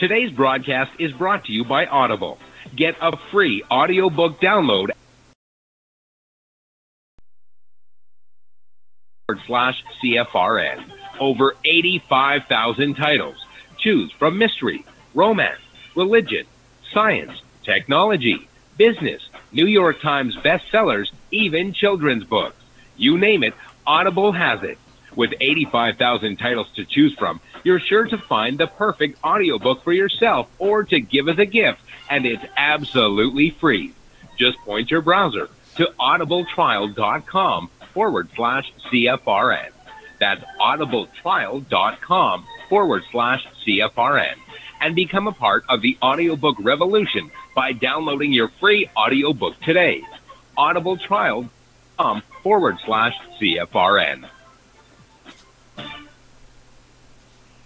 Today's broadcast is brought to you by Audible. Get a free audiobook download /CFRN. Over 85,000 titles. Choose from mystery, romance, religion, science, technology, business, New York Times bestsellers, even children's books. You name it, Audible has it. With 85,000 titles to choose from, you're sure to find the perfect audiobook for yourself or to give as a gift, and it's absolutely free. Just point your browser to audibletrial.com/CFRN. That's audibletrial.com/CFRN. And become a part of the audiobook revolution by downloading your free audiobook today. audibletrial.com/CFRN.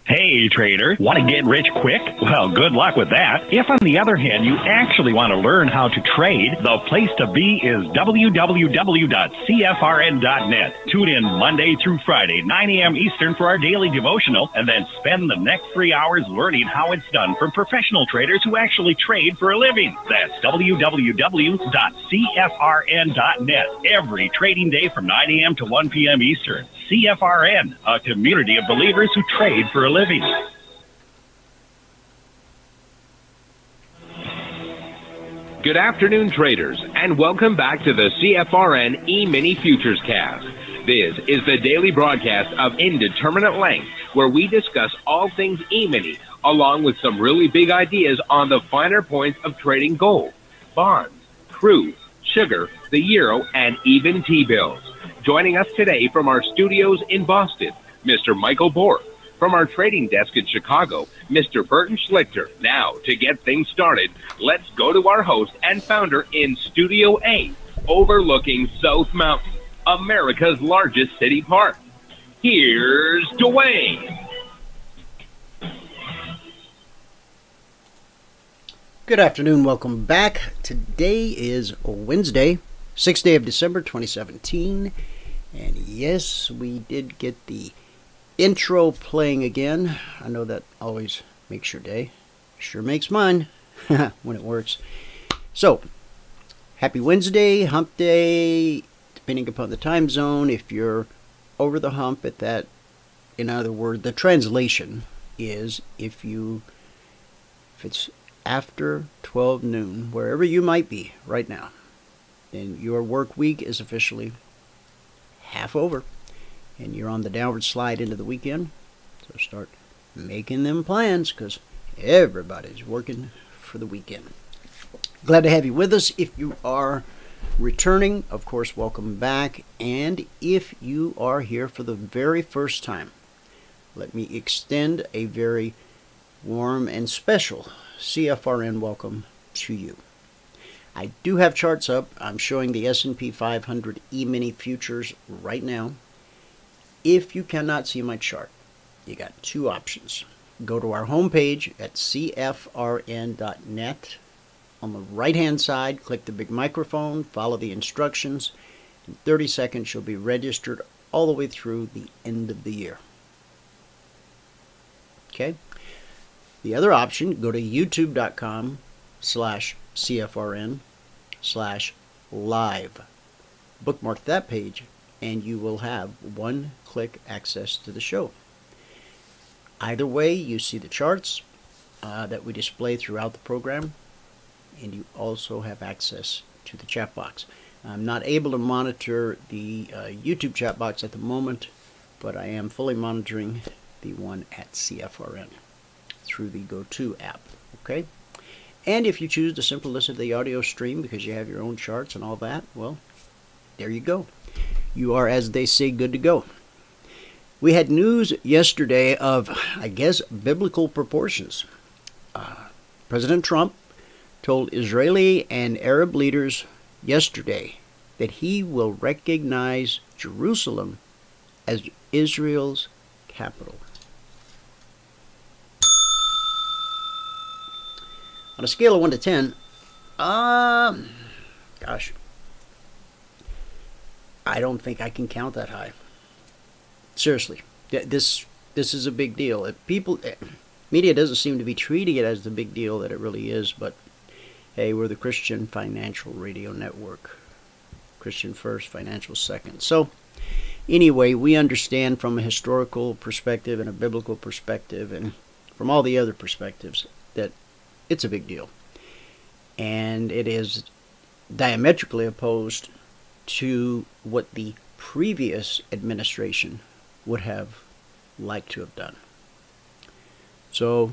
Hey, trader, want to get rich quick? Well, good luck with that. If, on the other hand, you actually want to learn how to trade, the place to be is www.cfrn.net. Tune in Monday through Friday, 9 a.m. Eastern for our daily devotional, and then spend the next 3 hours learning how it's done from professional traders who actually trade for a living. That's www.cfrn.net. Every trading day from 9 a.m. to 1 p.m. Eastern. CFRN, a community of believers who trade for a living. Good afternoon, traders, and welcome back to the CFRN Emini Futures Cast. This is the daily broadcast of Indeterminate Length, where we discuss all things Emini, along with some really big ideas on the finer points of trading gold, bonds, crude, sugar, the euro, and even T-bills. Joining us today from our studios in Boston, Mr. Michael Bork. From our trading desk in Chicago, Mr. Burton Schlichter. Now, to get things started, let's go to our host and founder in Studio A, overlooking South Mountain, America's largest city park. Here's Dwayne. Good afternoon, welcome back. Today is Wednesday, 6th day of December 2017. And yes, we did get the intro playing again. I know that always makes your day. Sure makes mine when it works. So, happy Wednesday, hump day, depending upon the time zone. If you're over the hump at that, in other words, the translation is if it's after 12 noon, wherever you might be right now, then your work week is officially half over, and you're on the downward slide into the weekend. So start making them plans, because everybody's working for the weekend. Glad to have you with us. If you are returning, of course, welcome back. And if you are here for the very first time, let me extend a very warm and special CFRN welcome to you. I do have charts up. I'm showing the S&P 500 Emini Futures right now. If you cannot see my chart, you got two options. Go to our homepage at cfrn.net. On the right-hand side, click the big microphone, follow the instructions. In 30 seconds, you'll be registered all the way through the end of the year. Okay? The other option, go to youtube.com/CFRN/live. Bookmark that page, and you will have one-click access to the show. Either way, you see the charts that we display throughout the program, and you also have access to the chat box. I'm not able to monitor the YouTube chat box at the moment, but I am fully monitoring the one at CFRN through the GoTo app. Okay? And if you choose to simply listen to the audio stream because you have your own charts and all that, well, there you go. You are, as they say, good to go. We had news yesterday of, I guess, biblical proportions. President Trump told Israeli and Arab leaders yesterday that he will recognize Jerusalem as Israel's capital. On a scale of 1 to 10, gosh, I don't think I can count that high. Seriously, this is a big deal. If people, Media doesn't seem to be treating it as the big deal that it really is, but hey, we're the Christian Financial Radio Network. Christian first, financial second. So anyway, we understand from a historical perspective and a biblical perspective and from all the other perspectives that it's a big deal. And it is diametrically opposed to what the previous administration would have liked to have done. So,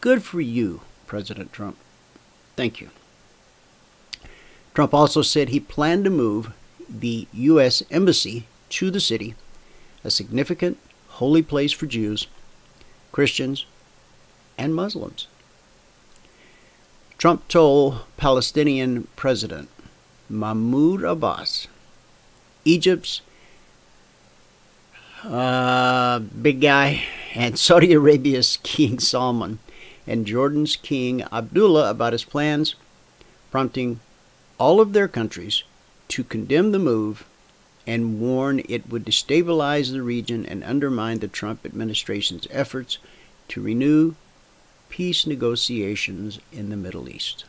good for you, President Trump. Thank you. Trump also said he planned to move the U.S. Embassy to the city, a significant holy place for Jews, Christians, and Muslims. Trump told Palestinian President Mahmoud Abbas, Egypt's big guy, and Saudi Arabia's King Salman, and Jordan's King Abdullah about his plans, prompting all of their countries to condemn the move and warn it would destabilize the region and undermine the Trump administration's efforts to renew peace negotiations in the Middle East.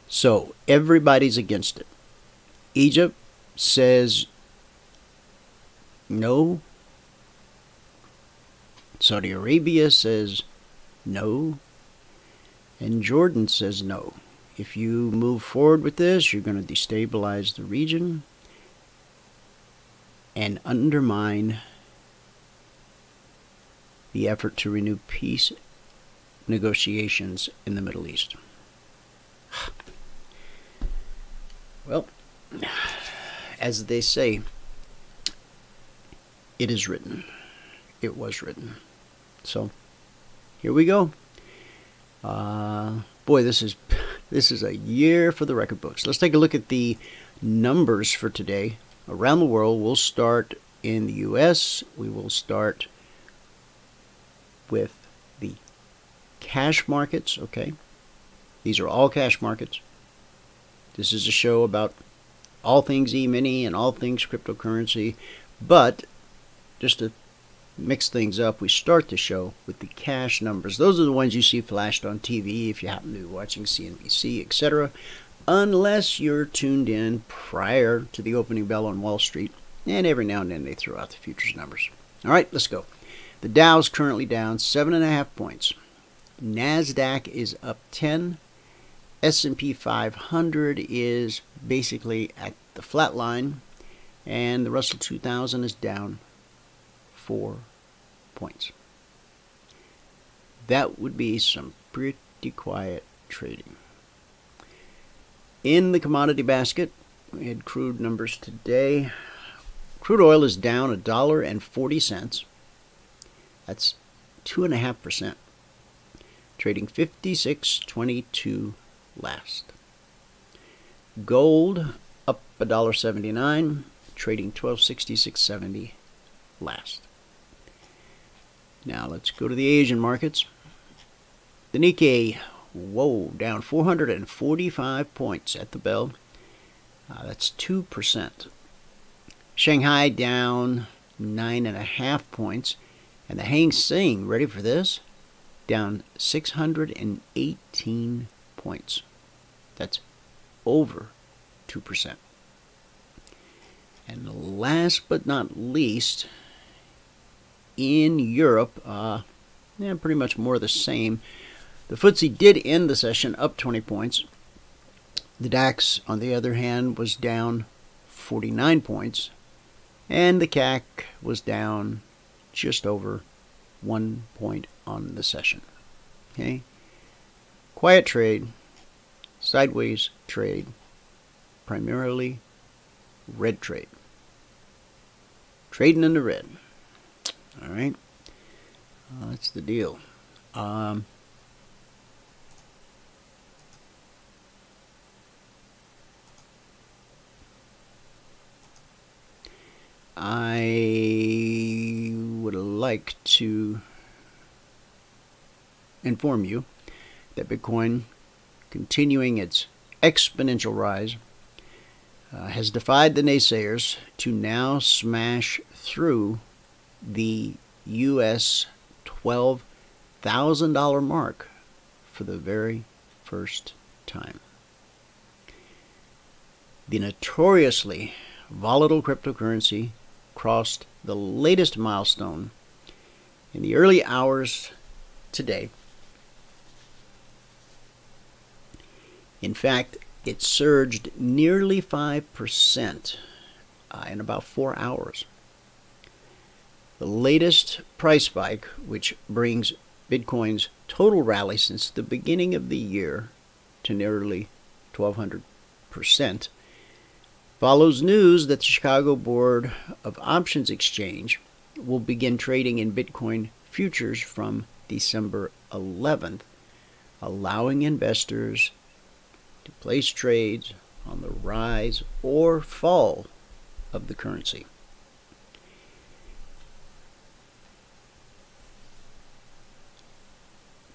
So, everybody's against it. Egypt says no. Saudi Arabia says no. And Jordan says no. If you move forward with this, you're going to destabilize the region and undermine the effort to renew peace negotiations in the Middle East. Well, as they say, it is written. It was written. So, here we go. Boy, this is a year for the record books. Let's take a look at the numbers for today. Around the world, we'll start in the U.S. We will start with the cash markets, okay? These are all cash markets. This is a show about all things E-mini and all things cryptocurrency, but just to mix things up, we start the show with the cash numbers. Those are the ones you see flashed on TV if you happen to be watching CNBC, etc., unless you're tuned in prior to the opening bell on Wall Street, and every now and then they throw out the futures numbers. All right, let's go. The Dow's currently down 7.5 points. NASDAQ is up 10. S&P 500 is basically at the flat line, and the Russell 2000 is down 4 points. That would be some pretty quiet trading. In the commodity basket, we had crude numbers today. Crude oil is down $1.40. That's 2.5%. Trading 56.22 last. Gold up $1.79, trading 1266.70 last. Now let's go to the Asian markets. The Nikkei, whoa, down 445 points at the bell. That's 2%. Shanghai down 9.5 points, and the Hang Seng, ready for this, down 618 points. That's over 2%. And last but not least, in Europe, pretty much more of the same. The FTSE did end the session up 20 points. The DAX, on the other hand, was down 49 points. And the CAC was down just over 1 point on the session. Okay? Quiet trade, sideways trade, primarily red trade. Trading in the red. All right? That's the deal. I would like to inform you that Bitcoin continuing its exponential rise. has defied the naysayers to now smash through the U.S. $12,000 mark for the very first time. The notoriously volatile cryptocurrency crossed the latest milestone in the early hours today. In fact, it surged nearly 5% in about 4 hours. The latest price spike, which brings Bitcoin's total rally since the beginning of the year to nearly 1,200%, follows news that the Chicago Board of Options Exchange will begin trading in Bitcoin futures from December 11th, allowing investors to place trades on the rise or fall of the currency.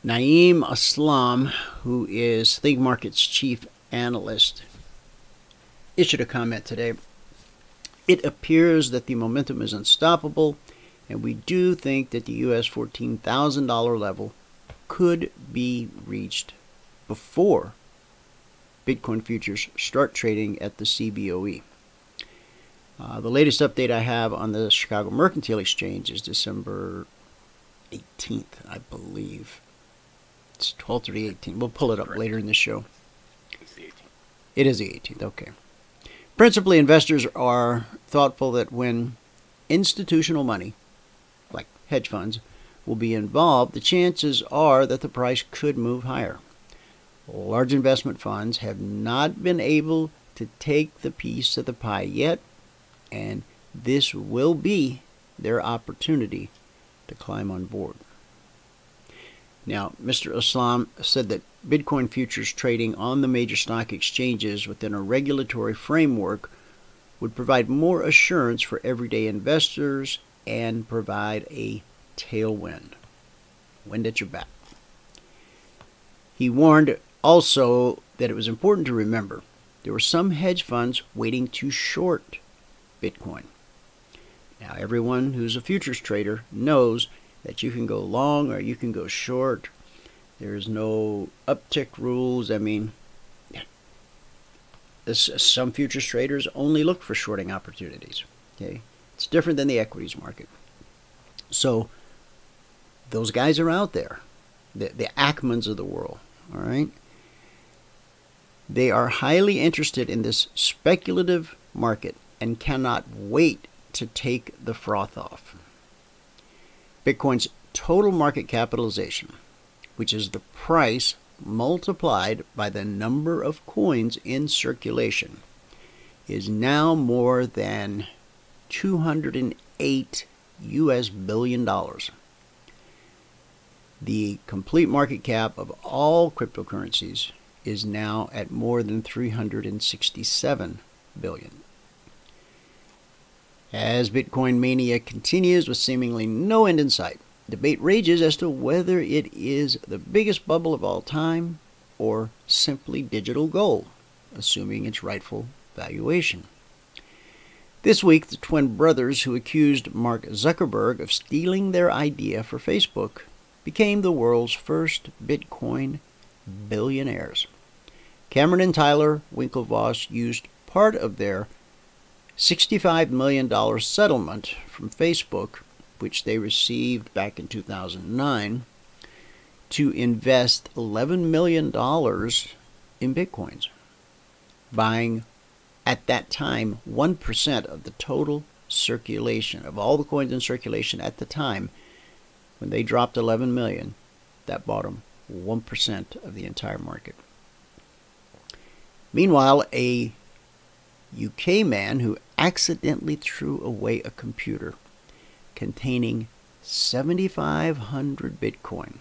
Naeem Aslam, who is ThinkMarket's chief analyst, issued a comment today. It appears that the momentum is unstoppable, and we do think that the U.S. $14,000 level could be reached before Bitcoin futures start trading at the CBOE. The latest update I have on the Chicago Mercantile Exchange is December 18th, I believe. It's 12th or the 18th. We'll pull it up later in the show. It's the 18th. It is the 18th, okay. Principally, investors are thoughtful that when institutional money, like hedge funds, will be involved, the chances are that the price could move higher. Large investment funds have not been able to take the piece of the pie yet, and this will be their opportunity to climb on board. Now, Mr. Aslam said that Bitcoin futures trading on the major stock exchanges within a regulatory framework would provide more assurance for everyday investors and provide a tailwind. Wind at your back. He warned also that it was important to remember there were some hedge funds waiting to short Bitcoin. Now, everyone who's a futures trader knows that you can go long or you can go short. There's no uptick rules. I mean, some futures traders only look for shorting opportunities. Okay, it's different than the equities market. So those guys are out there, the Ackmans of the world. All right, they are highly interested in this speculative market and cannot wait to take the froth off. Bitcoin's total market capitalization, which is the price multiplied by the number of coins in circulation, is now more than $208 billion. The complete market cap of all cryptocurrencies is now at more than $367 billion. As Bitcoin mania continues with seemingly no end in sight, debate rages as to whether it is the biggest bubble of all time or simply digital gold, assuming its rightful valuation. This week, the twin brothers who accused Mark Zuckerberg of stealing their idea for Facebook became the world's first Bitcoin billionaires. Cameron and Tyler Winklevoss used part of their $65 million settlement from Facebook, which they received back in 2009, to invest $11 million in Bitcoins, buying at that time 1% of the total circulation, of all the coins in circulation at the time. When they dropped 11 million, that bought them 1% of the entire market. Meanwhile, a UK man who accidentally threw away a computer containing 7,500 Bitcoin,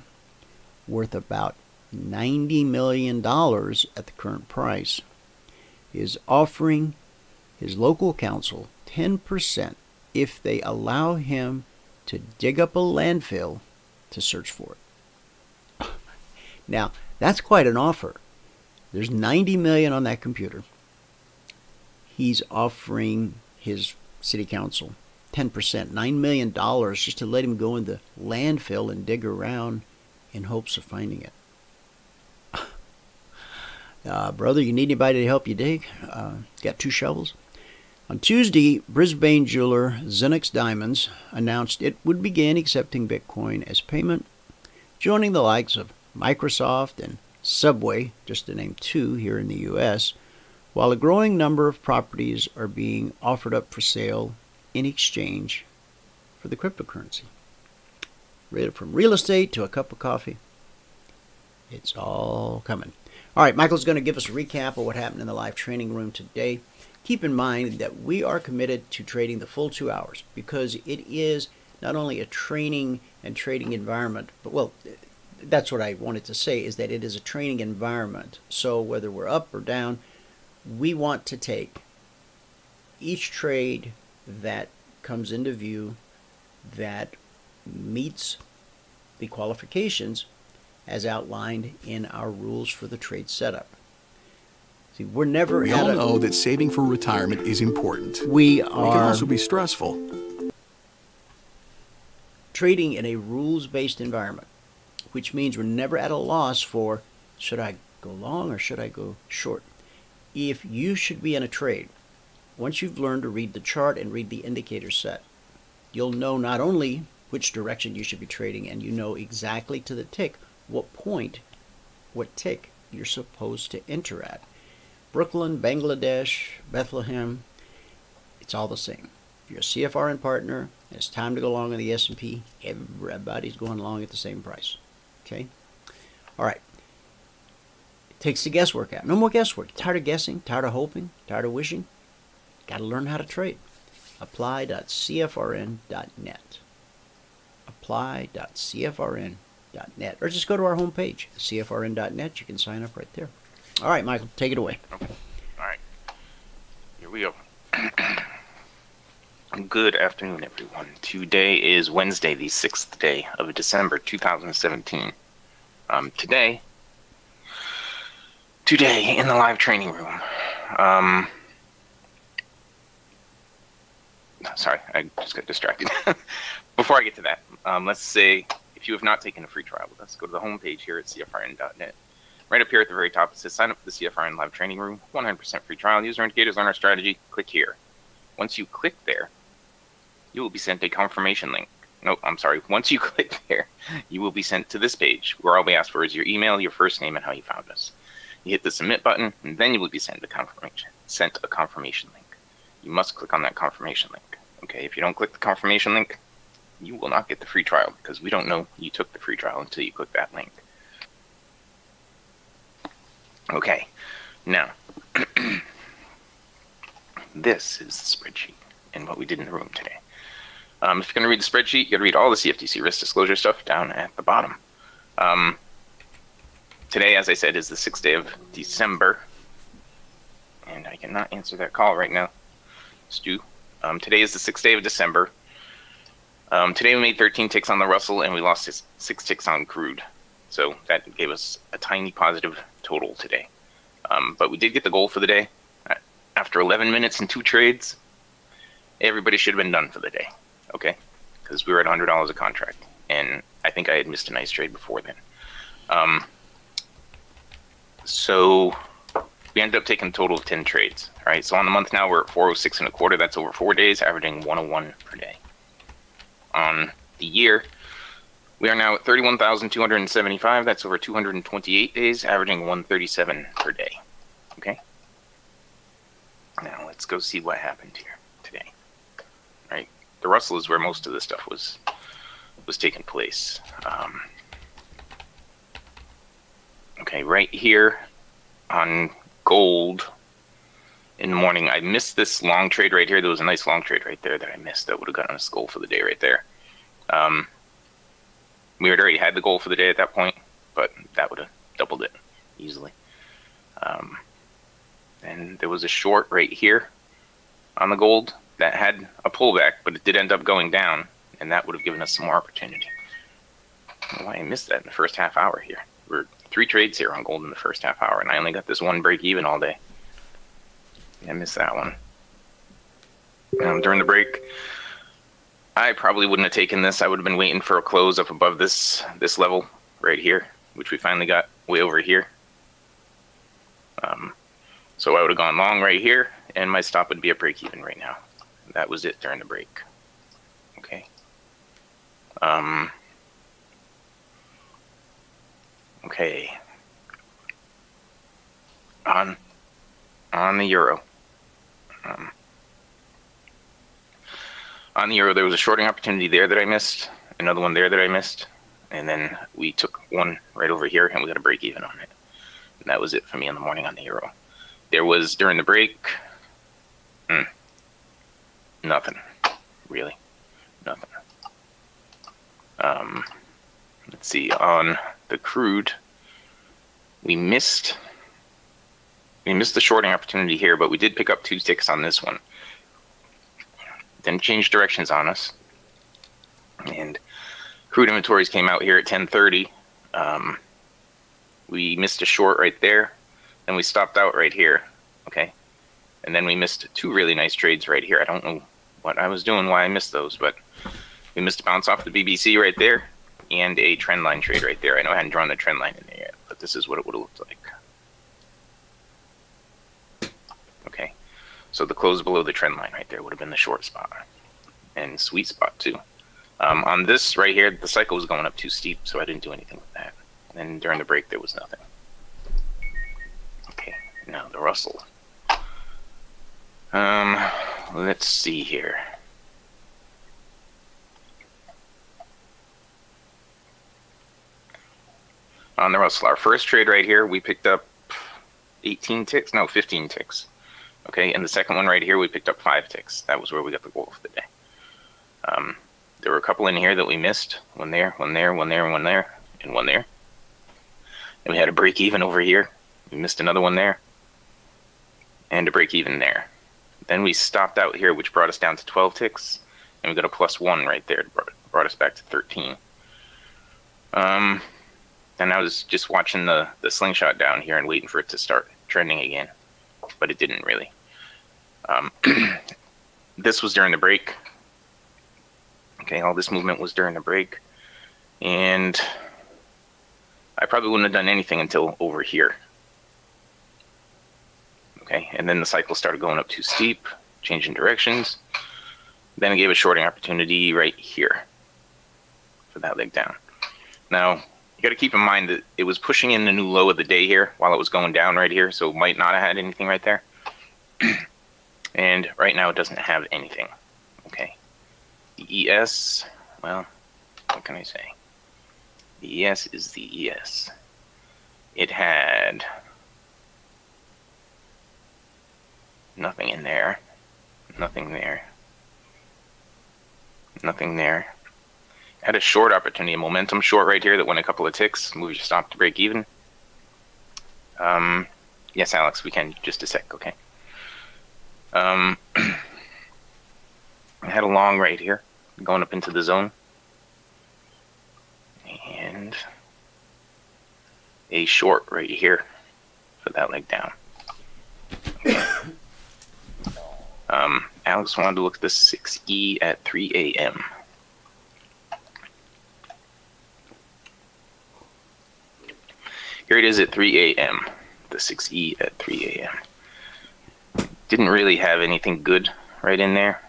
worth about $90 million at the current price, is offering his local council 10% if they allow him to dig up a landfill to search for it. Now, that's quite an offer. There's 90 million on that computer. he's offering his city council 10%, $9 million, just to let him go in the landfill and dig around in hopes of finding it. Brother, you need anybody to help you dig? Got 2 shovels? On Tuesday, Brisbane jeweler Zenix Diamonds announced it would begin accepting Bitcoin as payment, joining the likes of Microsoft and Subway, just to name 2 here in the U.S., while a growing number of properties are being offered up for sale in exchange for the cryptocurrency. From real estate to a cup of coffee, it's all coming. All right, Michael's going to give us a recap of what happened in the live training room today. Keep in mind that we are committed to trading the full 2 hours because it is not only a training and trading environment, but, well, that's what I wanted to say, is that it is a training environment. So whether we're up or down, we want to take each trade that comes into view that meets the qualifications as outlined in our rules for the trade setup. See, we're never We all know that saving for retirement is important. We It can also be stressful. trading in a rules-based environment, which means we're never at a loss for, should I go long or should I go short? If you should be in a trade, once you've learned to read the chart and read the indicator set, you'll know not only which direction you should be trading, and you know exactly to the tick what point, what tick you're supposed to enter at. Brooklyn, Bangladesh, Bethlehem, it's all the same. If you're a CFRN partner and it's time to go long on the S&P, everybody's going long at the same price. Okay? All right. It takes the guesswork out. No more guesswork. Tired of guessing? Tired of hoping? Tired of wishing? Got to learn how to trade. Apply.cfrn.net. Apply.cfrn.net. Or just go to our homepage, cfrn.net. You can sign up right there. All right, Michael, take it away. Okay. All right. Here we go. Good afternoon, everyone. Today is Wednesday, the 6th day of December, 2017. Today in the live training room. Sorry, I just got distracted. Before I get to that, let's say if you have not taken a free trial with us, go to the homepage here at cfrn.net. Right up here at the very top, it says sign up for the CFRN live training room, 100% free trial, user indicators, learn our strategy. Click here. Once you click there, you will be sent a confirmation link. No, I'm sorry. Once you click there, you will be sent to this page where all we ask for is your email, your first name, and how you found us. You hit the submit button, and then you will be sent a confirmation link. You must click on that confirmation link. Okay, if you don't click the confirmation link, you will not get the free trial because we don't know you took the free trial until you click that link. Okay, now, this is the spreadsheet and what we did in the room today. If you're going to read the spreadsheet, you got to read all the CFTC risk disclosure stuff down at the bottom. Today, as I said, is the 6th day of December, and I cannot answer that call right now. Stu. Today is the 6th day of December. Today we made 13 ticks on the Russell, and we lost 6 ticks on Crude. So that gave us a tiny positive total today. But we did get the goal for the day. After 11 minutes and 2 trades, everybody should have been done for the day, okay? Because we were at $100 a contract, and I think I had missed a nice trade before then. So we ended up taking a total of 10 trades. All right, so on the month now we're at 406 and a quarter. That's over 4 days, averaging 101 per day. On the year, we are now at 31,275. That's over 228 days, averaging 137 per day. Okay. Now let's go see what happened here today. All right, the Russell is where most of the stuff was taking place. Okay, right here on gold in the morning, I missed this long trade right here. There was a nice long trade right there that I missed. That would have gotten us gold for the day right there. We had already had the goal for the day at that point, but that would have doubled it easily. And there was a short right here on the gold that had a pullback, but it did end up going down, and that would have given us some more opportunity. I don't know why I missed that in the first half hour here. We're 3 trades here on gold in the first half hour, and I only got this one break even all day. I missed that one. During the break, I probably wouldn't have taken this. I would have been waiting for a close up above this level right here, which we finally got way over here. So I would have gone long right here, and my stop would be a break even right now. That was it during the break. Okay. Okay. On the euro. On the euro, there was a shorting opportunity there that I missed, another one there that I missed, and then we took one right over here, and we got a break even on it. And that was it for me in the morning on the euro. There was, during the break, nothing, really, nothing. Let's see, on the crude, we missed the shorting opportunity here, but we did pick up 2 ticks on this one. Then changed directions on us, and crude inventories came out here at 10:30. We missed a short right there, and we stopped out right here. Okay, and then we missed 2 really nice trades right here. I don't know what I was doing, why I missed those, but we missed a bounce off the BBC right there, and a trend line trade right there. I know I hadn't drawn the trend line in there yet, but this is what it would have looked like. Okay, so the close below the trend line right there would have been the short spot, and sweet spot too. On this right here, the cycle was going up too steep, so I didn't do anything with that. And during the break, there was nothing. Okay, now the Russell. Let's see here. On the Russell, our first trade right here, we picked up 15 ticks. Okay, and the second one right here, we picked up 5 ticks. That was where we got the goal for the day. There were a couple in here that we missed. One there, one there, one there, one there, and one there. And we had a break even over here. We missed another one there, and a break even there. Then we stopped out here, which brought us down to 12 ticks, and we got a +1 right there. Brought us back to 13. Then I was just watching the slingshot down here and waiting for it to start trending again, but it didn't really. This was during the break. Okay, all this movement was during the break, and I probably wouldn't have done anything until over here. Okay, and then the cycle started going up too steep, changing directions. Then it gave a shorting opportunity right here for that leg down. Now, you got to keep in mind that it was pushing in the new low of the day here while it was going down right here, so it might not have had anything right there. And right now it doesn't have anything. Okay. The ES, well, what can I say? The ES is the ES. It had nothing in there, nothing there, nothing there. Had a short opportunity, a momentum short right here that went a couple of ticks, moved your stop to break even. Yes, Alex, we can, just a sec, okay. I had a long right here, going up into the zone. And a short right here for that leg down. Okay. Alex wanted to look at the 6E at 3 a.m. Here it is at 3 a.m. The 6E at 3 a.m. Didn't really have anything good right in there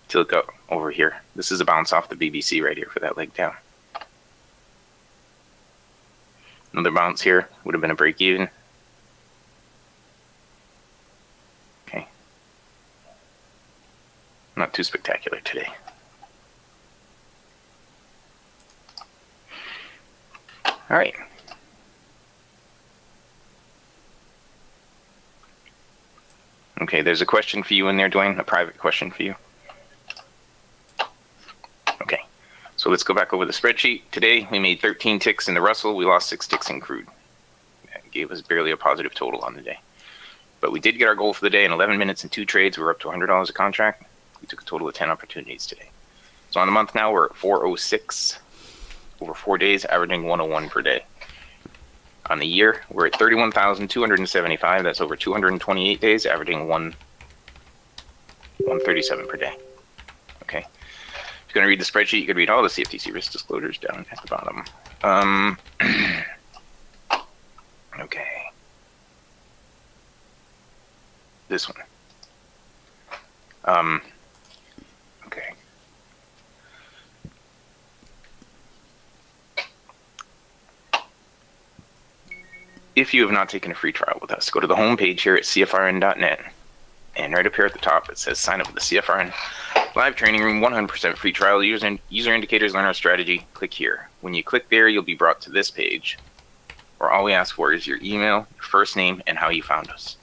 till it got over here. This is a bounce off the BBC right here for that leg down. Another bounce here would have been a break even. Okay. Not too spectacular today. All right. Okay, there's a question for you in there, Dwayne, a private question for you. Okay, so let's go back over the spreadsheet. Today, we made 13 ticks in the Russell. We lost 6 ticks in crude. That gave us barely a positive total on the day. But we did get our goal for the day in 11 minutes and 2 trades. We were up to $100 a contract. We took a total of 10 opportunities today. So on the month now, we're at 406 over 4 days, averaging 101 per day. On the year, we're at 31,275. That's over 228 days, averaging 137 per day. Okay. If you're going to read the spreadsheet, you can read all the CFTC risk disclosures down at the bottom. Okay. This one. Okay. If you have not taken a free trial with us, go to the home page here at CFRN.net, and right up here at the top it says sign up with the CFRN live training room, 100% free trial, user indicators, learn our strategy. Click here. When you click there, you'll be brought to this page where all we ask for is your email, your first name, and how you found us.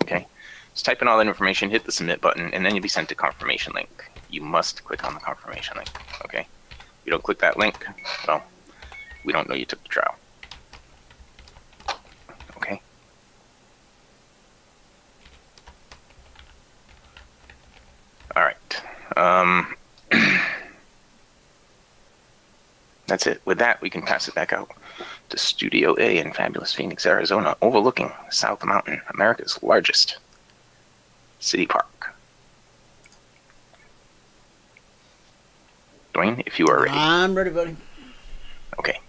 Okay, just type in all that information, hit the submit button, and then you'll be sent a confirmation link. You must click on the confirmation link. Okay, if you don't click that link, well, we don't know you took the trial. Okay. All right. That's it. With that, we can pass it back out to Studio A in fabulous Phoenix, Arizona, overlooking South Mountain, America's largest city park. Dwayne, if you are ready. I'm ready, buddy. Okay.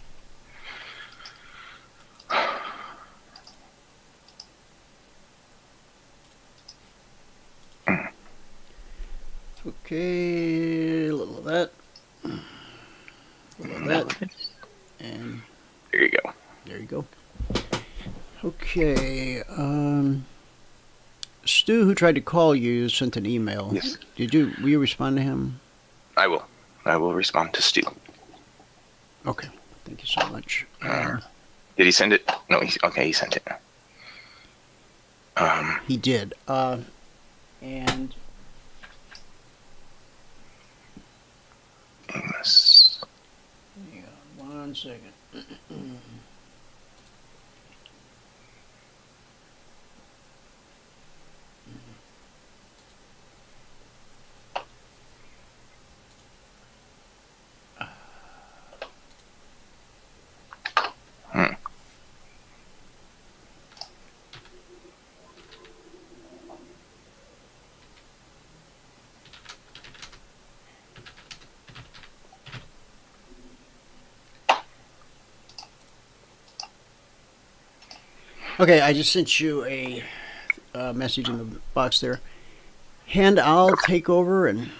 Okay, a little of that. A little of that. And there you go. there you go. Okay, Stu, who tried to call you, sent an email. Yes. Will you respond to him? I will. I will respond to Stu. Okay, thank you so much. Did he send it? No, okay, he sent it. He did. And Amos. hang on 1 second. Okay, I just sent you a message in the box there. And I'll take over and...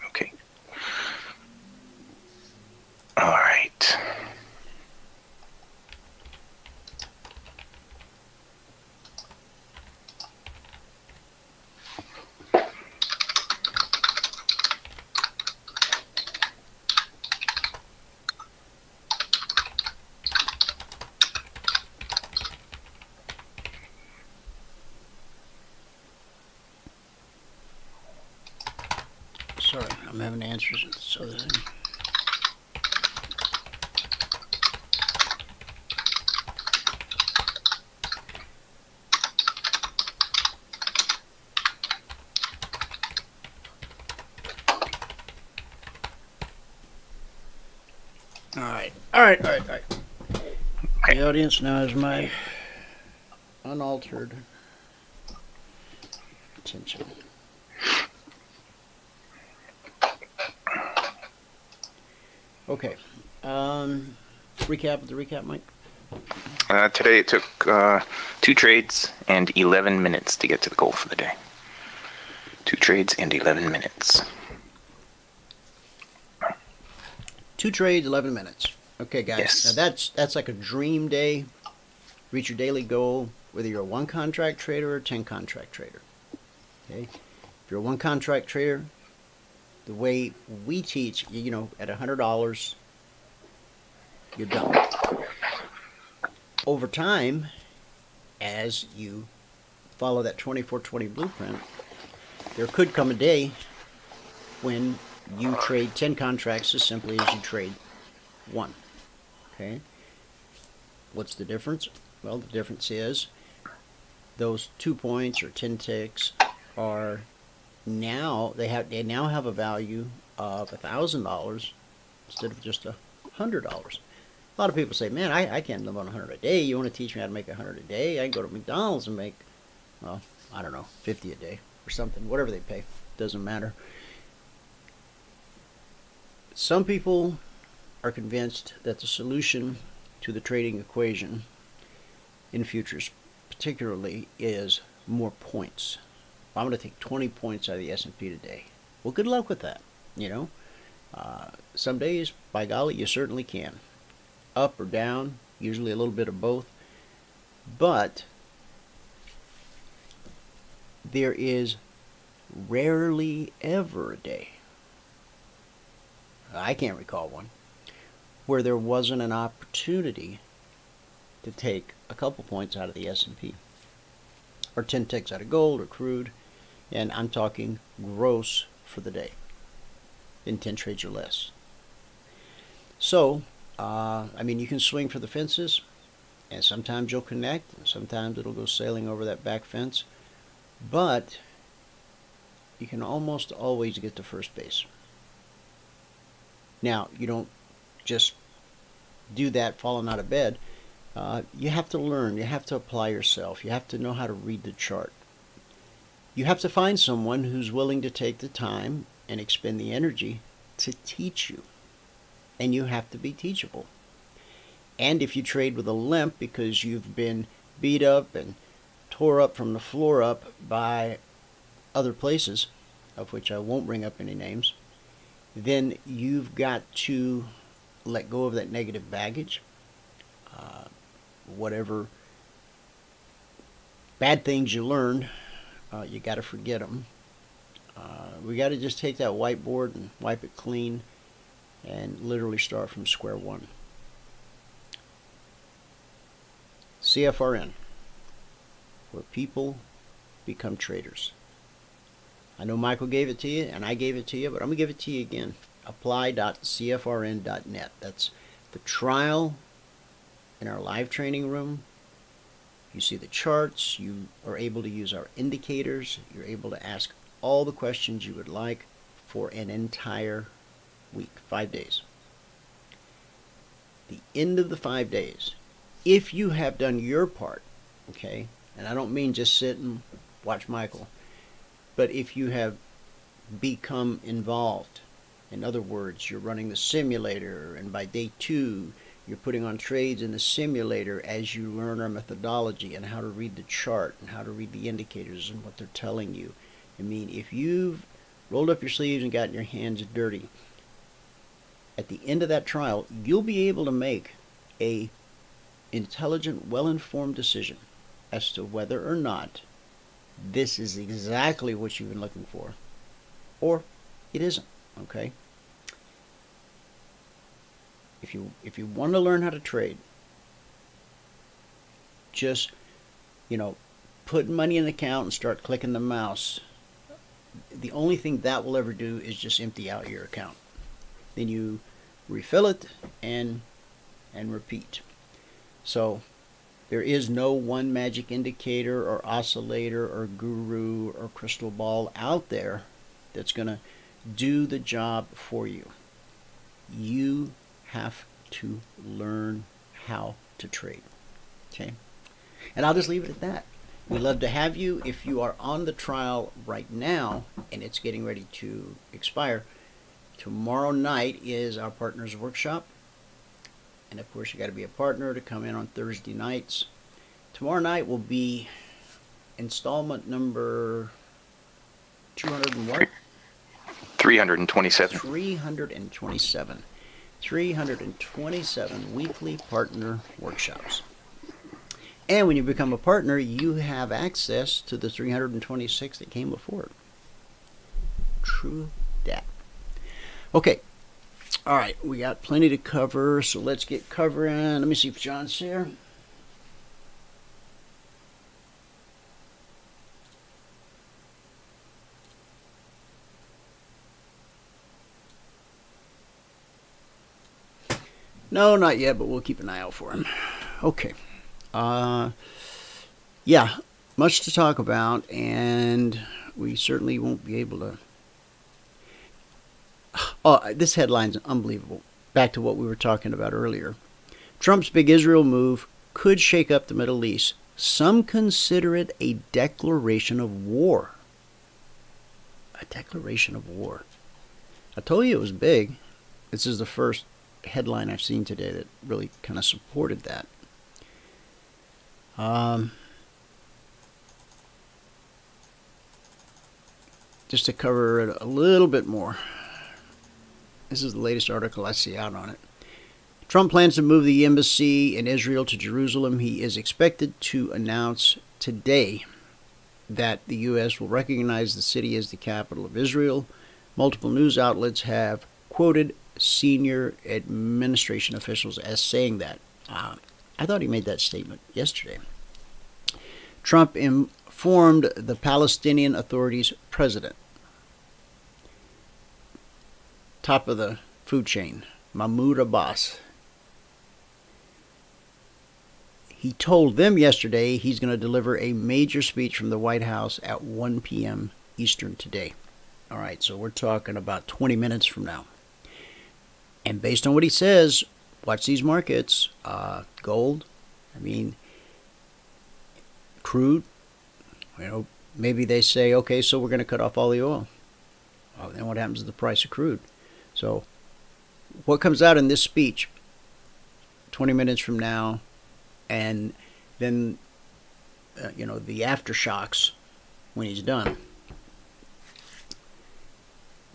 Okay. All right. Sorry, I'm having answers. So that... All right. Okay. The audience now has my unaltered attention. Okay. Recap of the recap, Mike. Today it took 2 trades and 11 minutes to get to the goal for the day. 2 trades and 11 minutes. 2 trades, 11 minutes. Okay, guys. Yes. Now that's like a dream day. Reach your daily goal, whether you're a 1 contract trader or a 10 contract trader. Okay. If you're a 1 contract trader, the way we teach, you know, at $100, you're done. Over time, as you follow that 24/20 blueprint, there could come a day when you trade 10 contracts as simply as you trade 1. Okay? What's the difference? Well, the difference is those 2 points or 10 ticks are now they now have a value of $1,000 instead of just $100. A lot of people say, "Man, I can't live on $100 a day. You want to teach me how to make $100 a day? I can go to McDonald's and make, well, I don't know, 50 a day or something, whatever they pay, doesn't matter. Some people are convinced that the solution to the trading equation in futures particularly is more points. I'm going to take 20 points out of the S&P today. Well, good luck with that, you know. Some days, by golly, you certainly can. Up or down, usually a little bit of both. But there is rarely ever a day, I can't recall one, where there wasn't an opportunity to take a couple points out of the S&P, or 10 ticks out of gold or crude, and I'm talking gross for the day, in 10 trades or less. So, I mean, you can swing for the fences, and sometimes you'll connect, and sometimes it'll go sailing over that back fence, but you can almost always get to first base. Now, you don't just do that falling out of bed. You have to learn. You have to apply yourself. You have to know how to read the chart. You have to find someone who's willing to take the time and expend the energy to teach you. And you have to be teachable. And if you trade with a limp because you've been beat up and tore up from the floor up by other places, of which I won't bring up any names, then you've got to let go of that negative baggage. Whatever bad things you learned, you got to forget them. We got to just take that whiteboard and wipe it clean and literally start from square one. CFRN, where people become traders. I know Michael gave it to you, and I gave it to you, but I'm going to give it to you again. Apply.cfrn.net. That's the trial in our live training room. You see the charts. You are able to use our indicators. You're able to ask all the questions you would like for an entire week, 5 days. The end of the 5 days, if you have done your part, okay, and I don't mean just sit and watch Michael, but if you have become involved, in other words, you're running the simulator, and by day 2, you're putting on trades in the simulator as you learn our methodology and how to read the chart and how to read the indicators and what they're telling you. I mean, if you've rolled up your sleeves and gotten your hands dirty, at the end of that trial, you'll be able to make a intelligent, well-informed decision as to whether or not this is exactly what you've been looking for, or it isn't. Okay. If you want to learn how to trade, just, you know, put money in the account and start clicking the mouse. The only thing that will ever do is just empty out your account. Then you refill it and repeat. So there is no one magic indicator or oscillator or guru or crystal ball out there that's going to do the job for you. You have to learn how to trade. Okay? And I'll just leave it at that. We'd love to have you. If you are on the trial right now and it's getting ready to expire, tomorrow night is our partners workshop. And of course, you got to be a partner to come in on Thursday nights. Tomorrow night will be installment number 200 and what? 327. 327. 327 weekly partner workshops. And when you become a partner, you have access to the 326 that came before it. True that. Okay. All right. We got plenty to cover, so let's get covering. Let me see if John's here. No, not yet, but we'll keep an eye out for him. Okay. Yeah, much to talk about, and we certainly won't be able to. Oh, this headline's unbelievable. Back to what we were talking about earlier. Trump's big Israel move could shake up the Middle East, Some consider it a declaration of war. A declaration of war. I told you it was big. This is the first headline I've seen today that really kind of supported that. Just to cover it a little bit more. This is the latest article I see out on it. Trump plans to move the embassy in Israel to Jerusalem. He is expected to announce today that the U.S. will recognize the city as the capital of Israel. Multiple news outlets have quoted senior administration officials as saying that. I thought he made that statement yesterday. Trump informed the Palestinian Authority's president, top of the food chain, Mahmoud Abbas. He told them yesterday he's going to deliver a major speech from the White House at 1 p.m. Eastern today. All right, so we're talking about 20 minutes from now. And based on what he says, watch these markets. Gold, crude. Maybe they say, okay, so we're going to cut off all the oil. Oh, then what happens to the price of crude? So what comes out in this speech 20 minutes from now, and then, the aftershocks when he's done.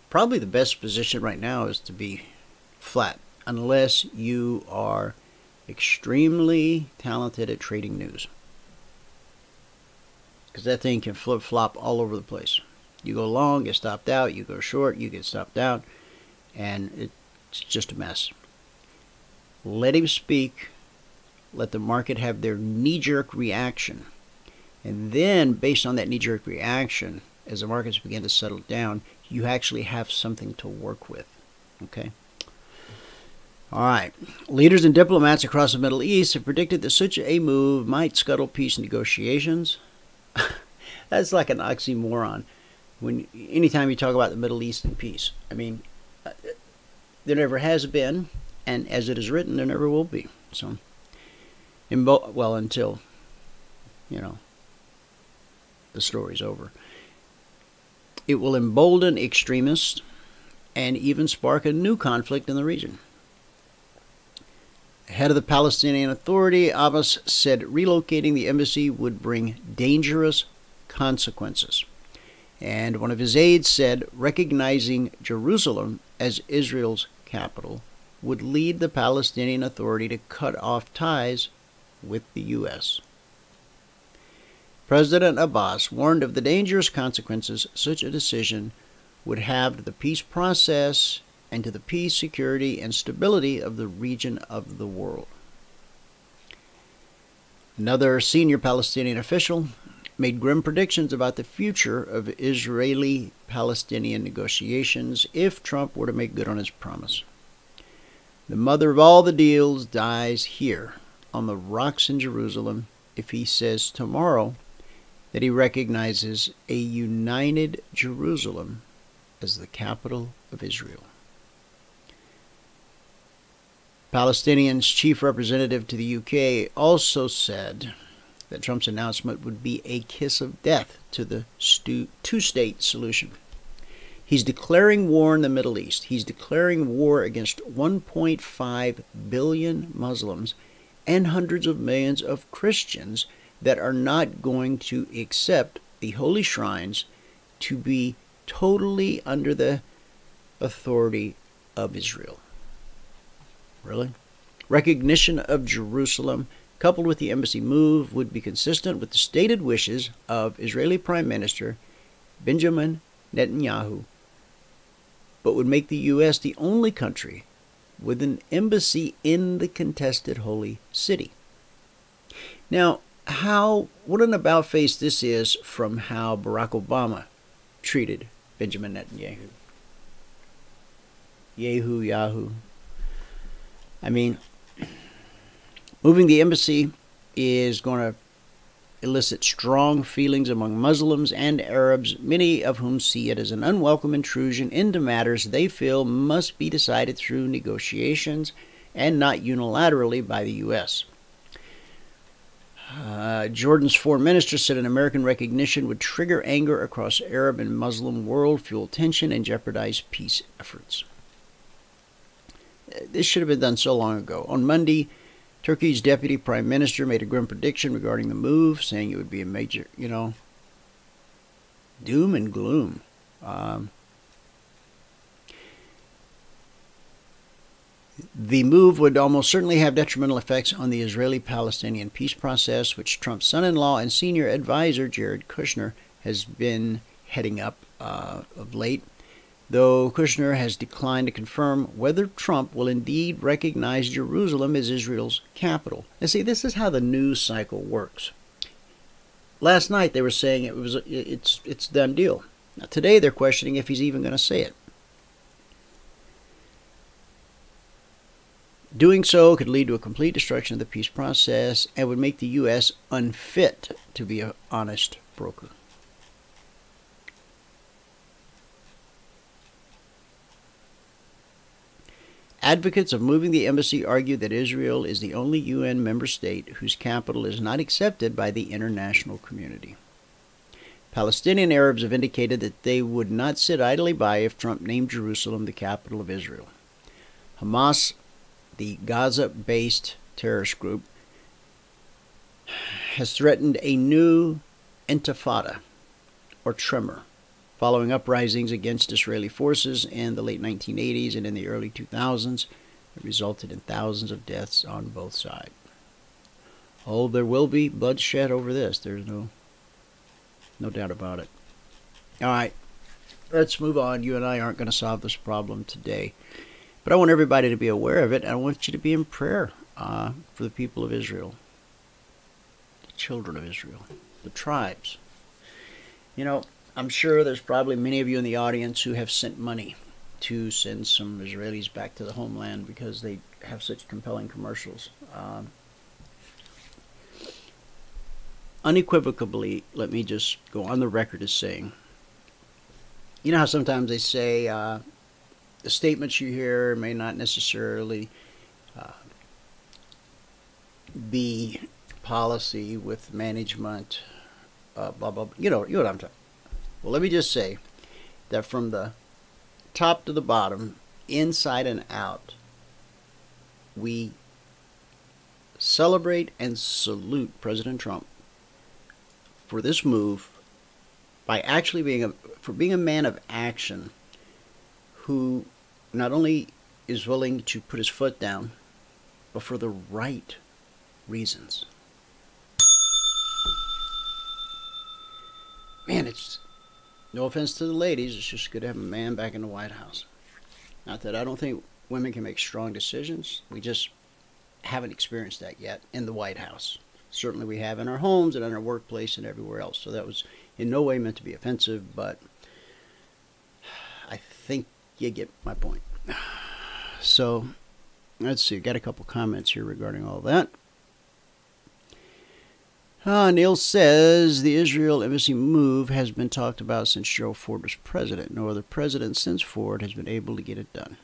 Probably the best position right now is to be flat, unless you are extremely talented at trading news. Because that thing can flip-flop all over the place. You go long, get stopped out. You go short, you get stopped out. And it's just a mess. Let him speak. Let the market have their knee-jerk reaction. And then, based on that knee-jerk reaction, as the markets begin to settle down, you actually have something to work with. Okay? All right. Leaders and diplomats across the Middle East have predicted that such a move might scuttle peace negotiations. That's like an oxymoron. Anytime you talk about the Middle East and peace. There never has been, and as it is written, there never will be. So, until, the story's over. It will embolden extremists and even spark a new conflict in the region. Head of the Palestinian Authority, Abbas, said relocating the embassy would bring dangerous consequences. And one of his aides said recognizing Jerusalem as Israel's capital would lead the Palestinian Authority to cut off ties with the U.S. President Abbas warned of the dangerous consequences such a decision would have to the peace process and to the peace, security, and stability of the region of the world. Another senior Palestinian official made grim predictions about the future of Israeli-Palestinian negotiations if Trump were to make good on his promise. The mother of all the deals dies here on the rocks in Jerusalem if he says tomorrow that he recognizes a united Jerusalem as the capital of Israel. Palestinians' chief representative to the UK also said that Trump's announcement would be a kiss of death to the two-state solution. He's declaring war in the Middle East. He's declaring war against 1.5 billion Muslims and hundreds of millions of Christians that are not going to accept the holy shrines to be totally under the authority of Israel. Really? Recognition of Jerusalem, coupled with the embassy move, would be consistent with the stated wishes of Israeli Prime Minister Benjamin Netanyahu, but would make the U.S. the only country with an embassy in the contested holy city. Now, what an about-face this is from how Barack Obama treated Benjamin Netanyahu. Yahoo. Moving the embassy is going to elicit strong feelings among Muslims and Arabs, many of whom see it as an unwelcome intrusion into matters they feel must be decided through negotiations and not unilaterally by the U.S. Jordan's foreign minister said an American recognition would trigger anger across Arab and Muslim world, fuel tension, and jeopardize peace efforts. This should have been done so long ago. On Monday, Turkey's deputy prime minister made a grim prediction regarding the move, saying it would be a major, doom and gloom. The move would almost certainly have detrimental effects on the Israeli-Palestinian peace process, which Trump's son-in-law and senior advisor, Jared Kushner, has been heading up of late, though Kushner has declined to confirm whether Trump will indeed recognize Jerusalem as Israel's capital. And see, this is how the news cycle works. Last night they were saying it's a done deal. Now, today they're questioning if he's even going to say it. Doing so could lead to a complete destruction of the peace process and would make the U.S. unfit to be an honest broker. Advocates of moving the embassy argue that Israel is the only UN member state whose capital is not accepted by the international community. Palestinian Arabs have indicated that they would not sit idly by if Trump named Jerusalem the capital of Israel. Hamas, the Gaza-based terrorist group, has threatened a new intifada, or tremor, following uprisings against Israeli forces in the late 1980s and in the early 2000s. It resulted in thousands of deaths on both sides. Oh, there will be bloodshed over this. There's no doubt about it. All right, let's move on. You and I aren't going to solve this problem today. But I want everybody to be aware of it, and I want you to be in prayer for the people of Israel, the children of Israel, the tribes. I'm sure there's probably many of you in the audience who have sent money to send some Israelis back to the homeland because they have such compelling commercials. Unequivocally, let me just go on the record as saying, you know how sometimes they say, the statements you hear may not necessarily be policy with management, blah, blah. You know what I'm talking about. Well, let me just say that from the top to the bottom, inside and out, we celebrate and salute President Trump for this move by actually being a man of action who not only is willing to put his foot down, but for the right reasons. Man, it's no offense to the ladies, it's just good to have a man back in the White House. Not that I don't think women can make strong decisions. We just haven't experienced that yet in the White House. Certainly we have in our homes and in our workplace and everywhere else. So that was in no way meant to be offensive, but I think you get my point. So, let's see. Got a couple comments here regarding all that. Neil says the Israel embassy move has been talked about since Joe Ford was president. No other president since Ford has been able to get it done.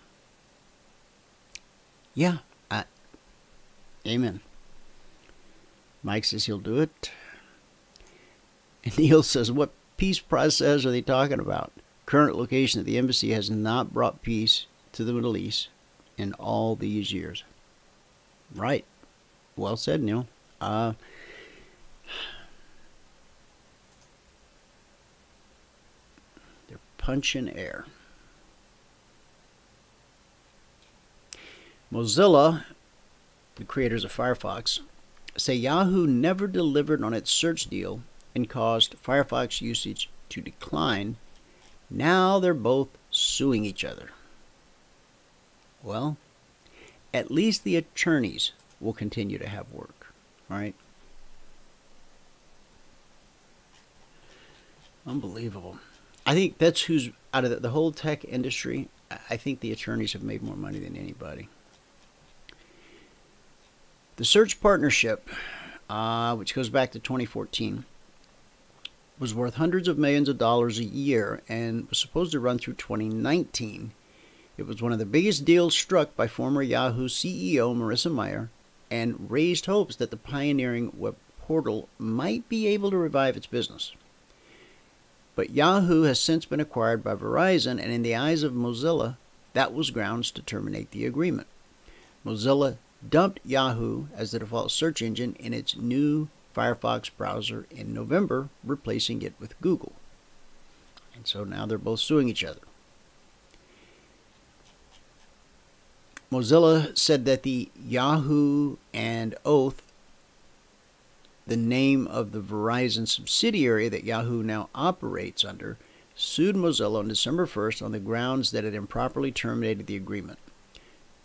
Yeah. Amen. Mike says he'll do it. And Neil says, what peace process are they talking about? Current location of the embassy has not brought peace to the Middle East in all these years. Right. Well said, Neil. They're punching air. Mozilla, the creators of Firefox, say Yahoo never delivered on its search deal and caused Firefox usage to decline. Now they're both suing each other. Well, at least the attorneys will continue to have work. All right? Unbelievable. I think that's who's out of the whole tech industry. I think the attorneys have made more money than anybody. The search partnership, which goes back to 2014, was worth hundreds of millions of dollars a year and was supposed to run through 2019. It was one of the biggest deals struck by former Yahoo CEO Marissa Mayer and raised hopes that the pioneering web portal might be able to revive its business. But Yahoo has since been acquired by Verizon, and in the eyes of Mozilla, that was grounds to terminate the agreement. Mozilla dumped Yahoo as the default search engine in its new Firefox browser in November, replacing it with Google. And so now they're both suing each other. Mozilla said that the Yahoo and Oath, the name of the Verizon subsidiary that Yahoo now operates under, sued Mozilla on December 1st on the grounds that it improperly terminated the agreement.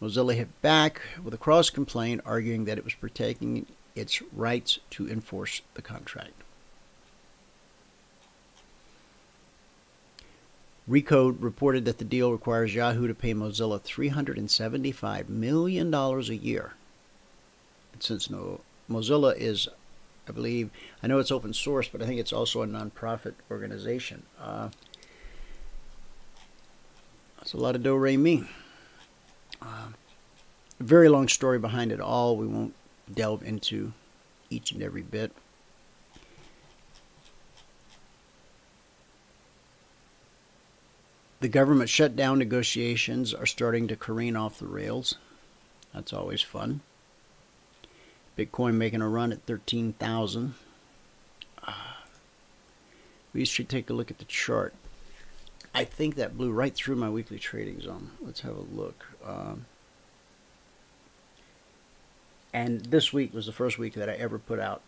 Mozilla hit back with a cross-complaint arguing that it was protecting its rights to enforce the contract. Recode reported that the deal requires Yahoo to pay Mozilla $375 million a year. And since Mozilla is, I believe, I know it's open source, but I think it's also a nonprofit organization. That's a lot of do-re-mi. A very long story behind it all. We won't delve into each and every bit. The government shutdown negotiations are starting to careen off the rails. That's always fun. Bitcoin making a run at 13,000. We should take a look at the chart. I think that blew right through my weekly trading zone. Let's have a look. And this week was the first week that I ever put out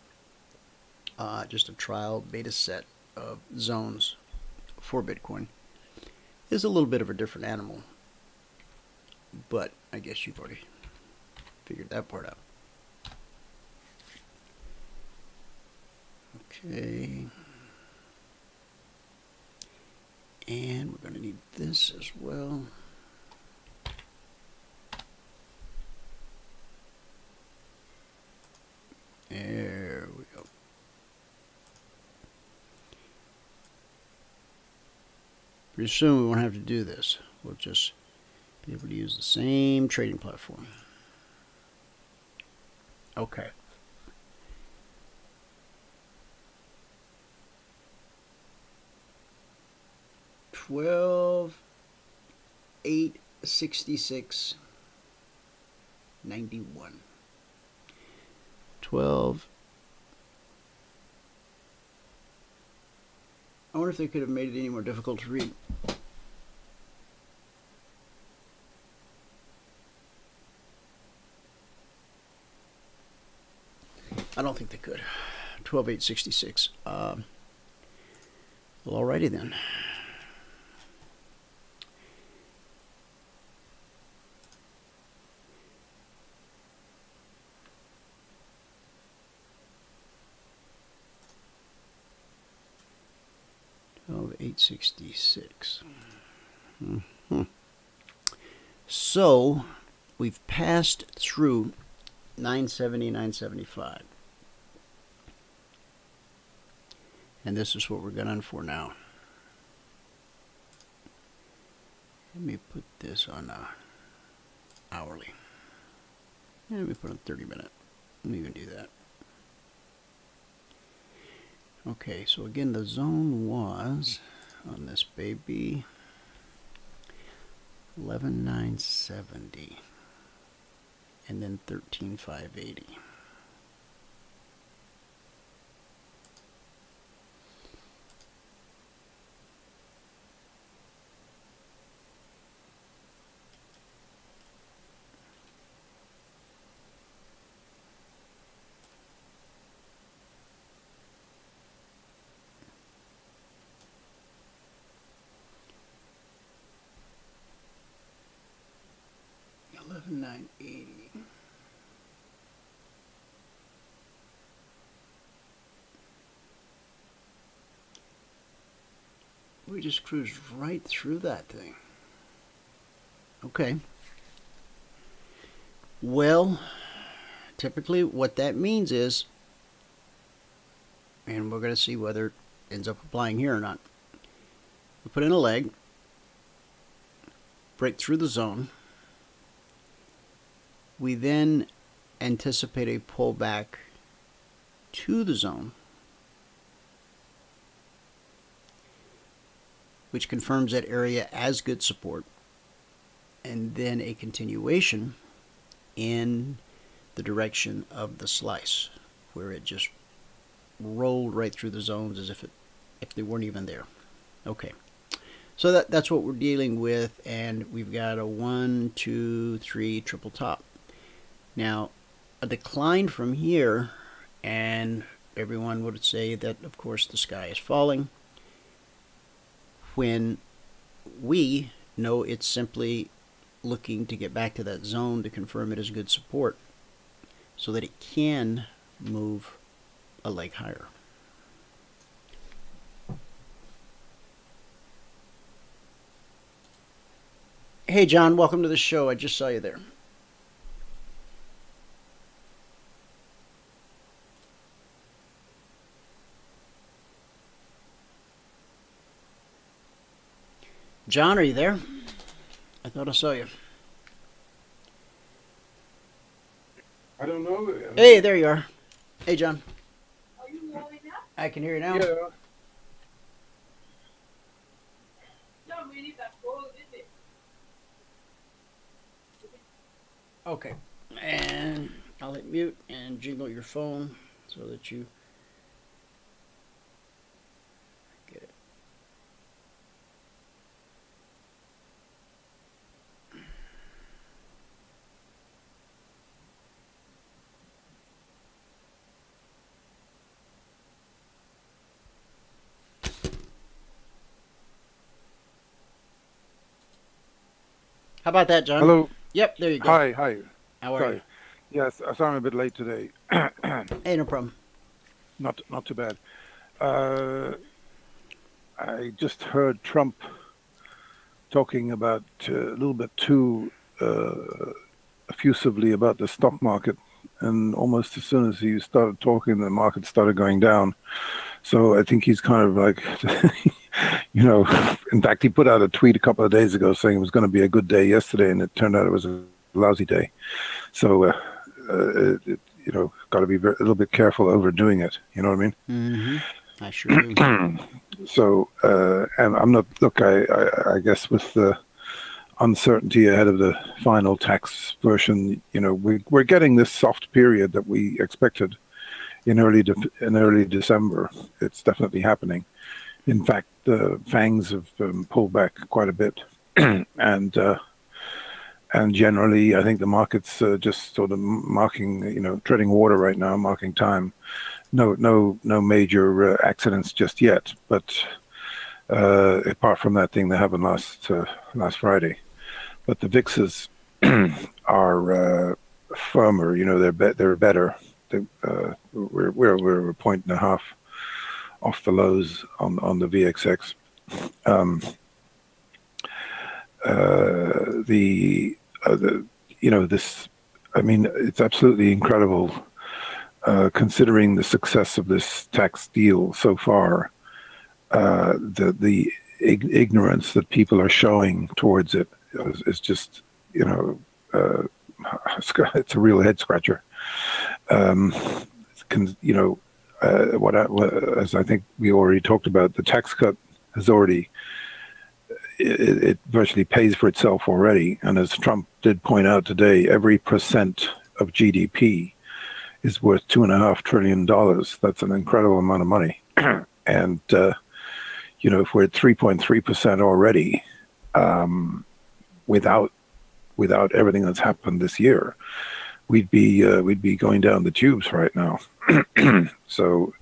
just a trial beta set of zones for Bitcoin. It's a little bit of a different animal, but I guess you've already figured that part out. Okay. And we're going to need this as well. There we go. Pretty soon we won't have to do this. We'll just be able to use the same trading platform. Okay. $12,866.91. 12. I wonder if they could have made it any more difficult to read. I don't think they could. 12,866. Well, alrighty then. $866. So we've passed through 970, 975. And this is what we're gunning for now. Let me put this on hourly. And let me put on 30-minute. Let me even do that. Okay, so again, the zone was on this baby 11,970 and then 13,580. $11,980. We just cruised right through that thing. Okay. Well, typically what that means is, and we're going to see whether it ends up applying here or not. We put in a leg, break through the zone. We then anticipate a pullback to the zone, which confirms that area as good support, and then a continuation in the direction of the slice, where it just rolled right through the zones as if they weren't even there. Okay, so that's what we're dealing with, and we've got a 1, 2, 3 triple top. Now, a decline from here, and everyone would say that, of course, the sky is falling, when we know it's simply looking to get back to that zone to confirm it as good support so that it can move a leg higher. Hey John, welcome to the show. I just saw you there. John, are you there? I thought I saw you. I don't know. Hey, there you are. Hey, John. Are you warming up? I can hear you now. Yeah. Not really that cold, is it? Okay. And I'll hit mute and jingle your phone so that you get it. How about that, John? Hello. Yep, there you go. Hi. Hi. How are Sorry. you? Yes, sorry I'm a bit late today. Hey, no problem. Not too bad. I just heard Trump talking about a little bit too effusively about the stock market, and almost as soon as he started talking, the market started going down. So I think he's kind of like, you know, in fact, he put out a tweet a couple of days ago saying it was going to be a good day yesterday, and it turned out it was a lousy day. So, you know, got to be a little bit careful overdoing it. You know what I mean? Mm-hmm. I sure do. So, and I'm not, look, I guess with the uncertainty ahead of the final tax version, you know, we're getting this soft period that we expected in early December. It's definitely happening. In fact, the FANGs have pulled back quite a bit, and generally, I think the market's just sort of marking, you know, treading water right now, marking time. No major accidents just yet, but apart from that thing that happened last Friday. But the VIXs are firmer. You know, they're better. We're a point and a half off the lows on the VXX. You know, this, I mean, it's absolutely incredible considering the success of this tax deal so far. The ignorance that people are showing towards it is just, you know, it's a real head scratcher. You know, as I think we already talked about, the tax cut has already, it virtually pays for itself already. And as Trump did point out today, every % of GDP is worth $2.5 trillion. That's an incredible amount of money. And, you know, if we're at 3.3% already, without everything that's happened this year, we'd be going down the tubes right now. So,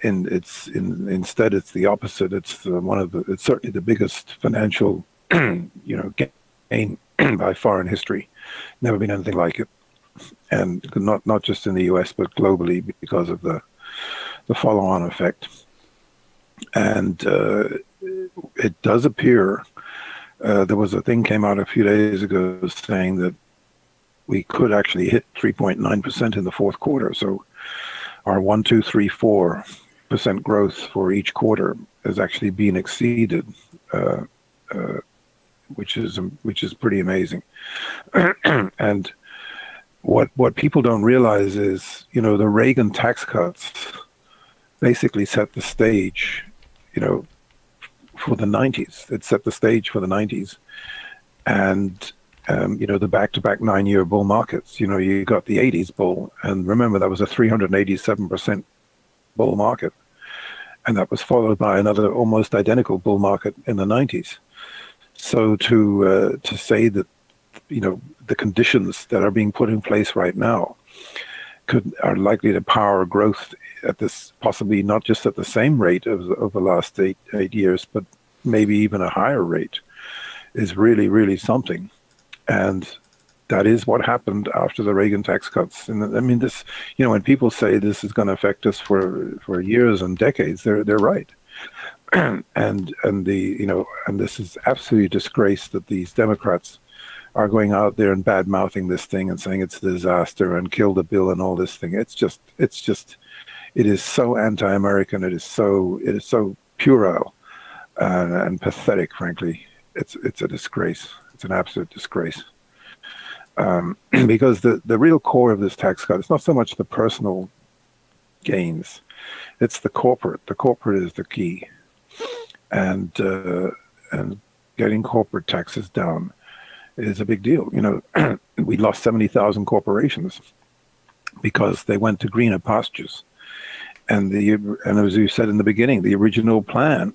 instead it's the opposite. It's it's certainly the biggest financial, you know, gain by far in history. Never been anything like it, and not just in the U.S. but globally because of the follow-on effect. And it does appear there was a thing came out a few days ago saying that we could actually hit 3.9% in the fourth quarter. So our 1, 2, 3, 4% growth for each quarter has actually been exceeded, which is pretty amazing. And what people don't realize is, the Reagan tax cuts basically set the stage, for the 90s. It set the stage for the 90s. And, the back-to-back 9-year bull markets, you got the 80s bull. And remember, that was a 387% bull market. And that was followed by another almost identical bull market in the 90s. So to say that, the conditions that are being put in place right now are likely to power growth at this, possibly not just at the same rate of the last eight years, but maybe even a higher rate, is really, really something. And that is what happened after the Reagan tax cuts. And I mean, this, when people say this is going to affect us for years and decades, they're right. and this is absolutely a disgrace that these Democrats are going out there and bad mouthing this thing and saying it's a disaster and kill the bill and all this thing. It is so anti-American. It is so puerile and pathetic. Frankly, it's a disgrace. It's an absolute disgrace. Because the real core of this tax cut, it's not so much the personal gains, it's the corporate. The corporate is the key, and getting corporate taxes down is a big deal. We lost 70,000 corporations because they went to greener pastures. And as you said in the beginning, the original plan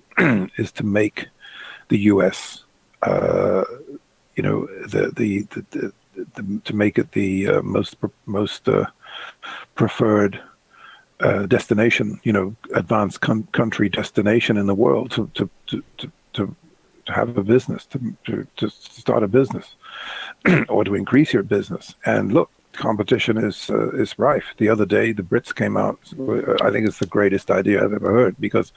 is to make the U.S. To make it the most preferred destination, advanced country destination in the world to have a business, to start a business, or to increase your business. And look, competition is rife. The other day, the Brits came out. I think it's the greatest idea I've ever heard, because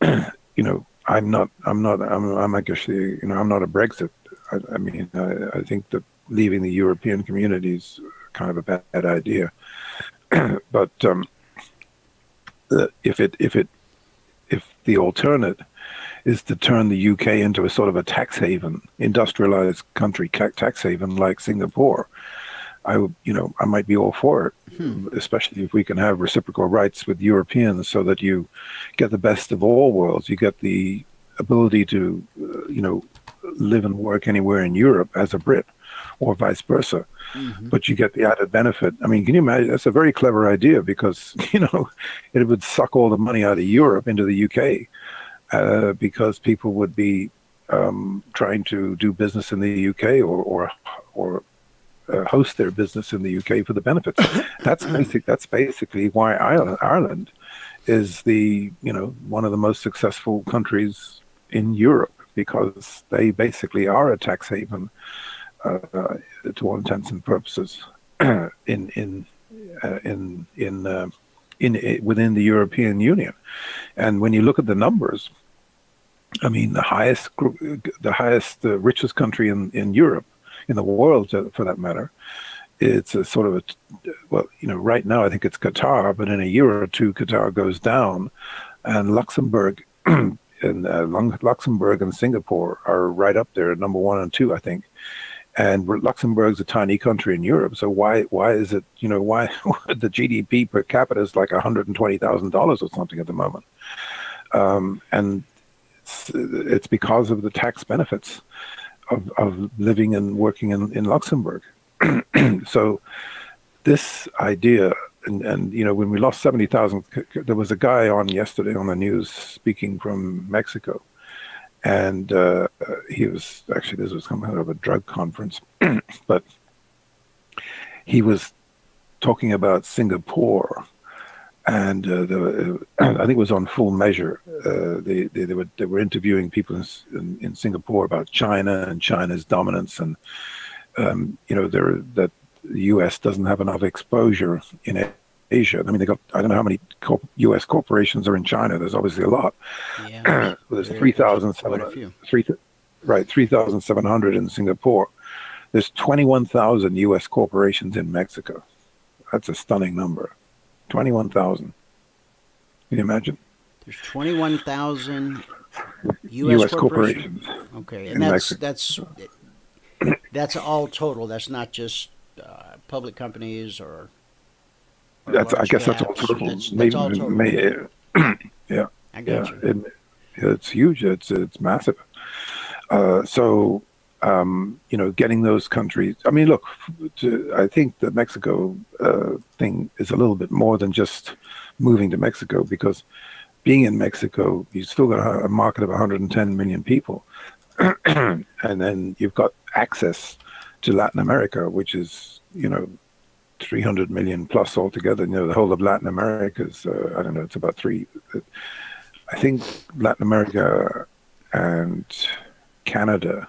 I'm not actually, I'm not a Brexit. I think that leaving the European community is kind of a bad idea. But if the alternate is to turn the UK into a sort of a tax haven, industrialized country tax haven like Singapore, I might be all for it, especially if we can have reciprocal rights with Europeans, so that you get the best of all worlds. You get the ability to, live and work anywhere in Europe as a Brit, or vice versa. Mm-hmm. But you get the added benefit. I mean, can you imagine? That's a very clever idea, because, it would suck all the money out of Europe into the UK, because people would be trying to do business in the UK or host their business in the UK for the benefits. That's basically why Ireland is one of the most successful countries in Europe, because they basically are a tax haven to all intents and purposes within the European Union. And when you look at the numbers, I mean, the highest richest country in Europe, in the world for that matter, it's a sort of right now I think it's Qatar, but in a year or two Qatar goes down, and Luxembourg Luxembourg and Singapore are right up there, number 1 and 2, I think. And Luxembourg's a tiny country in Europe, so why is it, why the GDP per capita is like $120,000 or something at the moment, and it's because of the tax benefits of living and working in Luxembourg. So this idea, and when we lost 70,000, there was a guy on yesterday on the news speaking from Mexico. And this was coming out of a drug conference, but he was talking about Singapore, and I think it was on Full Measure. They were interviewing people in Singapore about China and China's dominance, and that the U.S. doesn't have enough exposure in Asia. I mean, I don't know how many U.S. corporations are in China. There's obviously a lot. Yeah, there's 3,700 in Singapore. There's 21,000 U.S. corporations in Mexico. That's a stunning number. 21,000. Can you imagine? There's 21,000 U.S. corporations. Okay, and that's all total. That's not just public companies or I guess that's all caps? total. That's all total. Yeah, I got you. it's huge. It's massive. So, getting those countries. I mean, look, I think the Mexico thing is a little bit more than just moving to Mexico, because being in Mexico, you've still got a market of 110 million people, and then you've got access to Latin America, which is 300 million plus altogether. The whole of Latin America is I don't know. It's about three. I think Latin America and Canada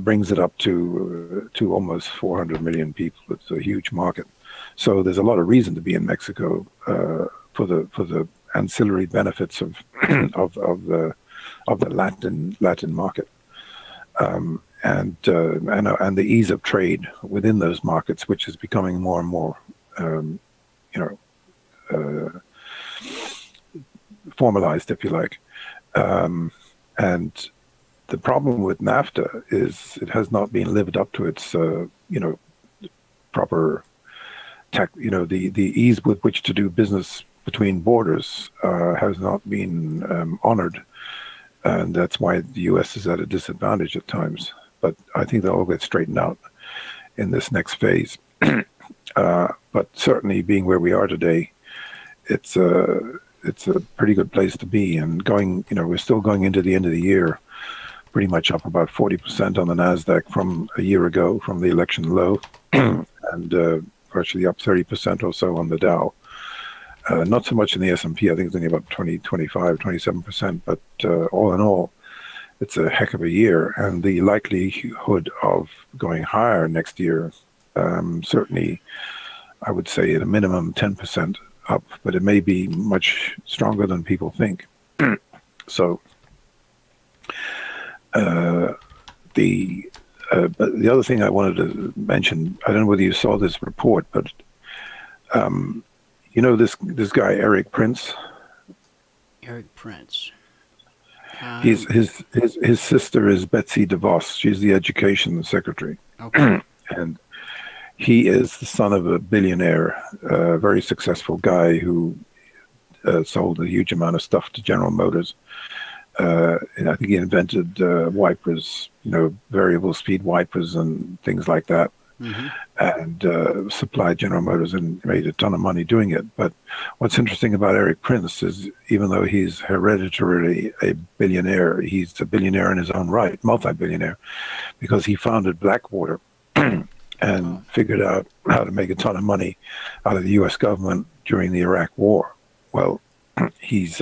brings it up to almost 400 million people. It's a huge market. So there's a lot of reason to be in Mexico for the ancillary benefits of the Latin market, and the ease of trade within those markets, which is becoming more and more formalized, if you like. And the problem with NAFTA is it has not been lived up to its proper the ease with which to do business between borders has not been honored, and that's why the U.S. is at a disadvantage at times. But I think they'll all get straightened out in this next phase. But certainly, being where we are today, it's a pretty good place to be. And we're still going into the end of the year, pretty much up about 40% on the Nasdaq from a year ago, from the election low, and virtually up 30% or so on the Dow. Not so much in the S&P. I think it's only about 27%. But all in all, it's a heck of a year. And the likelihood of going higher next year, certainly, I would say at a minimum 10% up, but it may be much stronger than people think. So but the other thing I wanted to mention, I don't know whether you saw this report, but this guy Eric Prince. Eric Prince. His sister is Betsy DeVos. She's the education secretary. Okay. And he is the son of a billionaire, a very successful guy who sold a huge amount of stuff to General Motors. And I think he invented wipers, variable speed wipers and things like that. Mm-hmm. And supplied General Motors and made a ton of money doing it. But what's interesting about Eric Prince is, even though he's hereditarily a billionaire, he's a billionaire in his own right, multi-billionaire, because he founded Blackwater and figured out how to make a ton of money out of the U.S. government during the Iraq War. Well, he's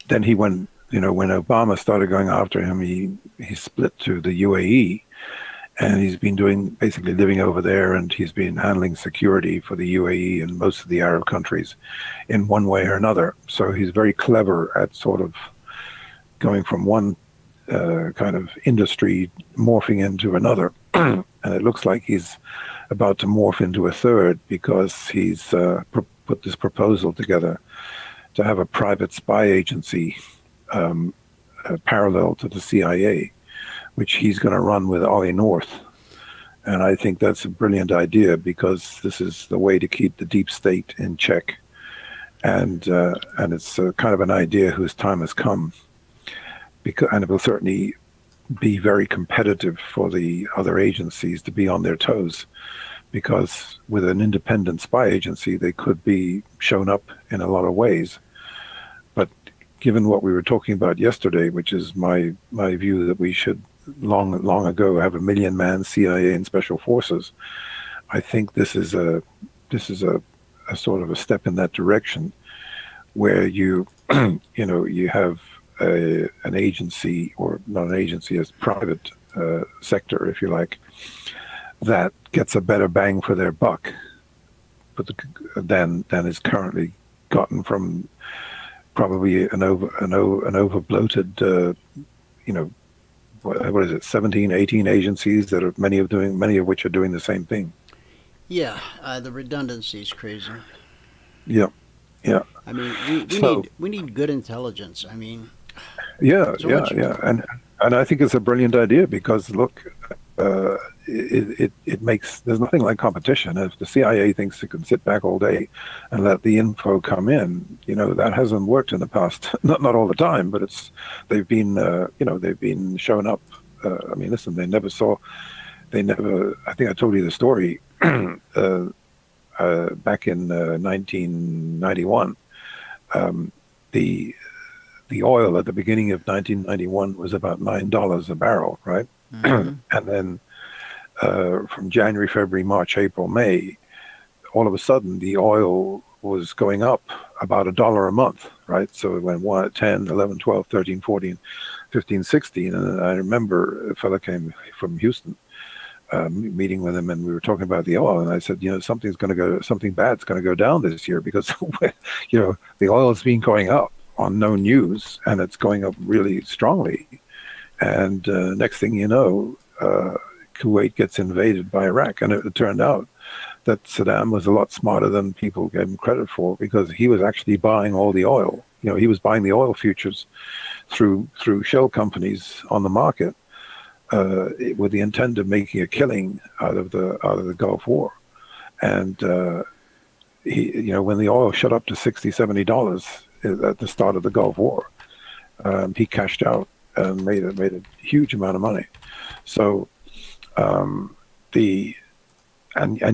then he went, when Obama started going after him, he split to the UAE. And he's been basically living over there, and he's been handling security for the UAE and most of the Arab countries in one way or another. So he's very clever at sort of going from one kind of industry morphing into another. And it looks like he's about to morph into a third, because he's put this proposal together to have a private spy agency parallel to the CIA, which he's going to run with Ollie North. And I think that's a brilliant idea, because this is the way to keep the deep state in check. And it's kind of an idea whose time has come. And it will certainly be very competitive for the other agencies to be on their toes, because with an independent spy agency, they could be shown up in a lot of ways. But given what we were talking about yesterday, which is my view that we should long ago have a 1 million-man CIA and special forces, I think this is a sort of a step in that direction, where you have an agency, or not an agency, as private sector, if you like, that gets a better bang for their buck, but than is currently gotten from probably an over bloated what is it, 17, 18 agencies that are many of which are doing the same thing. Yeah, the redundancy is crazy. Yeah. I mean, we need good intelligence. I mean, yeah. And I think it's a brilliant idea, because look, it makes, there's nothing like competition. If the CIA thinks it can sit back all day and let the info come in, that hasn't worked in the past. Not all the time, but they've been they've been shown up. I mean, listen, they never. I think I told you the story back in 1991. The oil at the beginning of 1991 was about $9 a barrel, right? Mm-hmm. And then from January, February, March, April, May, all of a sudden the oil was going up about $1 a month, right? So it went 10, 11, 12, 13, 14, 15, 16. And I remember a fellow came from Houston, meeting with him, and we were talking about the oil, and I said, something bad's going to go down this year because, the oil has been going up on no news, and it's going up really strongly. And next thing you know, Kuwait gets invaded by Iraq, and it turned out that Saddam was a lot smarter than people gave him credit for, because he was actually buying all the oil. He was buying the oil futures through shell companies on the market, with the intent of making a killing out of the Gulf War. And when the oil shot up to $60-$70 at the start of the Gulf War, he cashed out and made a huge amount of money. So and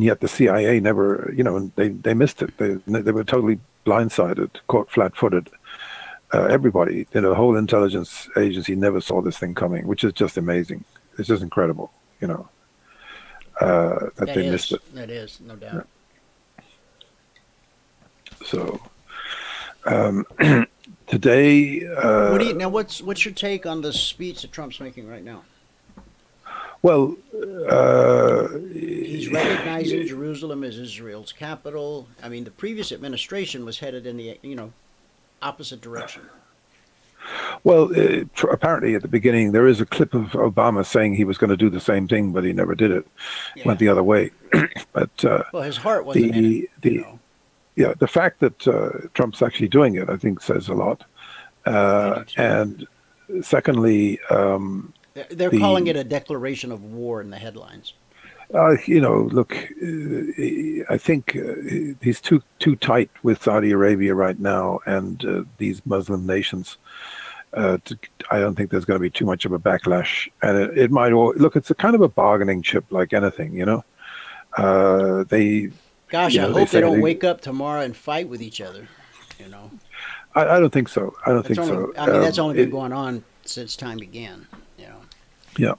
yet the CIA never, they missed it. They were totally blindsided, caught flat-footed. Everybody, the whole intelligence agency never saw this thing coming, which is just amazing. It's just incredible, that they missed it. That is, no doubt. Yeah. So today, what's your take on the speech that Trump's making right now? Well, he's recognizing Jerusalem as Israel's capital. I mean, the previous administration was headed in the opposite direction. Well, apparently at the beginning there is a clip of Obama saying he was going to do the same thing, but he never did it. Yeah. Went the other way. But well, his heart wasn't in it. Yeah, the fact that Trump's actually doing it, I think, says a lot. And secondly, they're calling it a declaration of war in the headlines. Look, I think he's too tight with Saudi Arabia right now and these Muslim nations. I don't think there's going to be too much of a backlash, and it might look. It's a kind of a bargaining chip, like anything, Gosh, I hope they don't wake up tomorrow and fight with each other. I don't think so. I don't think so. I mean, that's only been going on since time began. Yeah.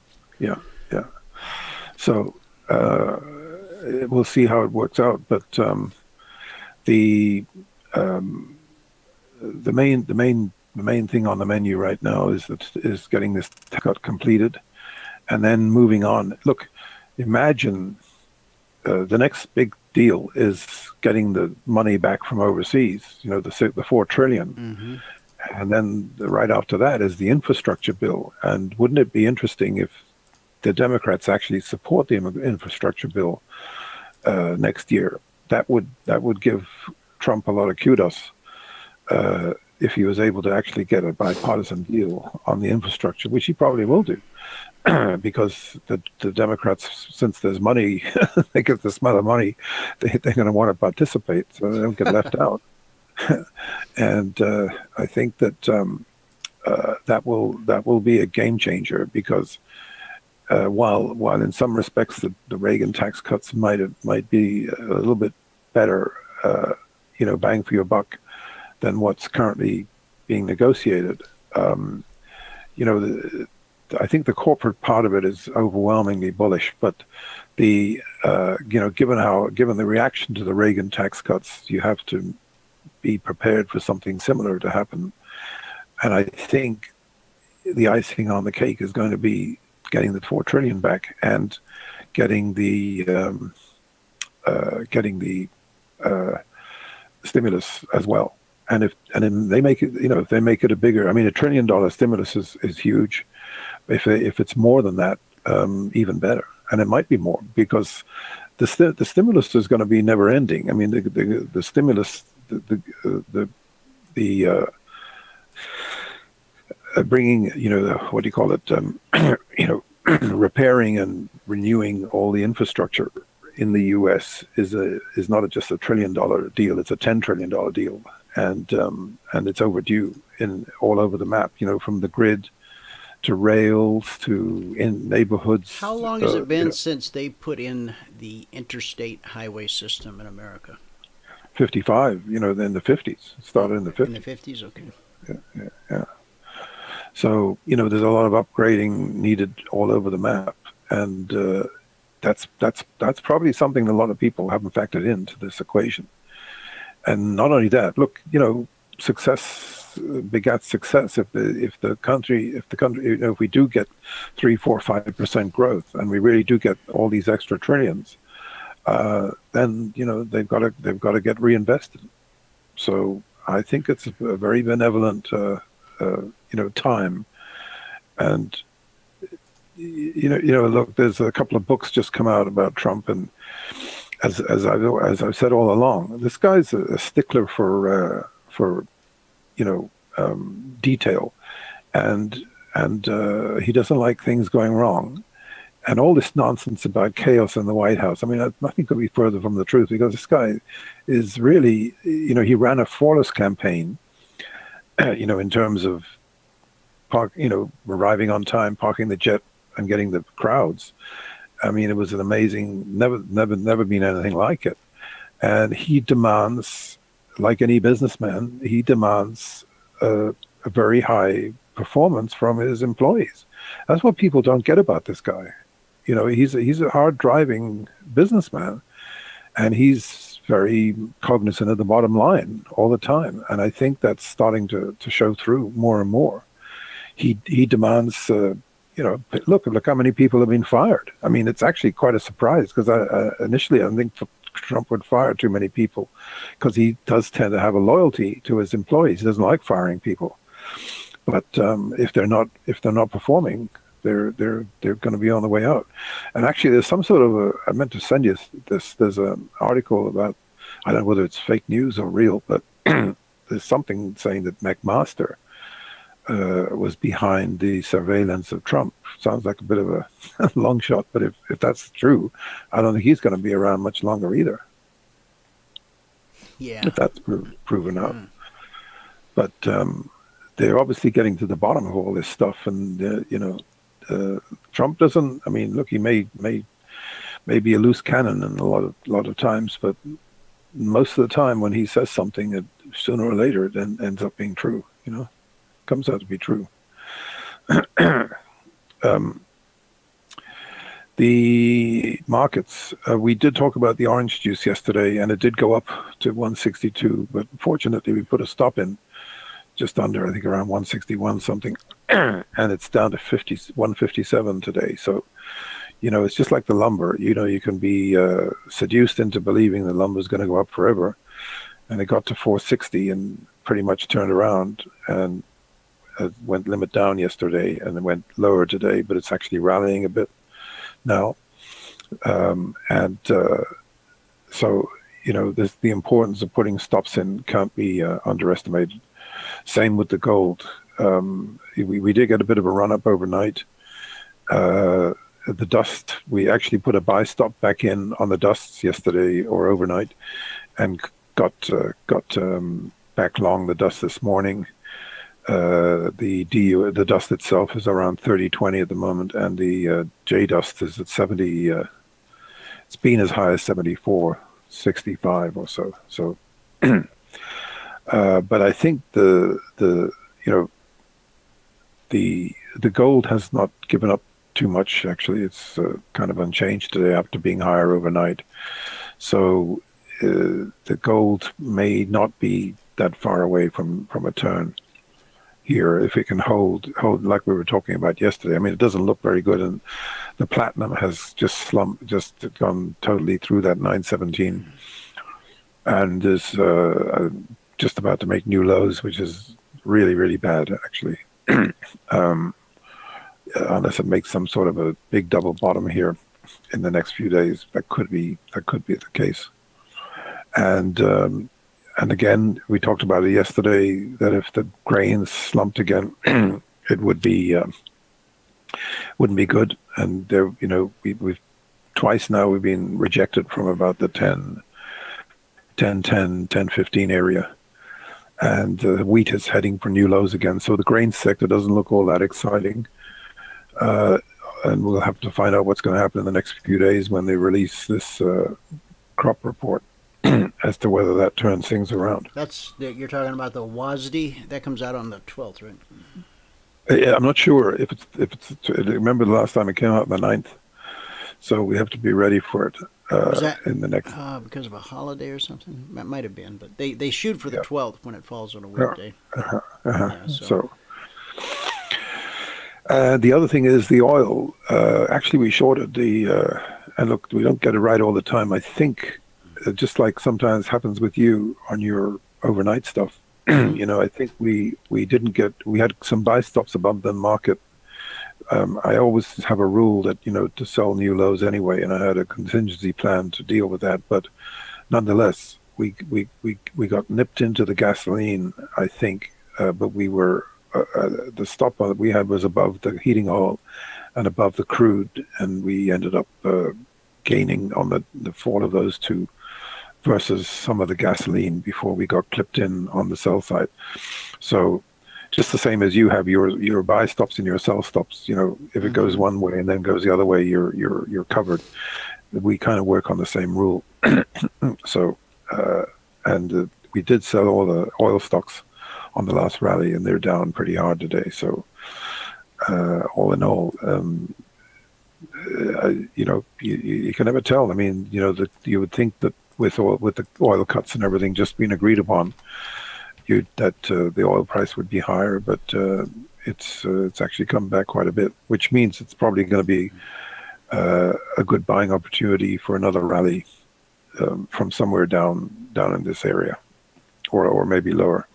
So. We'll see how it works out, but the main thing on the menu right now is getting this cut completed, and then moving on. Look, imagine the next big deal is getting the money back from overseas. The $4 trillion, mm-hmm. And then right after that is the infrastructure bill. And wouldn't it be interesting if the Democrats actually support the infrastructure bill next year? That would give Trump a lot of kudos if he was able to actually get a bipartisan deal on the infrastructure, which he probably will do, because the Democrats, since there's money, they get the smell of money, they're going to want to participate, so they don't get left out. And I think that that will be a game changer, because while in some respects the Reagan tax cuts might be a little bit better, bang for your buck than what's currently being negotiated, I think the corporate part of it is overwhelmingly bullish. But given the reaction to the Reagan tax cuts, you have to be prepared for something similar to happen. And I think the icing on the cake is going to be getting the $4 trillion back and getting the stimulus as well. And if they make it, if they make it a bigger, I mean, $1 trillion stimulus is huge. If it's more than that, even better. And it might be more, because the stimulus is going to be never ending. I mean, the stimulus, bringing, what do you call it? Repairing and renewing all the infrastructure in the U.S. is not just a $1 trillion deal; it's a $10 trillion deal, and it's overdue in all over the map. You know, from the grid to rails to in neighborhoods. How long has it been since they put in the interstate highway system in America? 55. You know, in the 50s. It started in the 50s. In the 50s, okay. Yeah. So, you know, there's a lot of upgrading needed all over the map, and that's probably something a lot of people haven't factored into this equation. And not only that, look, you know, success begets success. If the country, you know, if we do get 3, 4, 5% growth, and we really do get all these extra trillions, then you know they've got to get reinvested. So I think it's a very benevolent you know, time. And you know, look, there's a couple of books just come out about Trump, and as I've said all along, this guy's a stickler for you know, detail, and he doesn't like things going wrong. And all this nonsense about chaos in the White House, I mean, nothing could be further from the truth, because this guy is really, you know, he ran a flawless campaign, you know, in terms of you know, arriving on time, parking the jet, and getting the crowds. I mean, it was an amazing, never been anything like it. And he demands, like any businessman, he demands a very high performance from his employees. That's what people don't get about this guy. You know, he's a hard driving businessman, and he's very cognizant of the bottom line all the time. And I think that's starting to show through more and more. He demands, you know, look how many people have been fired. I mean, it's actually quite a surprise, because initially I didn't think Trump would fire too many people, because he does tend to have a loyalty to his employees. He doesn't like firing people. But if they're not performing, they're going to be on the way out. And actually, there's some sort of I meant to send you this. There's an article about, I don't know whether it's fake news or real, but there's something saying that McMaster was behind the surveillance of Trump. Sounds like a bit of a long shot, but if that's true, I don't think he's going to be around much longer either. Yeah. If that's proven out. But they're obviously getting to the bottom of all this stuff, and you know, Trump doesn't. I mean, look, he may be a loose cannon in a lot of times, but most of the time when he says something, it sooner or later it ends up being true. You know, comes out to be true. The markets, we did talk about the orange juice yesterday, and it did go up to 162, but fortunately we put a stop in just under, I think around 161 something, and it's down to 157 today. So, you know, it's just like the lumber. You know, you can be seduced into believing the lumber is going to go up forever, and it got to 460 and pretty much turned around and went limit down yesterday, and it went lower today, but it's actually rallying a bit now. So, you know, the importance of putting stops in can't be underestimated. Same with the gold. We did get a bit of a run up overnight. The dust, we actually put a buy stop back in on the dusts yesterday or overnight, and got back long the dust this morning. The dust itself is around 30.20 at the moment, and the J dust is at 70. It's been as high as 74.65 or so. So, but I think the gold has not given up too much. Actually, it's kind of unchanged today after being higher overnight. So the gold may not be that far away from a turn here if it can hold like we were talking about yesterday. I mean, it doesn't look very good, and the platinum has just gone totally through that 917, and is just about to make new lows, which is really, really bad actually. Unless it makes some sort of a big double bottom here in the next few days, that could be the case. And again, we talked about it yesterday, that if the grains slumped again, it would be wouldn't be good. And there, you know, we've twice now we've been rejected from about the 10-15 area. And wheat is heading for new lows again. So the grain sector doesn't look all that exciting. And we'll have to find out what's going to happen in the next few days when they release this crop report as to whether that turns things around. You're talking about the WASD that comes out on the 12th, right? Yeah, I'm not sure if it's. Remember the last time it came out on the 9th, so we have to be ready for it in the next. Because of a holiday or something? That might have been, but they shoot for the 12th when it falls on a weekday. Yeah, so. The other thing is the oil. Actually, we shorted the. And look, we don't get it right all the time. I think, just like sometimes happens with you on your overnight stuff, you know, I think we had some buy stops above the market. I always have a rule that, you know, to sell new lows anyway, and I had a contingency plan to deal with that. But nonetheless, we got nipped into the gasoline, I think, but we were. The stop that we had was above the heating oil and above the crude, and we ended up gaining on the fall of those two versus some of the gasoline before we got clipped in on the sell side. So just the same as you have your buy stops and your sell stops, you know, if it goes one way and then goes the other way, you're covered. We kind of work on the same rule. So we did sell all the oil stocks on the last rally, and they're down pretty hard today. So all in all, you know, you can never tell. I mean, you know, that you would think that with the oil cuts and everything just being agreed upon, the oil price would be higher, but it's actually come back quite a bit, which means it's probably going to be a good buying opportunity for another rally from somewhere down in this area, or maybe lower.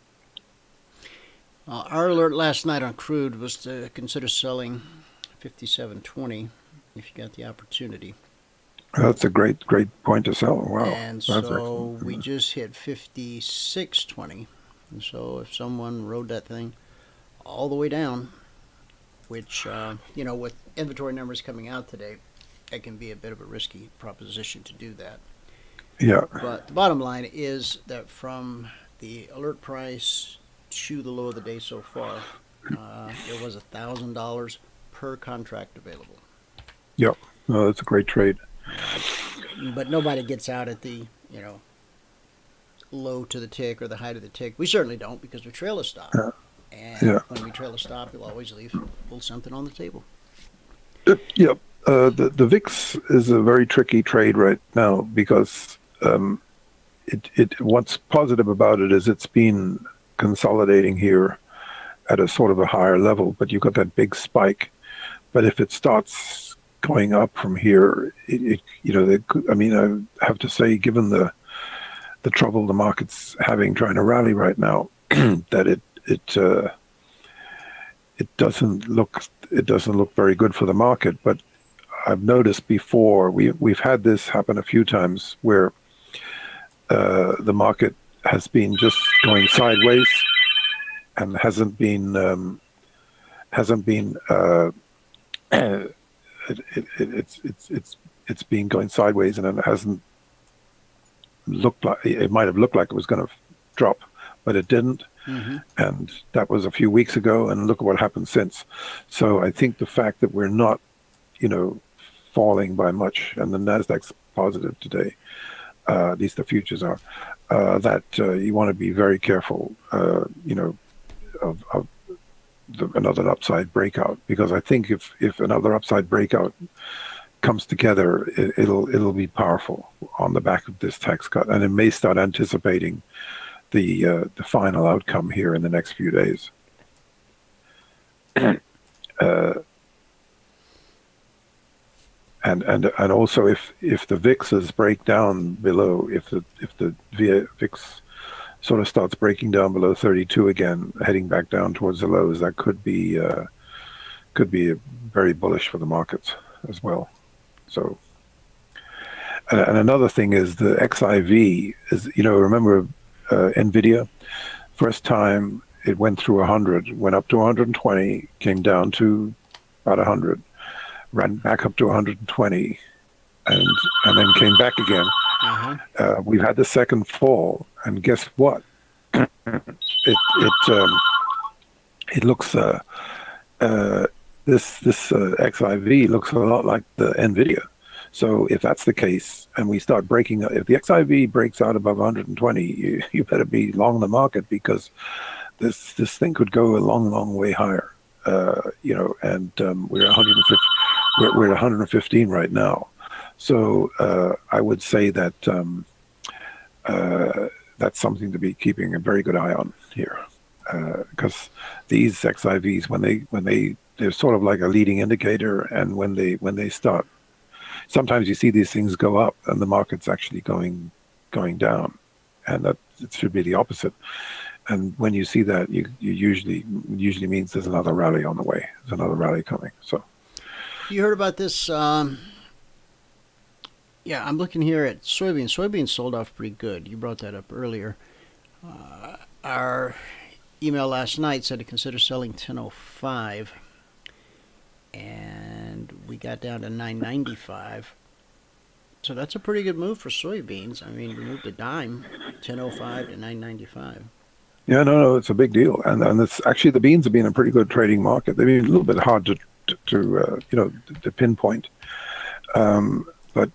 Our alert last night on crude was to consider selling 57.20 if you got the opportunity. That's a great point to sell. Wow. And so we just hit 56.20. And so if someone rode that thing all the way down, which, you know, with inventory numbers coming out today, it can be a bit of a risky proposition to do that. Yeah. But the bottom line is that from the alert price to the low of the day so far, there was $1,000 per contract available. Yep. No, that's a great trade. But nobody gets out at the, you know, low to the tick or the high to the tick. We certainly don't, because we trail a stop. And when we trail a stop, we'll always pull something on the table. Yep. The VIX is a very tricky trade right now because what's positive about it is it's been consolidating here at a sort of a higher level, but you've got that big spike. But if it starts going up from here, you know, I mean, I have to say, given the trouble the market's having trying to rally right now, that it doesn't look very good for the market. But I've noticed before we've had this happen a few times where the market has been just going sideways and hasn't been it's been going sideways, and it hasn't looked like it might have looked like it was going to drop, but it didn't. And that was a few weeks ago, and look at what happened since. So I think the fact that we're not, you know, falling by much, and the Nasdaq's positive today, at least the futures are, that you want to be very careful, you know, of another upside breakout, because I think if another upside breakout comes together, it'll be powerful on the back of this tax cut, and it may start anticipating the final outcome here in the next few days. And also if the VIXs break down below, if the VIX sort of starts breaking down below 32 again, heading back down towards the lows, that could be very bullish for the markets as well. So, and another thing is the XIV is, you know, remember NVIDIA, first time it went through 100, went up to 120, came down to about 100, ran back up to 120, and then came back again. We've had the second fall, and guess what? It looks this XIV looks a lot like the Nvidia. So if that's the case, and we start breaking, if the XIV breaks out above 120, you better be long the market, because this thing could go a long way higher. You know, and we're 150, we're at 115 right now. So I would say that that's something to be keeping a very good eye on here, because these XIVs, when they're sort of like a leading indicator, and when they start, sometimes you see these things go up and the market's actually going down, and that it should be the opposite. And when you see that, you usually means there's another rally on the way. There's another rally coming. So you heard about this? Yeah, I'm looking here at soybeans. Soybeans sold off pretty good. You brought that up earlier. Our email last night said to consider selling 10.05, and we got down to 9.95. So that's a pretty good move for soybeans. I mean, we moved a dime, 10.05 to 9.95. Yeah, no, it's a big deal, and it's actually, the beans have been a pretty good trading market. They've been a little bit hard to pinpoint, but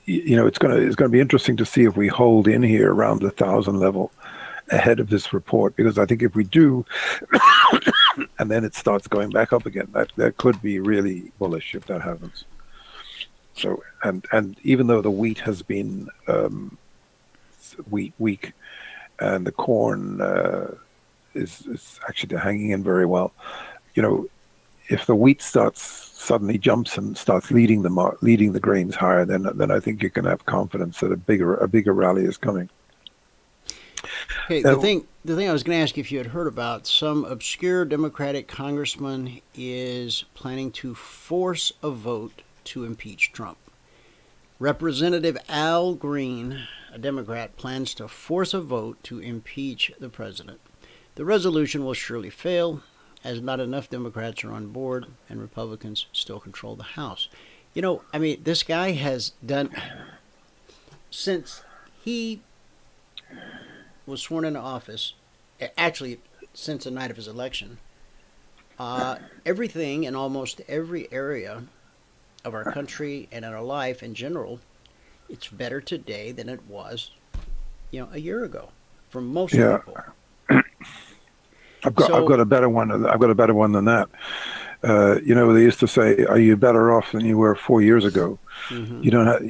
it's going to be interesting to see if we hold in here around the 1,000 level ahead of this report, because I think if we do, and then it starts going back up again, that could be really bullish if that happens. So, and even though the wheat has been weak, and the corn is actually hanging in very well, if the wheat suddenly jumps and starts leading the grains higher, then I think you can have confidence that a bigger rally is coming. Okay, the thing I was going to ask you if you had heard about, some obscure Democratic congressman is planning to force a vote to impeach Trump. Representative Al Green, a Democrat, plans to force a vote to impeach the president. The resolution will surely fail, as not enough Democrats are on board and Republicans still control the House. I mean, this guy has done, since he was sworn into office, actually since the night of his election, everything in almost every area of our country and in our life in general, it's better today than it was, a year ago for most people. I've got a better one. I've got a better one than that. They used to say, "Are you better off than you were 4 years ago?" Mm-hmm. You don't have,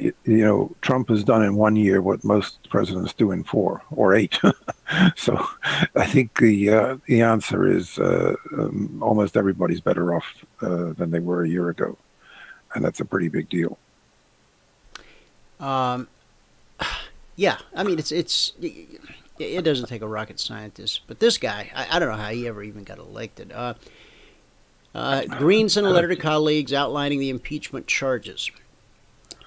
Trump has done in 1 year what most presidents do in 4 or 8. So I think the answer is almost everybody's better off than they were a year ago, and that's a pretty big deal. Yeah, I mean, it doesn't take a rocket scientist, but this guy, I don't know how he ever even got elected. Green sent a letter to colleagues outlining the impeachment charges.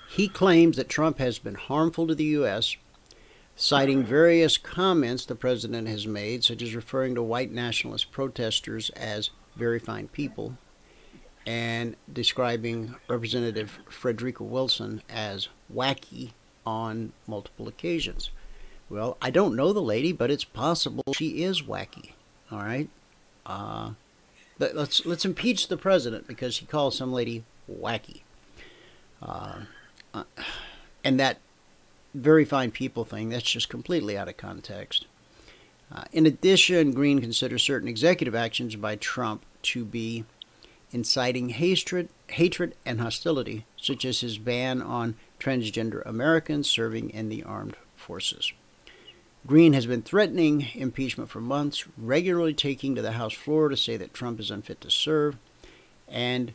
He claims that Trump has been harmful to the U.S., citing various comments the president has made, such as referring to white nationalist protesters as very fine people and describing Representative Frederica Wilson as wacky on multiple occasions. Well, I don't know the lady, but it's possible she is wacky. All right, let's impeach the president because he calls some lady wacky, and that very fine people thing, that's just completely out of context. In addition, Green considers certain executive actions by Trump to be inciting hatred and hostility, such as his ban on transgender Americans serving in the armed forces. Green has been threatening impeachment for months, regularly taking to the House floor to say that Trump is unfit to serve, and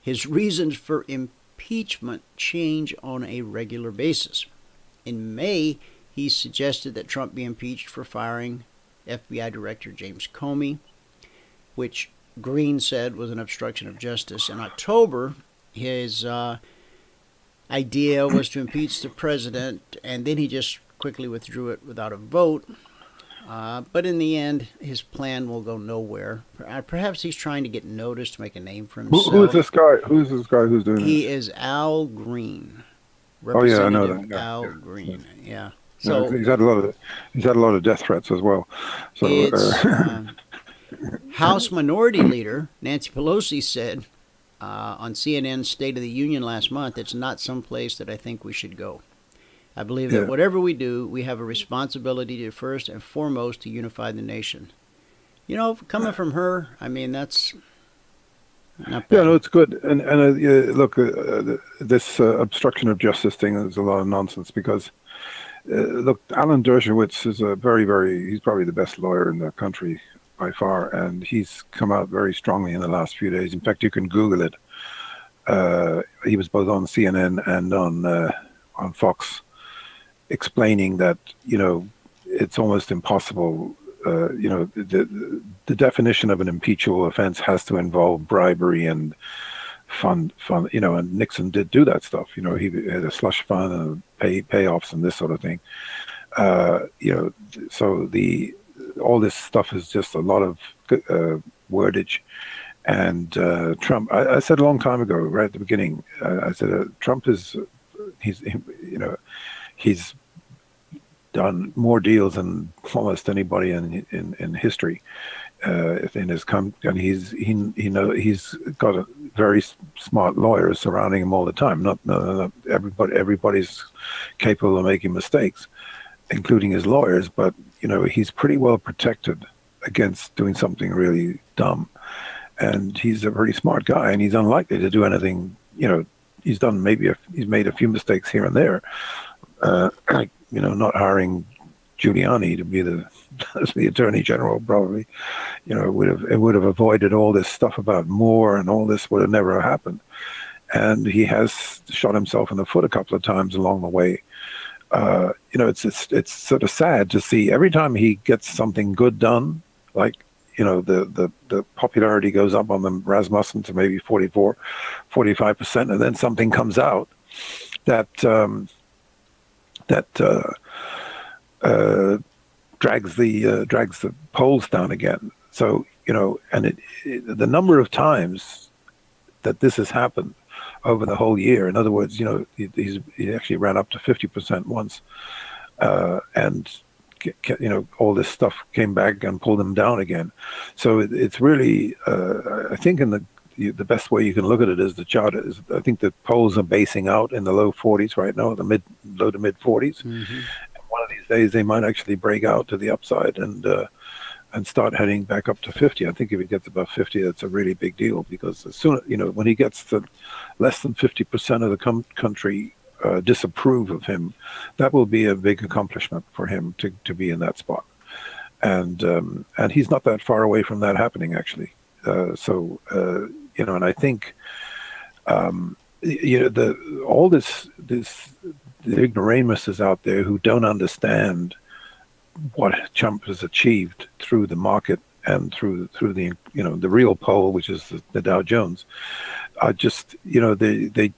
his reasons for impeachment change on a regular basis. In May, he suggested that Trump be impeached for firing FBI Director James Comey, which Green said was an obstruction of justice. In October, his idea was to impeach the president, and then he just quickly withdrew it without a vote. But in the end, his plan will go nowhere. Perhaps he's trying to get noticed to make a name for himself. Who is this guy? Who's this guy who's doing He this? is Al Green. Oh yeah, I know Representative that. Yeah, Al yeah. Green. Yeah. So So he's had a lot of death threats as well. So it's House Minority Leader Nancy Pelosi said on CNN's State of the Union last month, it's not someplace that I think we should go. I believe that whatever we do, we have a responsibility to first and foremost to unify the nation. You know, coming from her, I mean, that's not bad. yeah, no, it's good. And look, this obstruction of justice thing is a lot of nonsense because look, Alan Dershowitz is he's probably the best lawyer in the country by far, and he's come out very strongly in the last few days. In fact, you can Google it. He was both on CNN and on Fox, explaining that it's almost impossible. The definition of an impeachable offense has to involve bribery and fund. And Nixon did do that stuff. He had a slush fund and payoffs and this sort of thing. So all this stuff is just a lot of wordage. And Trump, I said a long time ago, right at the beginning, I said Trump he's done more deals than almost anybody in history in his and he's got very smart lawyers surrounding him all the time. Not everybody's capable of making mistakes, including his lawyers, but he's pretty well protected against doing something really dumb. And he's a pretty smart guy, and he's unlikely to do anything. He's made a few mistakes here and there. Not hiring Giuliani to be the Attorney General probably, it would have avoided all this stuff about Moore, and all this would have never happened. And he has shot himself in the foot a couple of times along the way. It's sort of sad to see every time he gets something good done, like the popularity goes up on the Rasmussen to maybe 45%, and then something comes out that drags the polls down again. So and the number of times that this has happened over the whole year. In other words, he actually ran up to 50% once, and all this stuff came back and pulled them down again. So it's really, I think, the best way you can look at it is the chart is. I think the polls are basing out in the low 40s right now, low to mid 40s. Mm-hmm. And one of these days they might actually break out to the upside and start heading back up to 50. I think if he gets above 50, that's a really big deal, because as soon when he gets to less than 50% of the country disapprove of him, that will be a big accomplishment for him to be in that spot. And he's not that far away from that happening, actually. And I think all the ignoramuses out there who don't understand what Trump has achieved through the market and through the the real poll, which is the Dow Jones, are just they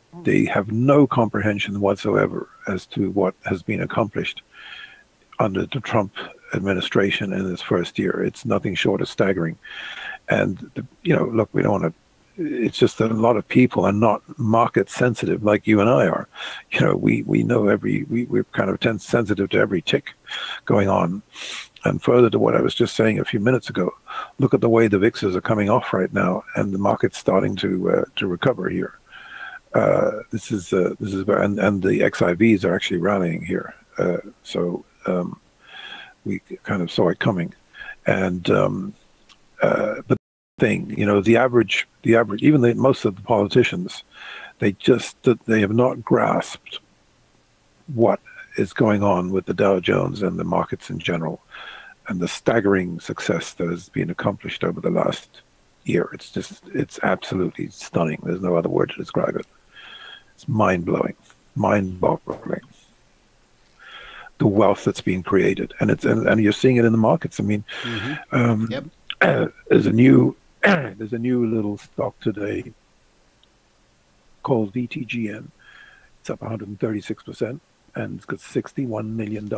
have no comprehension whatsoever as to what has been accomplished under the Trump administration in his first year. It's nothing short of staggering. And look, we don't want to. It's just that a lot of people are not market sensitive like you and I are. We know we're kind of sensitive to every tick going on. And further to what I was just saying a few minutes ago, look at the way the VIXs are coming off right now, and the market's starting to recover here. This is and the XIVs are actually rallying here. So we kind of saw it coming, and but the average, even most of the politicians, they have not grasped what is going on with the Dow Jones and the markets in general, and the staggering success that has been accomplished over the last year. It's absolutely stunning. There's no other word to describe it. It's mind-blowing, mind-boggling. The wealth that's being created, and you're seeing it in the markets. I mean, there's a new little stock today called VTGN. It's up 136%, and it's got $61 million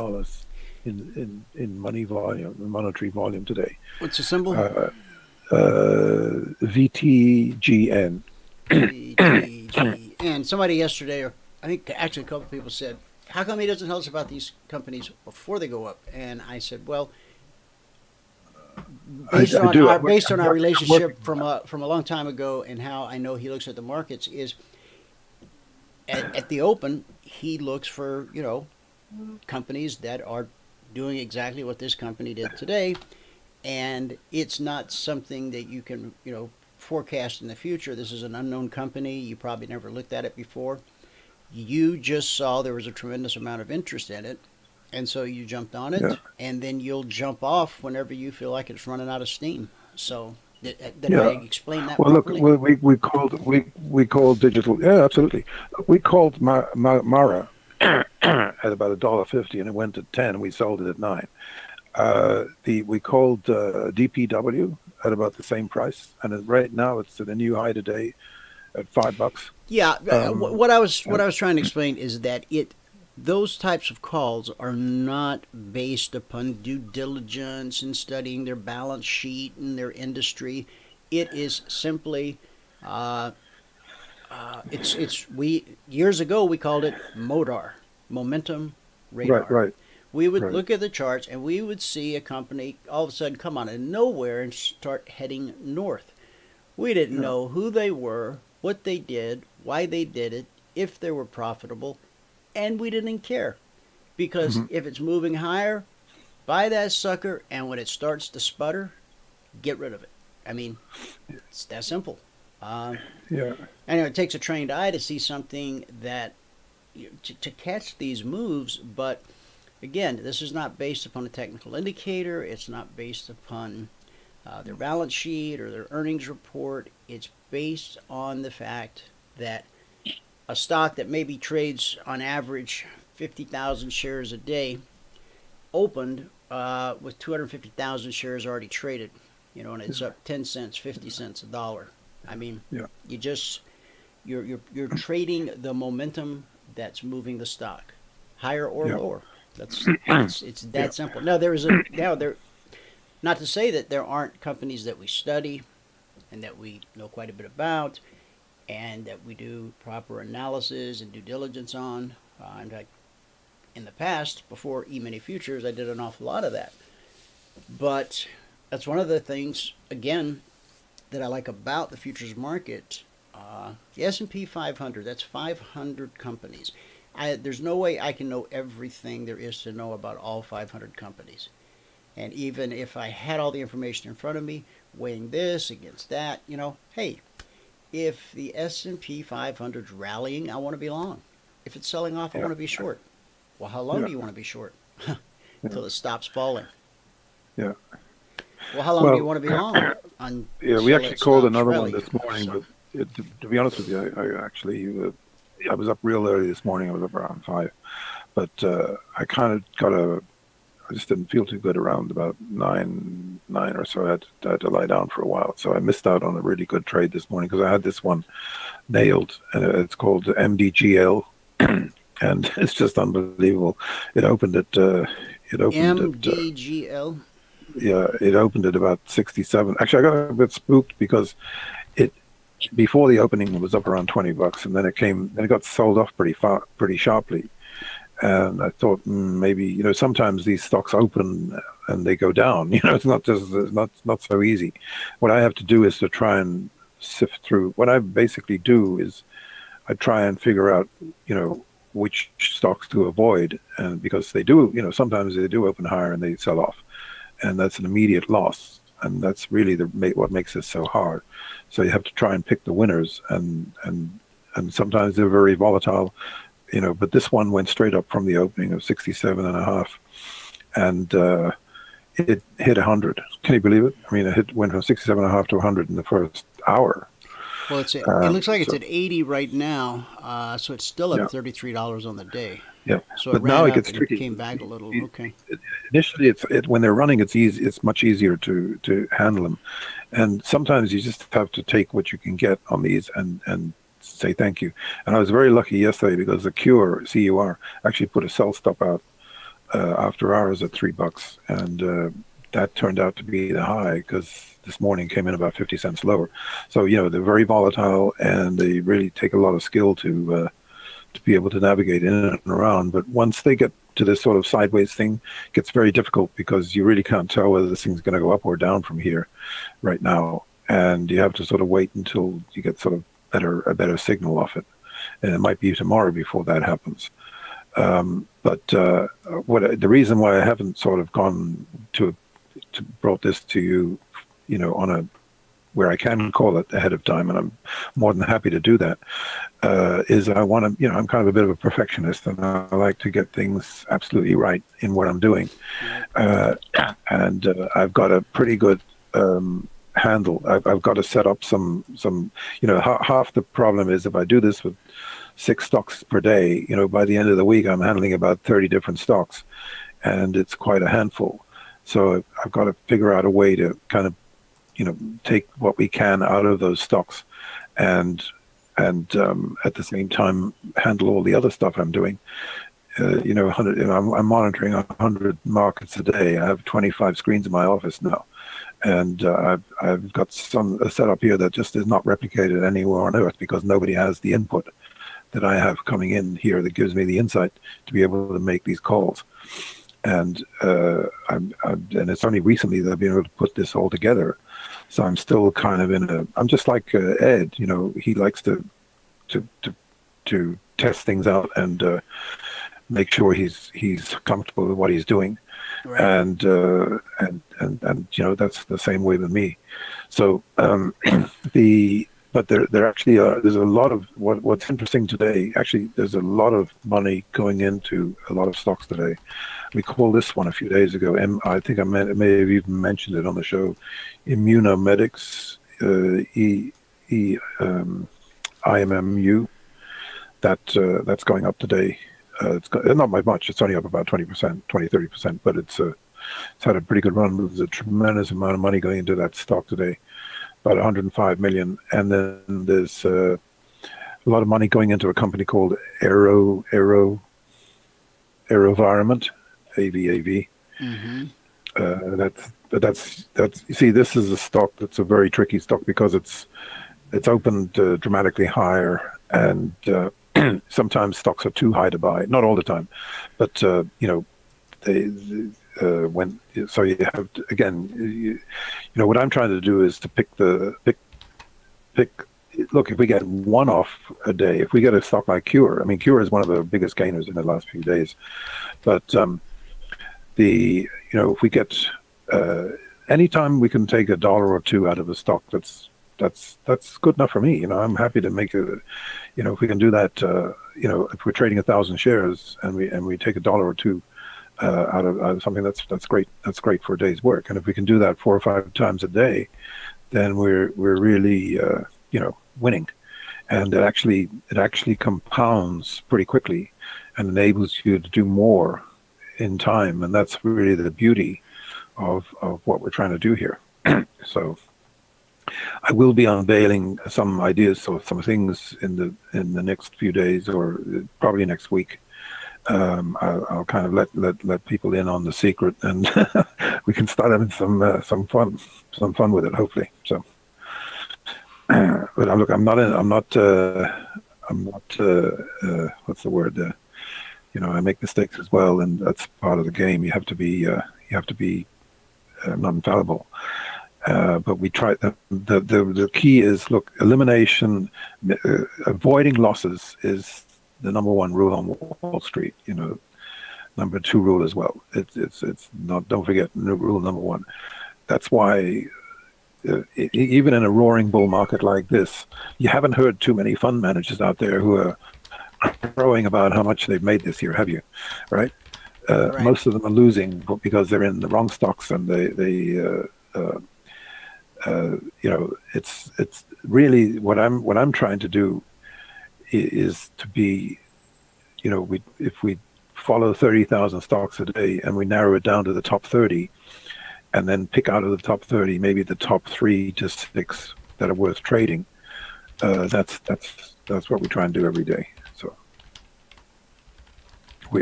in money volume, monetary volume today. What's the symbol? VTGN. And somebody yesterday, or I think actually a couple of people said, how come he doesn't tell us about these companies before they go up? And I said, well, based on our relationship from a long time ago and how I know he looks at the markets is at the open, he looks for, companies that are doing exactly what this company did today. And it's not something that you can, forecast in the future. This is an unknown company. You probably never looked at it before. You just saw there was a tremendous amount of interest in it. And so you jumped on it, and then you'll jump off whenever you feel like it's running out of steam. So did I explain that properly? Look, we called digital. Yeah, absolutely. We called Mara at about $1.50, and it went to 10. We sold it at 9. We called DPW at about the same price, and right now it's at a new high today at $5. Yeah, what I was trying to explain is that those types of calls are not based upon due diligence and studying their balance sheet and their industry. It is simply years ago we called it MODAR, momentum radar. Right. We would look at the charts and we would see a company all of a sudden come out of nowhere and start heading north. We didn't know who they were, what they did, why they did it, if they were profitable, and we didn't care. Because if it's moving higher, buy that sucker, and when it starts to sputter, get rid of it. I mean, it's that simple. Anyway, it takes a trained eye to see something that, to catch these moves, but again, this is not based upon a technical indicator. It's not based upon their balance sheet or their earnings report. It's based on the fact that a stock that maybe trades on average 50,000 shares a day opened with 250,000 shares already traded, and it's up 10 cents, 50 cents, a dollar. I mean, you're trading the momentum that's moving the stock, higher or lower. It's that simple. Now not to say that there aren't companies that we study and that we know quite a bit about and that we do proper analysis and due diligence on. In fact, in the past, before Emini Futures, I did an awful lot of that. But that's one of the things, again, that I like about the futures market. The S&P 500, that's 500 companies. There's no way I can know everything there is to know about all 500 companies. And even if I had all the information in front of me, weighing this against that, hey, if the S&P 500 is rallying, I want to be long. If it's selling off, I want to be short. Well, how long do you want to be short? Until it stops falling. Yeah. Well, how long do you want to be long? We actually called another one this morning, but to be honest with you, I was up real early this morning. I was up around 5, but I kind of I just didn't feel too good around about 9 or so. I had to lie down for a while, so I missed out on a really good trade this morning because I had this one nailed, and it's called MDGL, and it's just unbelievable. It opened at MDGL. It opened at about 67. Actually, I got a bit spooked because before the opening it was up around $20, and then it got sold off pretty sharply. And I thought maybe sometimes these stocks open and they go down. It's not so easy. What I have to do is to try and sift through. What I basically do is I try and figure out which stocks to avoid, and because they do sometimes they do open higher and they sell off, and that's an immediate loss. And that's really what makes this so hard. So you have to try and pick the winners, and sometimes they're very volatile. But this one went straight up from the opening of 67.5, and it hit 100. Can you believe it? I mean, it went from 67.5 to 100 in the first hour. Well, it looks like it's at 80 right now, so it's still at $33 on the day. Yeah, so but now it gets tricky. It came back a little. Okay. Initially, when they're running, it's easy. It's much easier to handle them, and sometimes you just have to take what you can get on these and say thank you. And I was very lucky yesterday because the CUR actually put a sell stop out after hours at $3, and that turned out to be the high because this morning came in about 50 cents lower. So they're very volatile, and they really take a lot of skill to be able to navigate in and around. But once they get to this sort of sideways thing, it gets very difficult because you really can't tell whether this thing's going to go up or down from here right now, and you have to sort of wait until you get sort of a better signal off it, and it might be tomorrow before that happens. But the reason why I haven't sort of gone to brought this to you, on a where I can call it ahead of time, and I'm more than happy to do that, is I want to, I'm kind of a bit of a perfectionist, and I like to get things absolutely right in what I'm doing. And I've got a pretty good handle. I've got to set up some half the problem is if I do this with 6 stocks per day, by the end of the week, I'm handling about 30 different stocks, and it's quite a handful. So I've got to figure out a way to kind of, take what we can out of those stocks, and at the same time handle all the other stuff I'm doing. I'm monitoring 100 markets a day. I have 25 screens in my office now, and I've got a setup here that just is not replicated anywhere on earth because nobody has the input that I have coming in here that gives me the insight to be able to make these calls. And and it's only recently that I've been able to put this all together. So I'm still kind of I'm just like Ed, he likes to test things out and make sure he's comfortable with what he's doing. Right. And that's the same way with me. So but there actually there's a lot of what's interesting today. Actually, there's a lot of money going into a lot of stocks today. We called this one a few days ago. I think I may have even mentioned it on the show. Immunomedics, IMMU. That's going up today. It's not by much. It's only up about 20%, 20-30%, but it's had a pretty good run. There's a tremendous amount of money going into that stock today, about 105 million. And then there's a lot of money going into a company called AeroVironment, AVAV. Mm-hmm. That's you see, this is a stock that's a very tricky stock because it's opened dramatically higher, and sometimes stocks are too high to buy. Not all the time, but when so you have to, again, what I'm trying to do is to pick. Look, if we get one off a day, if we get a stock like Cure, I mean, Cure is one of the biggest gainers in the last few days, but if we get anytime we can take $1 or $2 out of a stock, that's good enough for me. I'm happy to make it. If we can do that, if we're trading 1,000 shares and we take $1 or $2 out of something, that's great. That's great for a day's work. And if we can do that 4 or 5 times a day, then we're really winning. And it actually compounds pretty quickly and enables you to do more in time. And that's really the beauty of what we're trying to do here. So I will be unveiling some ideas or some things in the next few days, or probably next week. I'll kind of let people in on the secret, and we can start having some fun with it, hopefully. So, but look, I'm not what's the word? I make mistakes as well, and that's part of the game. You have to be not infallible. But we try. The key is, look, elimination, avoiding losses is the number 1 rule on Wall Street. Number 2 rule as well. It's not. Don't forget rule number 1. That's why even in a roaring bull market like this, you haven't heard too many fund managers out there who are crowing about how much they've made this year, have you? Right? Right. Most of them are losing because they're in the wrong stocks, and it's really what I'm trying to do is to be, if we follow 30,000 stocks a day and we narrow it down to the top 30, and then pick out of the top 30 maybe the top 3 to 6 that are worth trading. That's what we try and do every day. So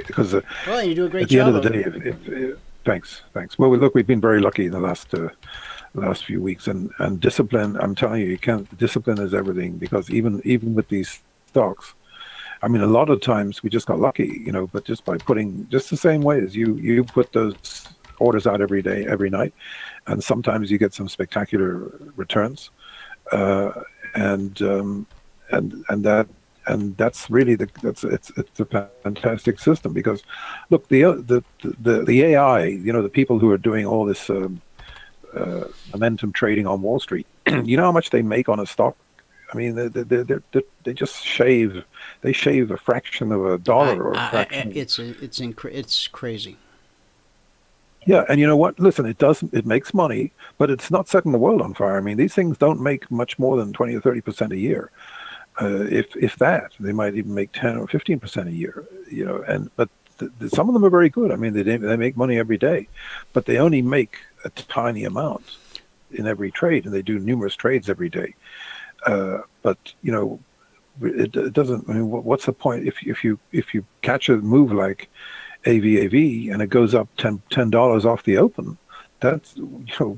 because Well, you do a great at the end job of the day, thanks. Well, look, we've been very lucky in the last few weeks, and discipline. I'm telling you, discipline is everything, because even with these stocks, I mean, a lot of times we just got lucky, but just by putting, just the same way as you put those orders out every day, every night, and sometimes you get some spectacular returns, and that's really it's a fantastic system, because look, the AI, the people who are doing all this momentum trading on Wall Street, you know how much they make on a stock? I mean, they just shave a fraction of a dollar or a fraction. It's crazy. Yeah, and you know what? Listen, it makes money, but it's not setting the world on fire. I mean, these things don't make much more than 20 or 30% a year. If that, they might even make 10 or 15% a year. But some of them are very good. I mean, they make money every day, but they only make a tiny amount in every trade, and they do numerous trades every day. But it doesn't. I mean, what's the point if you catch a move like AVAV and it goes up $10 off the open? That's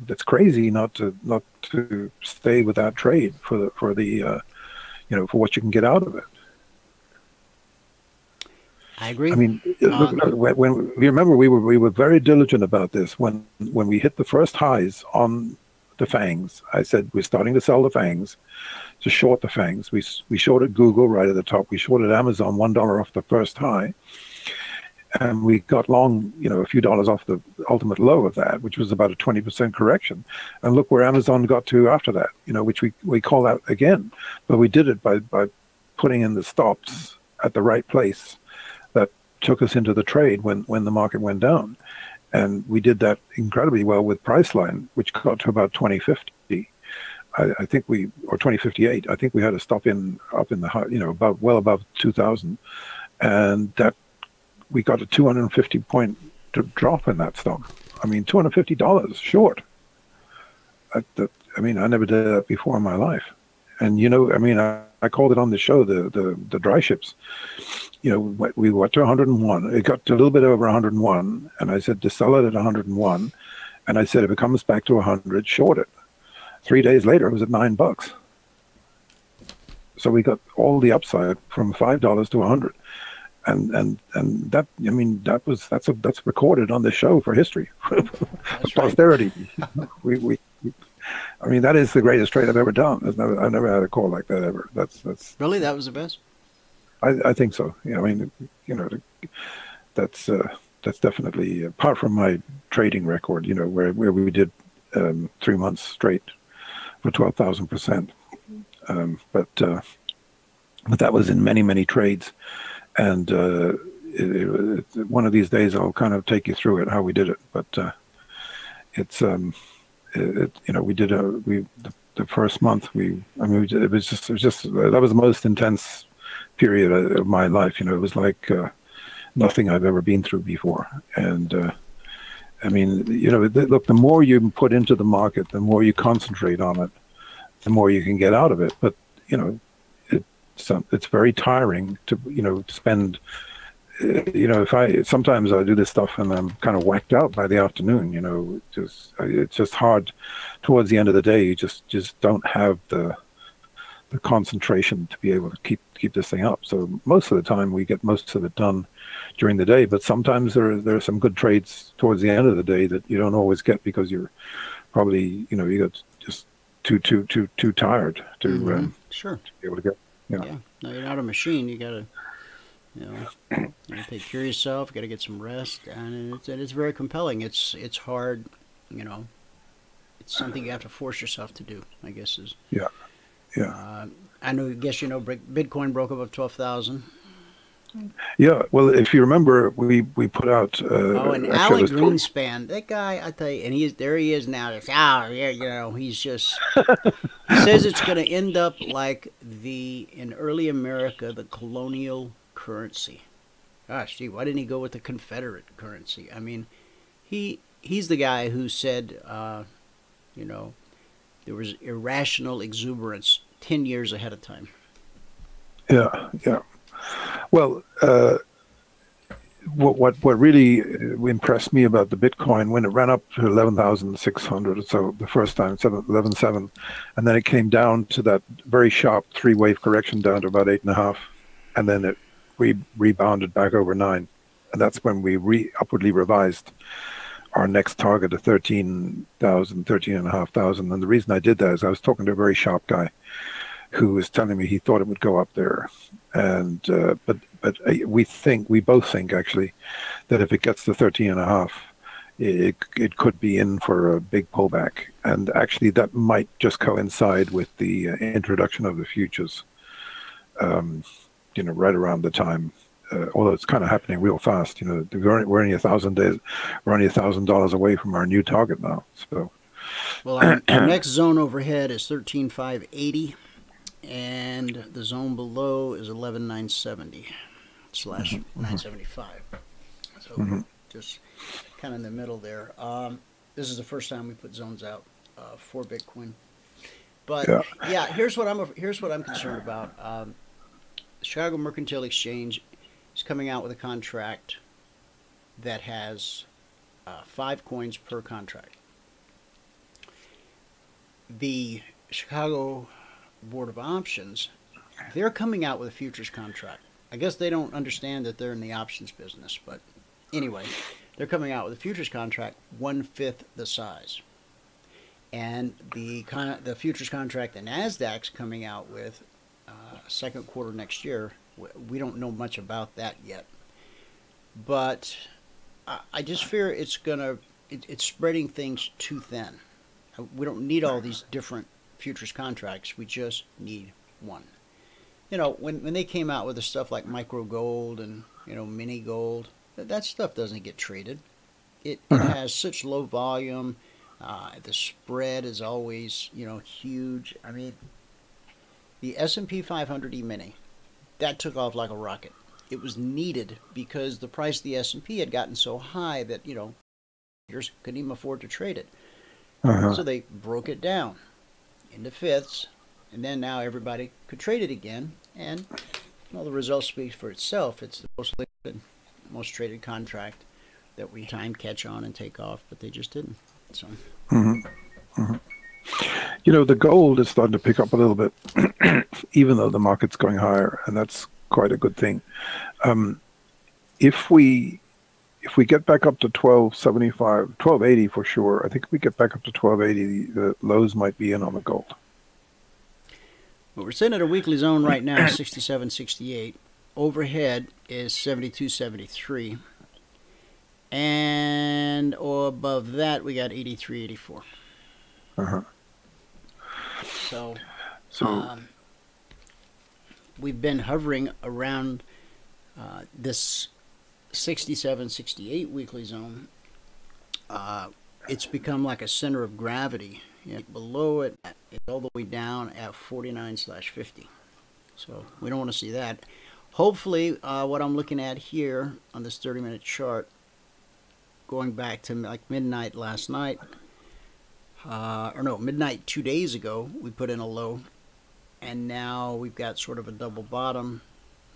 that's crazy not to stay with that trade for what you can get out of it. I agree. I mean, when you remember, we were very diligent about this when we hit the first highs on the FANGs. I said we're starting to sell the FANGs, to short the FANGs. We shorted Google right at the top. We shorted Amazon $1 off the first high, and we got long, a few dollars off the ultimate low of that, which was about a 20% correction. And look where Amazon got to after that, which we call out again, but we did it by putting in the stops at the right place that took us into the trade when the market went down. And we did that incredibly well with Priceline, which got to about 2050. I think or 2058. I think we had a stop up in the high, well above 2000, and that we got a 250 point drop in that stock. I mean, $250 short. I mean, I never did that before in my life. And I called it on the show, the dry ships. We went to 101. It got to a little bit over 101, and I said to sell it at 101, and I said if it comes back to 100, short it. 3 days later, it was at $9. So we got all the upside from $5 to 100, and that, I mean, that's recorded on the show for history, for posterity. I mean, that is the greatest trade I've ever done. I've never had a call like that ever. That's really, that was the best. I think so. I mean, that's definitely, apart from my trading record, where we did 3 months straight for 12,000%. But that was in many trades, and one of these days I'll kind of take you through it, how we did it. But we did the first month. It was just that was the most intense period of my life. It was like nothing I've ever been through before. And I mean, look, the more you put into the market, the more you concentrate on it, the more you can get out of it. But it's very tiring to spend. Sometimes I do this stuff and I'm kind of whacked out by the afternoon. It's just hard towards the end of the day. You just don't have the concentration to be able to keep this thing up. So most of the time we get most of it done during the day, but sometimes there are some good trades towards the end of the day that you don't always get because you're probably you got just too tired to sure to be able to get yeah. No, you're not a machine. You gotta you gotta take care of yourself. You gotta get some rest, and it's very compelling. It's hard, it's something you have to force yourself to do, I guess is. Yeah. I guess Bitcoin broke above 12,000. Yeah, well, if you remember, we put out. And Alan Greenspan, that guy, I tell you, and there he is now. He's just. He says it's going to end up like in early America, the colonial currency. Gosh, gee, why didn't he go with the Confederate currency? I mean, he's the guy who said, there was irrational exuberance 10 years ahead of time. Yeah. Well, what really impressed me about the Bitcoin when it ran up to 11,600 or so the first time, 11.7, and then it came down to that very sharp three-wave correction down to about 8.5, and then it rebounded back over 9, and that's when we upwardly revised our next target to 13,000, 13,500. And the reason I did that is I was talking to a very sharp guy who was telling me he thought it would go up there, and but we both think actually that if it gets to 13.5, it could be in for a big pullback, and actually that might just coincide with the introduction of the futures, right around the time. Although it's kind of happening real fast, we're only 1,000 days, we're only $1,000 away from our new target now. So, well, our next zone overhead is 13,580. And the zone below is 11,970 / 975. So just kind of in the middle there. This is the first time we put zones out for Bitcoin. But yeah, here's what I'm concerned about. The Chicago Mercantile Exchange is coming out with a contract that has 5 coins per contract. The Chicago Board of Options, they're coming out with a futures contract. I guess they don't understand that they're in the options business, but anyway, they're coming out with a futures contract 1/5 the size. And the futures contract the Nasdaq's coming out with second quarter next year. We don't know much about that yet, but I just fear it's spreading things too thin. We don't need all these different futures contracts. We just need one. When they came out with the stuff like micro gold and mini gold, that stuff doesn't get traded. It has such low volume. The spread is always huge. I mean, the S&P 500 E-mini, that took off like a rocket. It was needed because the price of the S&P had gotten so high that traders couldn't even afford to trade it. So they broke it down into fifths, and then now everybody could trade it again, and the result speaks for itself. It's the most liquid, most traded contract that we time catch on and take off, but they just didn't. So the gold is starting to pick up a little bit, even though the market's going higher, and that's quite a good thing. If we get back up to 1275, 1280 for sure, I think if we get back up to 1280, the lows might be in on the gold. Well, we're sitting at a weekly zone right now, 67.68. Overhead is 72.73. And above that, we got 83.84. So we've been hovering around this 67-68 weekly zone. It's become like a center of gravity. Below it, it's all the way down at 49/50. So we don't want to see that. Hopefully, what I'm looking at here on this 30-minute chart, going back to like midnight last night, midnight 2 days ago, we put in a low, and now we've got sort of a double bottom.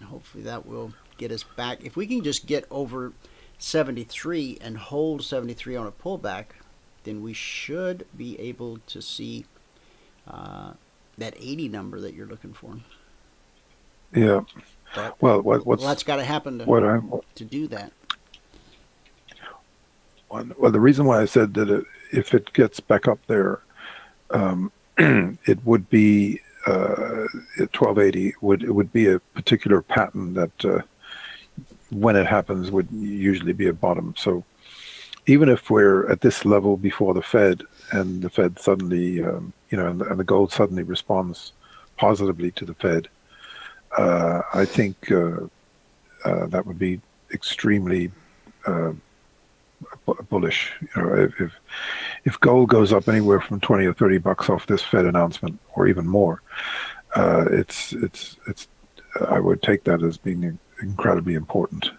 And hopefully that will get us back. If we can just get over 73 and hold 73 on a pullback, then we should be able to see that 80 number that you're looking for. Yeah. But, that's got to happen to do that. Well, the reason why I said that if it gets back up there, it would be 1280. It would be a particular pattern that when it happens would usually be a bottom. So even if we're at this level before the Fed, and the Fed suddenly, and the gold suddenly responds positively to the Fed, I think that would be extremely bullish. If gold goes up anywhere from 20 or 30 bucks off this Fed announcement, or even more, it's I would take that as being incredibly important,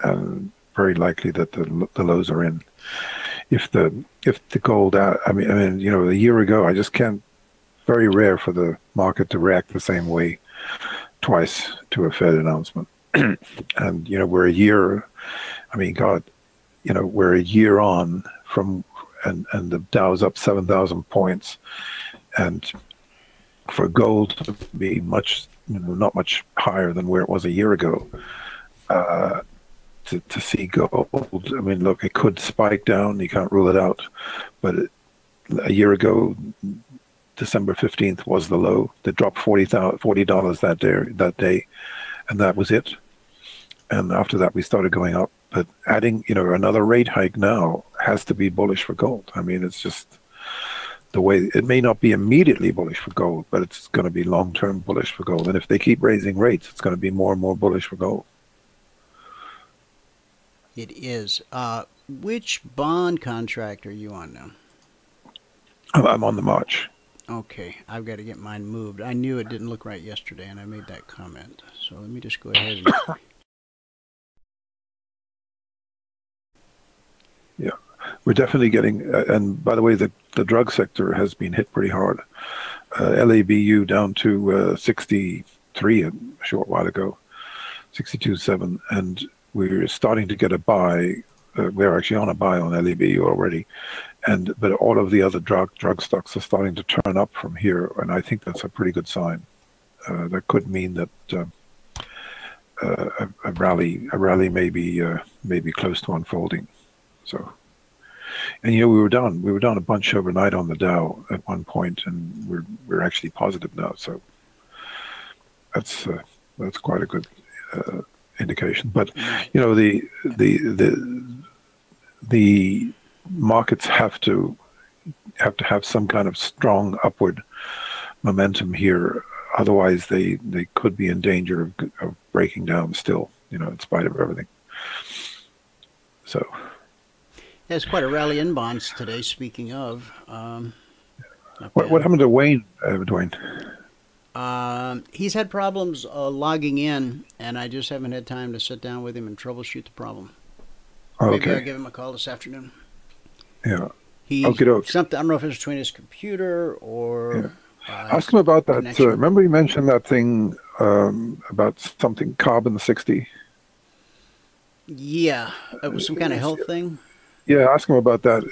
and very likely that the lows are in. If the gold out, I mean, a year ago, I just can't. Very rare for the market to react the same way twice to a Fed announcement. And we're a year. I mean, God, we're a year on from, and the Dow's up 7,000 points, and for gold to be much, not much higher than where it was a year ago. To see gold, I mean, look, it could spike down. You can't rule it out, but a year ago, December 15th was the low. They dropped $40 that day, and that was it. And after that, we started going up. But adding, another rate hike now has to be bullish for gold. I mean, it's just the way. It may not be immediately bullish for gold, but it's going to be long-term bullish for gold. And if they keep raising rates, it's going to be more and more bullish for gold. It is. Which bond contract are you on now? I'm on the march. Okay, I've got to get mine moved. I knew it didn't look right yesterday, and I made that comment. So let me just go ahead and... Yeah, we're definitely getting... and by the way, the drug sector has been hit pretty hard. LABU down to 63 a short while ago, 62.7, and we're starting to get a buy. We're actually on a buy on LABU already, but all of the other drug stocks are starting to turn up from here, and I think that's a pretty good sign. That could mean that a rally may be close to unfolding. So, and we were down a bunch overnight on the Dow at one point, and we're actually positive now. So that's quite a good indication. But the markets have to have some kind of strong upward momentum here. Otherwise, they could be in danger of breaking down still, in spite of everything. So there's quite a rally in bonds today, speaking of. What happened to Wayne, Dwayne? He's had problems logging in, and I just haven't had time to sit down with him and troubleshoot the problem. Oh, Maybe okay. I'll give him a call this afternoon. Yeah. Something, I don't know if it's between his computer or... Yeah. Ask him about that. Remember you mentioned that thing about something carbon 60? Yeah. It was some kind of health thing. Yeah, ask him about that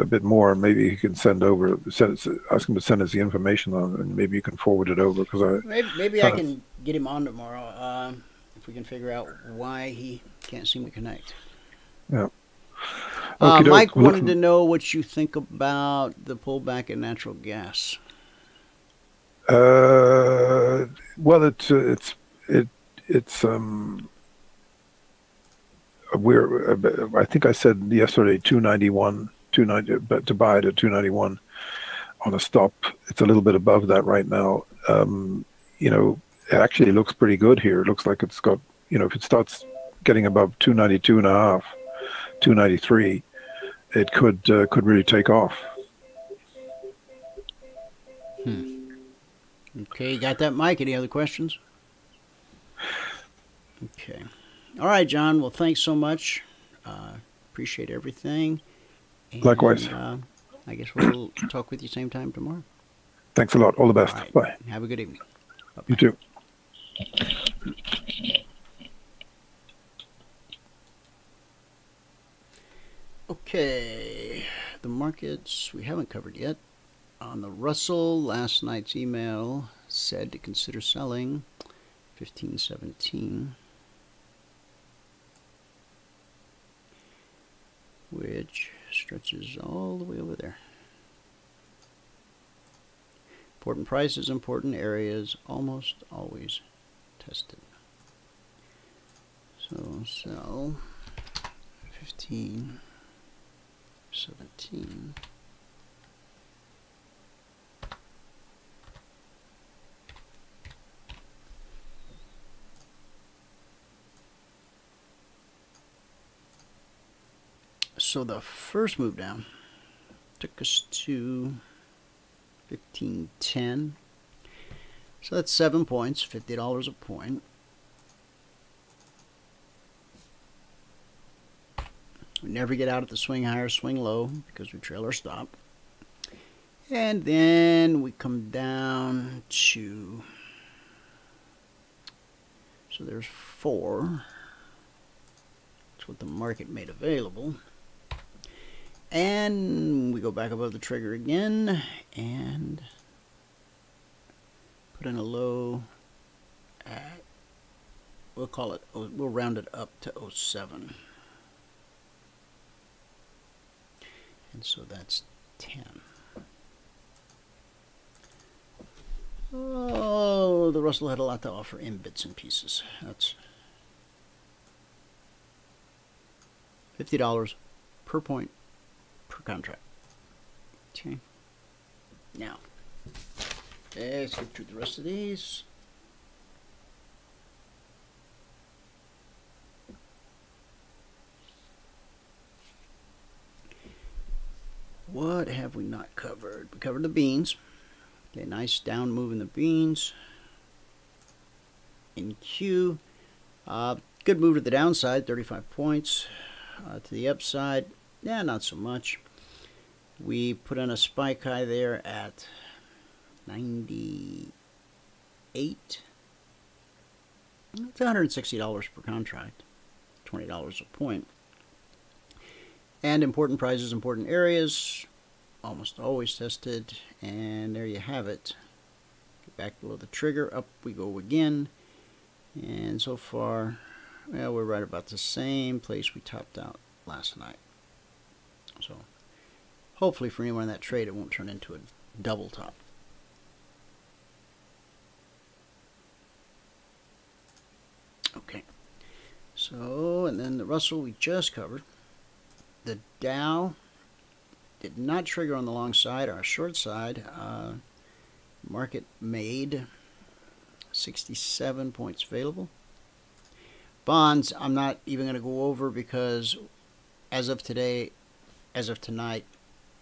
a bit more. Maybe he can ask him to send us the information on it, and maybe you can forward it over. Maybe I can get him on tomorrow if we can figure out why he can't seem to connect. Yeah. Mike wanted to know what you think about the pullback in natural gas. Well, I think I said yesterday 291, but to buy it at 291 on a stop. It's a little bit above that right now. It actually looks pretty good here. It looks like it's got, if it starts getting above 292 and a half, 293, it could really take off. Okay, you got that, Mike? Any other questions? Okay. All right, John. Well, thanks so much. Appreciate everything. And, likewise. I guess we'll talk with you same time tomorrow. Thanks a lot. All the best. All right. Bye. Have a good evening. Bye-bye. You too. Okay. The markets we haven't covered yet. On the Russell, last night's email said to consider selling 1517, which stretches all the way over there. Important prices, important areas, almost always tested. So sell 1517. So the first move down took us to 1510. So that's 7 points, $50 a point. We never get out at the swing high or swing low because we trail our stop. And then we come down to So there's 4. That's what the market made available. And we go back above the trigger again and put in a low at, we'll call it, we'll round it up to 07. And so that's 10. Oh, the Russell had a lot to offer in bits and pieces. That's $50 per point per contract. Okay. Now, let's get through the rest of these. What have we not covered? We covered the beans. Okay, nice down move in the beans. In Q, good move to the downside, 35 points. To the upside, yeah, not so much. We put in a spike high there at 98. It's $160 per contract, $20 a point. And important prices, important areas, almost always tested, and there you have it. Get back below the trigger, up we go again, and so far, well, we're right about the same place we topped out last night. So hopefully for anyone in that trade, it won't turn into a double top. Okay, so and then the Russell we just covered. The Dow did not trigger on the long side or short side. Market made 67 points available. Bonds, I'm not even going to go over because as of today, as of tonight,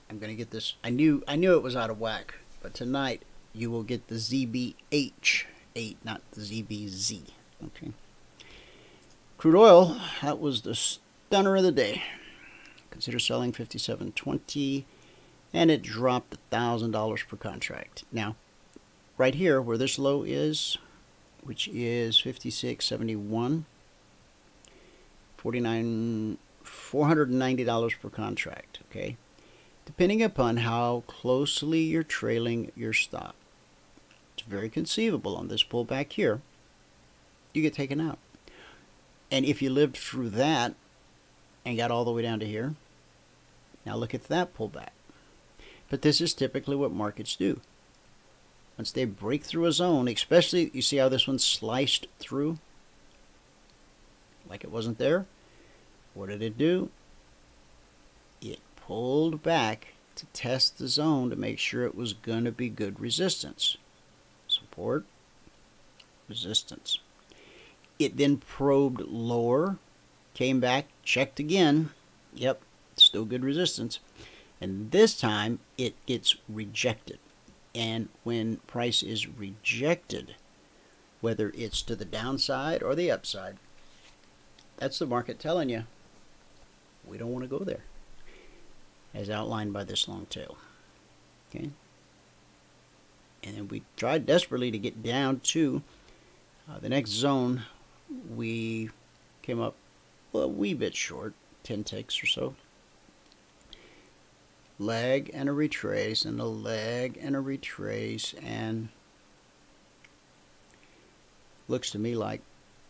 I'm going to get this. I knew it was out of whack, but tonight you will get the ZBH8, not the ZBZ. Okay. Crude oil, that was the stunner of the day. Consider selling 57.20, and it dropped $1,000 per contract. Now, right here where this low is, which is 56.71, $490 per contract. Okay, depending upon how closely you're trailing your stop, it's very conceivable on this pullback here, you get taken out. And if you lived through that and got all the way down to here, now look at that pullback. But this is typically what markets do. Once they break through a zone, especially, you see how this one sliced through? Like it wasn't there? What did it do? It pulled back to test the zone to make sure it was going to be good resistance. Support, resistance. It then probed lower, came back, checked again. Yep, still good resistance. And this time it gets rejected. And when price is rejected, whether it's to the downside or the upside, that's the market telling you, we don't want to go there, as outlined by this long tail. Okay. And then we tried desperately to get down to the next zone. We came up a wee bit short, 10 ticks or so. Leg and a retrace, and a leg and a retrace, and looks to me like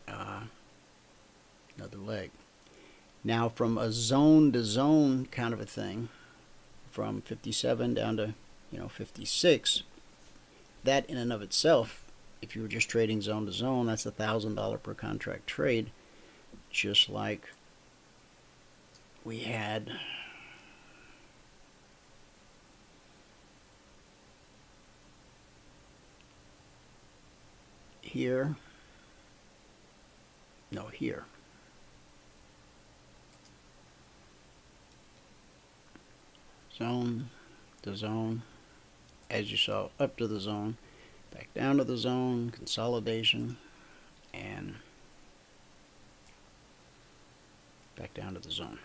another leg. Now, from a zone to zone kind of a thing, from 57 down to 56, that in and of itself, if you were just trading zone to zone, that's $1,000 per contract trade, just like we had here. No, here. Zone to zone, as you saw, up to the zone, back down to the zone, consolidation, and back down to the zone.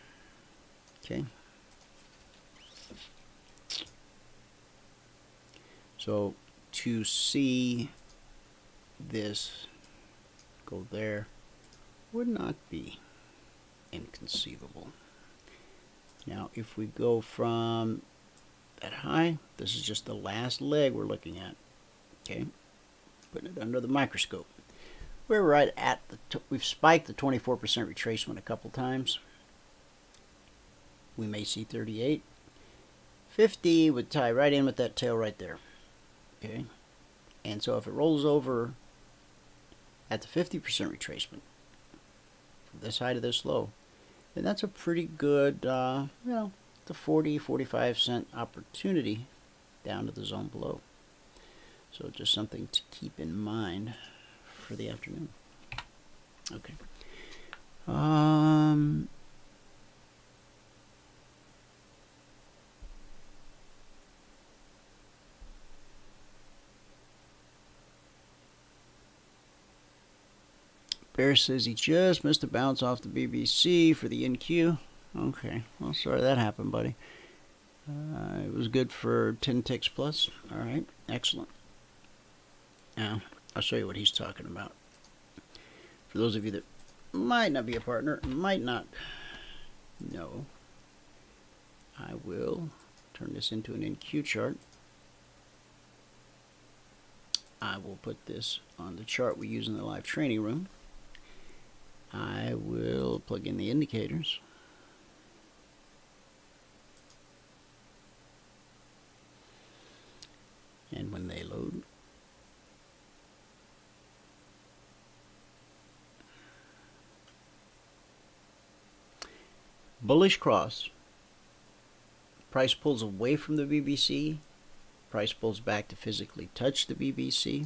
Okay. So to see this go there would not be inconceivable. Now, if we go from that high, this is just the last leg we're looking at. Okay, putting it under the microscope. We're right at the, we've spiked the 24% retracement a couple times. We may see 38. 50 would tie right in with that tail right there. Okay, and so if it rolls over at the 50% retracement from this high to this low, then that's a pretty good, you know, the 40-45 cent opportunity down to the zone below. So just something to keep in mind for the afternoon. Okay. Bear says he just missed a bounce off the BBC for the NQ. Okay, well, sorry that happened, buddy. It was good for 10 ticks plus. All right, excellent. Now, I'll show you what he's talking about. For those of you that might not be a partner, might not know, I will turn this into an NQ chart. I will put this on the chart we use in the live training room. I will plug in the indicators. And when they load, bullish cross, price pulls away from the BBC, price pulls back to physically touch the BBC,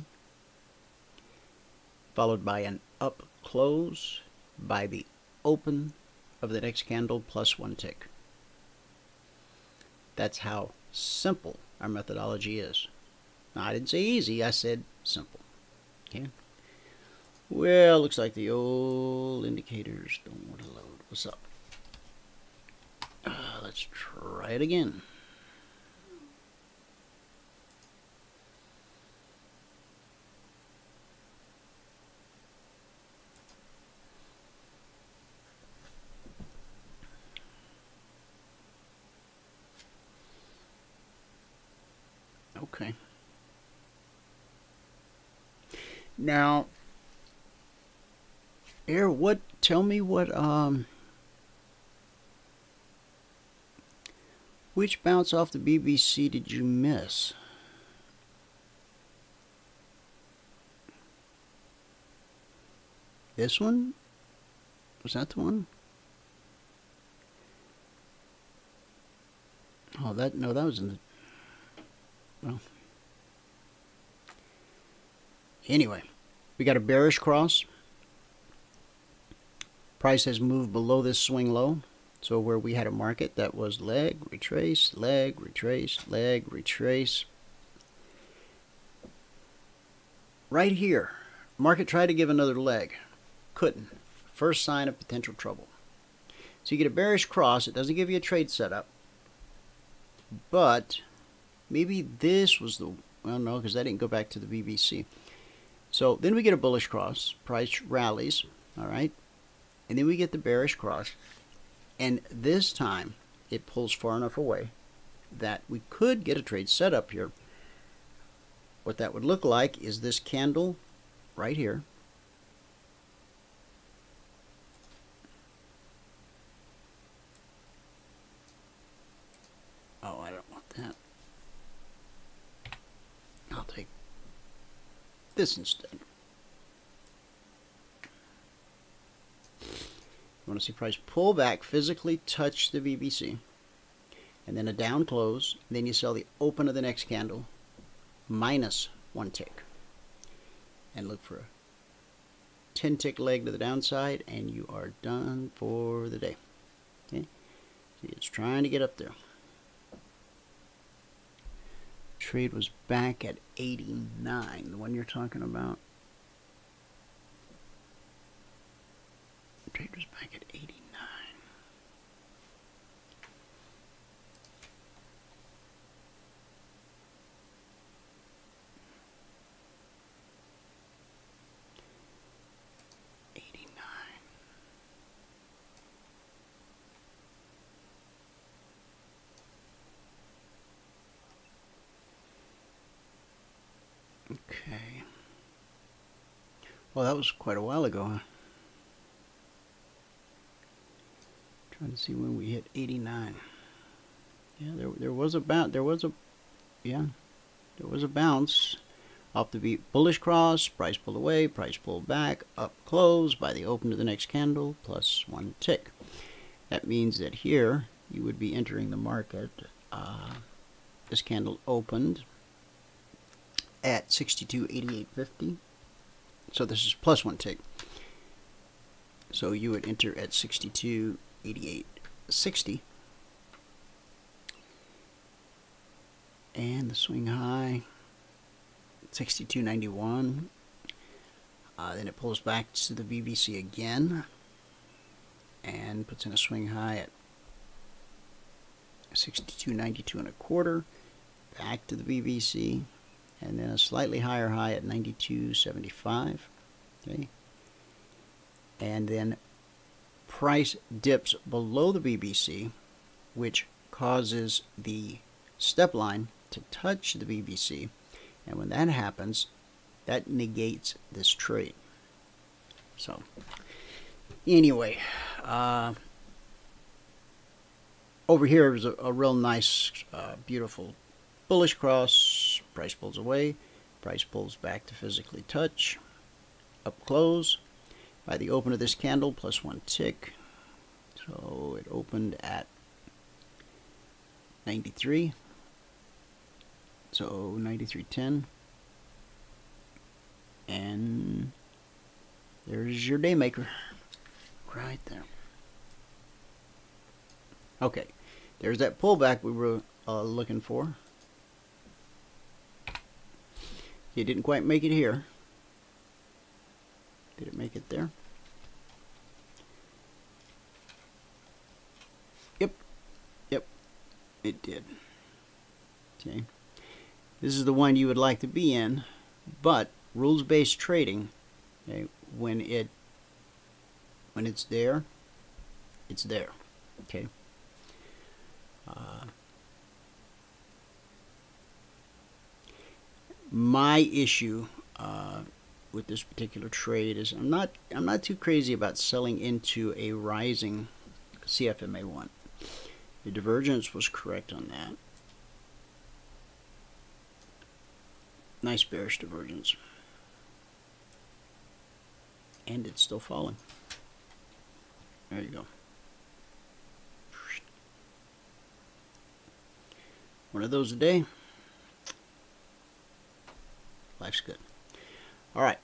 followed by an up close by the open of the next candle plus 1 tick. That's how simple our methodology is. Now, I didn't say easy, I said simple. Okay. Well, looks like the old indicators don't want to load. What's up? Let's try it again. Okay. Now, Air, tell me what, which bounce off the BBC did you miss? This one? Was that the one? Oh, no, that was in the, well, anyway, we got a bearish cross. Price has moved below this swing low. So where we had a market that was leg, retrace, leg, retrace, leg, retrace. Right here, market tried to give another leg. Couldn't. First sign of potential trouble. So you get a bearish cross. It doesn't give you a trade setup. But maybe this was the, well, no, because that didn't go back to the BBC. So then we get a bullish cross. Price rallies. All right. And then we get the bearish cross. And this time, it pulls far enough away that we could get a trade set up here. What that would look like is this candle right here. Oh, I don't want that. I'll take this instead. You want to see price pull back, physically touch the BBC, and then a down close, and then you sell the open of the next candle, minus 1 tick, and look for a 10 tick leg to the downside, and you are done for the day. Okay, see, it's trying to get up there. Trade was back at 89, the one you're talking about. Trade was back at 89. Okay. Well, that was quite a while ago, huh? Trying to see when we hit 89. Yeah, there was a bounce. There was a bounce off the bullish cross. Price pulled away. Price pulled back. Up close by the open to the next candle plus 1 tick. That means that here you would be entering the market. This candle opened at 62.8850. So this is plus 1 tick. So you would enter at 62.8860. And the swing high 62.91. Then it pulls back to the VBC again and puts in a swing high at 62.92 and a quarter. Back to the VBC, and then a slightly higher high at 92.75. Okay, and then price dips below the VBC, which causes the step line to touch the VBC, and when that happens, that negates this trade. So anyway, over here is a real nice, beautiful bullish cross. Price pulls away, price pulls back to physically touch, up close by the open of this candle plus 1 tick. So it opened at 93, so 93.10, and there's your day maker right there. Okay, there's that pullback we were looking for. It didn't quite make it here. Did it make it there? Yep, it did. Okay, this is the one you would like to be in, but rules-based trading, okay, when it's there, it's there. Okay. My issue with this particular trade is I'm not too crazy about selling into a rising CFMA1. The divergence was correct on that. Nice bearish divergence, and it's still falling. There you go. One of those a day. Life's good. All right.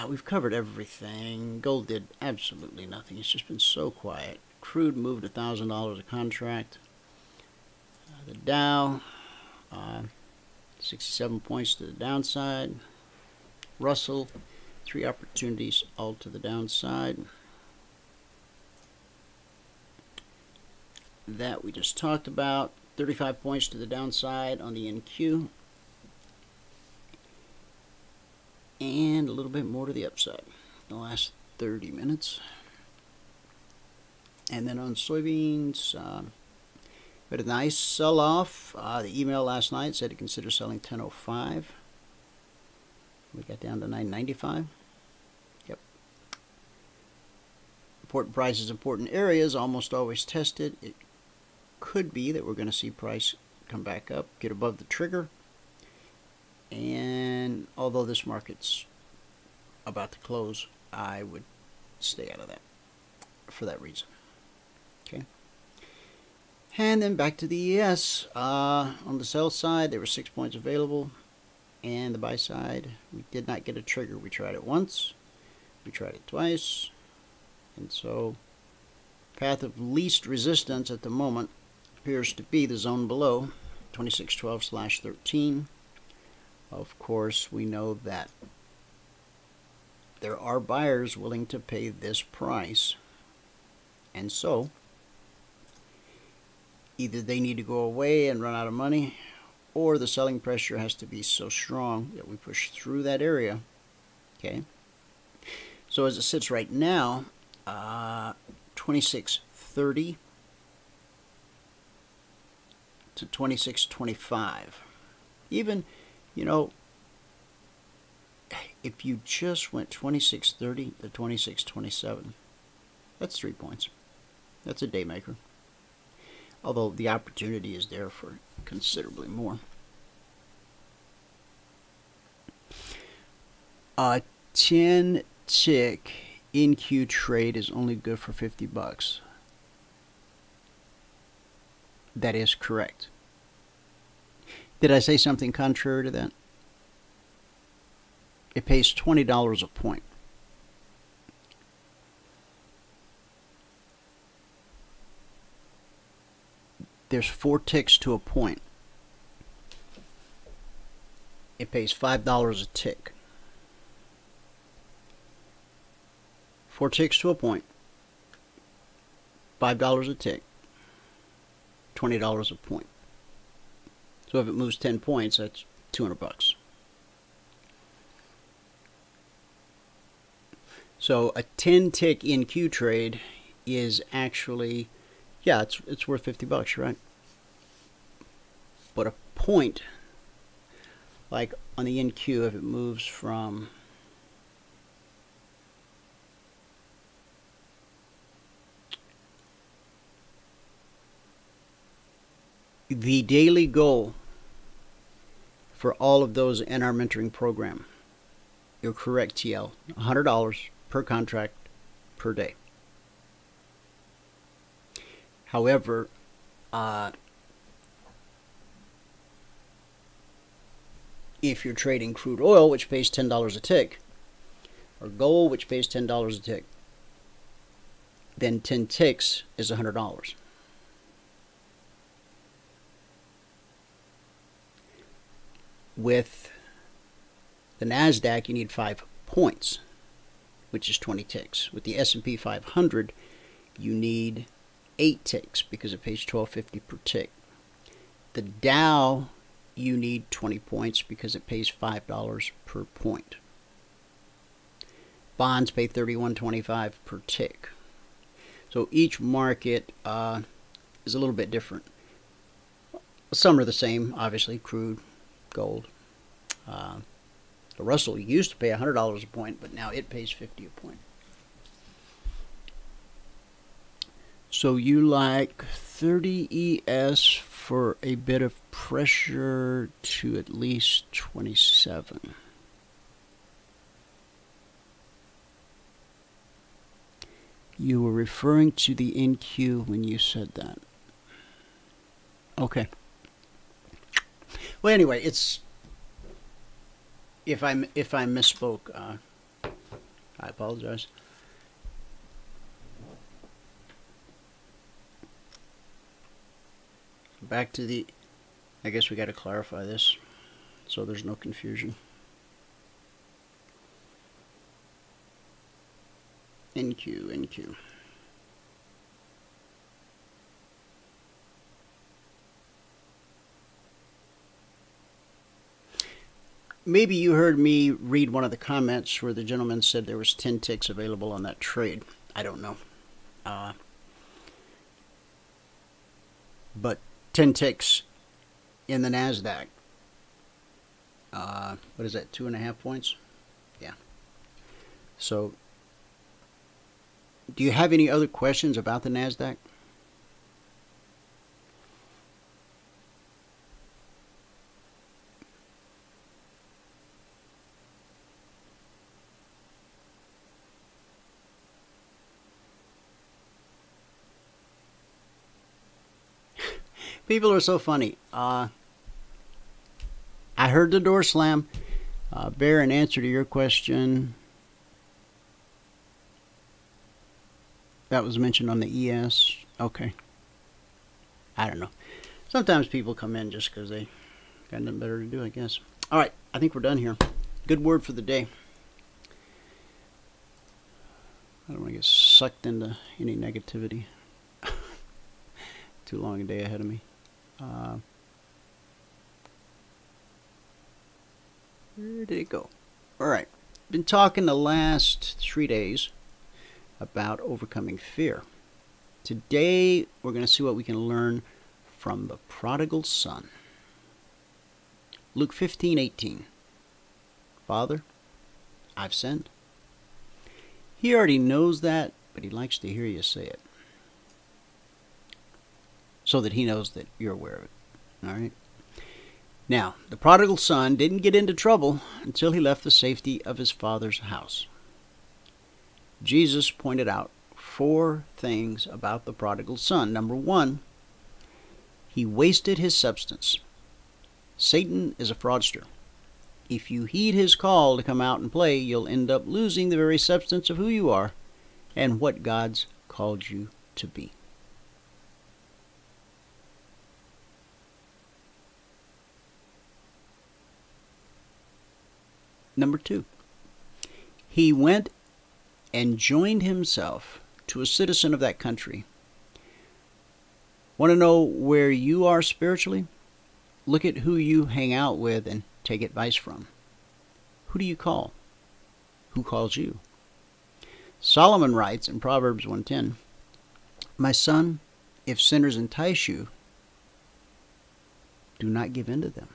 We've covered everything. Gold did absolutely nothing. It's just been so quiet. Crude moved $1,000 a contract. The Dow, 67 points to the downside. Russell, 3 opportunities all to the downside. That we just talked about. 35 points to the downside on the NQ. And a little bit more to the upside in the last 30 minutes. And then on soybeans, we had a nice sell-off. The email last night said to consider selling 10.05. We got down to 9.95. Yep. Important prices, important areas, almost always tested. It could be that we're going to see price come back up, get above the trigger. And although this market's about to close, I would stay out of that for that reason. Okay. And then back to the ES. On the sell side, there were 6 points available. And the buy side, we did not get a trigger. We tried it once. We tried it twice. And so, path of least resistance at the moment appears to be the zone below, 2612/13. Of course, we know that there are buyers willing to pay this price. And so, either they need to go away and run out of money, or the selling pressure has to be so strong that we push through that area. Okay. So as it sits right now, 26.30 to 26.25. Even, you know, if you just went 26.30 to 26.27, that's 3 points. That's a day maker. Although the opportunity is there for considerably more. A 10 tick in-queue trade is only good for $50. That is correct. Did I say something contrary to that? It pays $20 a point. There's 4 ticks to a point. It pays $5 a tick. 4 ticks to a point. $5 a tick. $20 a point. So if it moves 10 points, that's $200. So a 10 tick in queue trade is actually, yeah, it's worth $50, right? But a point, like on the in queue, if it moves from the daily goal for all of those in our mentoring program, you're correct, TL, $100 per contract per day. However, if you're trading crude oil, which pays $10 a tick, or gold, which pays $10 a tick, then 10 ticks is $100. With the NASDAQ, you need 5 points, which is 20 ticks. With the S&P 500, you need 8 ticks because it pays $12.50 per tick. The Dow, you need 20 points because it pays $5 per point. Bonds pay $31.25 per tick. So each market is a little bit different. Some are the same, obviously, crude, gold. The Russell used to pay $100 a point, but now it pays $50 a point. So you like 30 ES for a bit of pressure to at least 27. You were referring to the NQ when you said that. Okay. Well, anyway, it's if I misspoke, I apologize. Back to the, I guess we got to clarify this so there's no confusion. NQ. Maybe you heard me read one of the comments where the gentleman said there was 10 ticks available on that trade. I don't know. But 10 ticks in the NASDAQ. What is that, 2.5 points? Yeah. So, do you have any other questions about the NASDAQ? People are so funny. I heard the door slam. Bear, in answer to your question, that was mentioned on the ES. Okay. I don't know. Sometimes people come in just because they got nothing better to do, I guess. All right. I think we're done here. Good word for the day. I don't want to get sucked into any negativity. Too long a day ahead of me. Where did it go? All right. Been talking the last 3 days about overcoming fear. Today, we're going to see what we can learn from the prodigal son. Luke 15:18. Father, I've sinned. He already knows that, but he likes to hear you say it, so that he knows that you're aware of it. All right? Now, the prodigal son didn't get into trouble until he left the safety of his father's house. Jesus pointed out 4 things about the prodigal son. Number 1, he wasted his substance. Satan is a fraudster. If you heed his call to come out and play, you'll end up losing the very substance of who you are and what God's called you to be. Number 2, he went and joined himself to a citizen of that country. Want to know where you are spiritually? Look at who you hang out with and take advice from. Who do you call? Who calls you? Solomon writes in Proverbs 1:10, "My son, if sinners entice you, do not give in to them."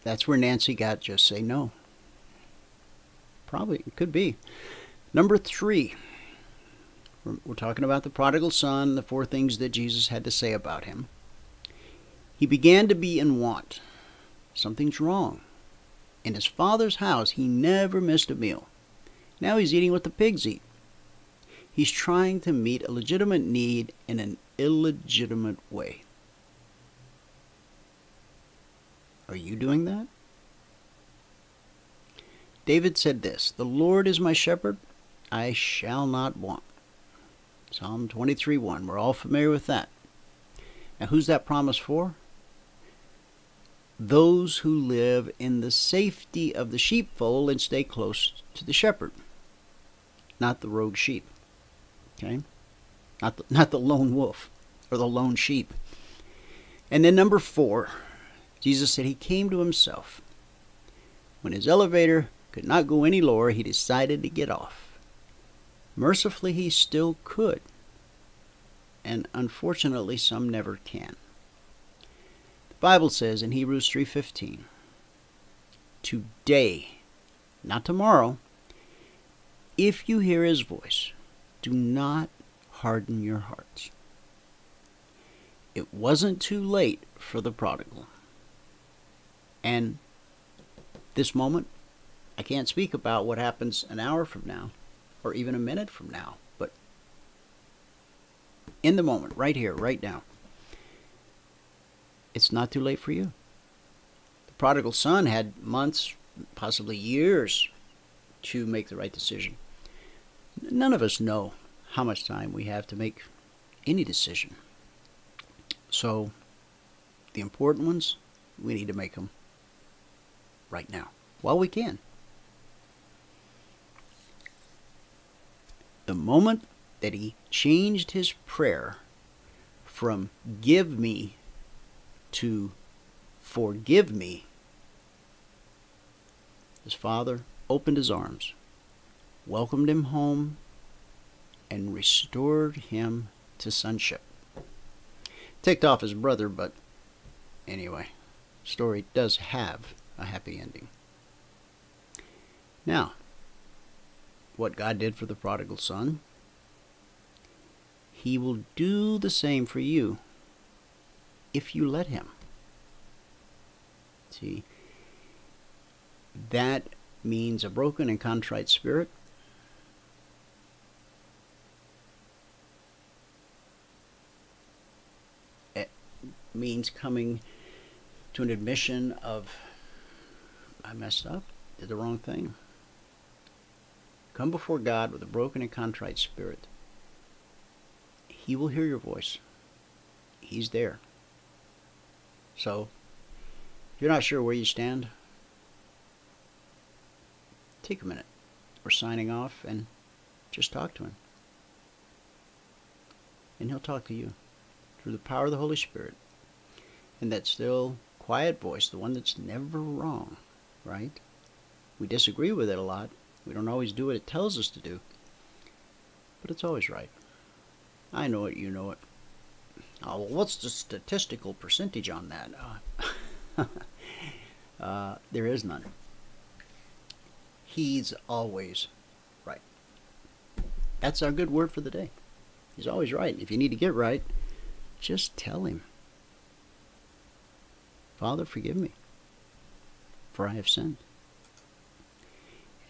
That's where Nancy got just say no. Probably, it could be. Number 3, we're talking about the prodigal son, the 4 things that Jesus had to say about him. He began to be in want. Something's wrong. In his father's house, he never missed a meal. Now he's eating what the pigs eat. He's trying to meet a legitimate need in an illegitimate way. Are you doing that? David said this, "The Lord is my shepherd, I shall not want." Psalm 23:1. We're all familiar with that. Now, who's that promise for? Those who live in the safety of the sheepfold and stay close to the shepherd, not the rogue sheep. Okay? Not the lone wolf or the lone sheep. And then number 4, Jesus said he came to himself. When his elevator could not go any lower, he decided to get off. Mercifully, he still could. And unfortunately, some never can. The Bible says in Hebrews 3:15, "Today, not tomorrow, if you hear his voice, do not harden your hearts." It wasn't too late for the prodigal. And this moment, I can't speak about what happens an hour from now or even a minute from now, but in the moment, right here, right now, it's not too late for you. The prodigal son had months, possibly years, to make the right decision. None of us know how much time we have to make any decision. So, the important ones, we need to make them right now, while we can. The moment that he changed his prayer from "give me" to "forgive me," his father opened his arms, welcomed him home, and restored him to sonship. Ticked off his brother, but anyway, the story does have a happy ending. Now, what God did for the prodigal son, he will do the same for you if you let him. See, that means a broken and contrite spirit. It means coming to an admission of, I messed up, did the wrong thing. Come before God with a broken and contrite spirit. He will hear your voice. He's there. So, if you're not sure where you stand, take a minute. We're signing off and just talk to him. And he'll talk to you through the power of the Holy Spirit. And that still, quiet voice, the one that's never wrong, right? We disagree with it a lot. We don't always do what it tells us to do. But it's always right. I know it, you know it. Oh, well, what's the statistical percentage on that? There is none. he's always right. That's our good word for the day. He's always right. If you need to get right, just tell him, Father, forgive me, for I have sinned.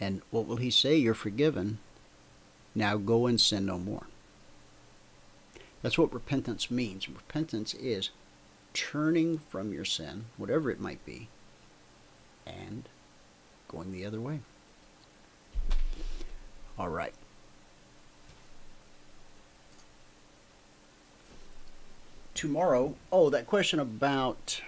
And what will he say? You're forgiven. Now go and sin no more. That's what repentance means. Repentance is turning from your sin, whatever it might be, and going the other way. All right. Tomorrow, that question about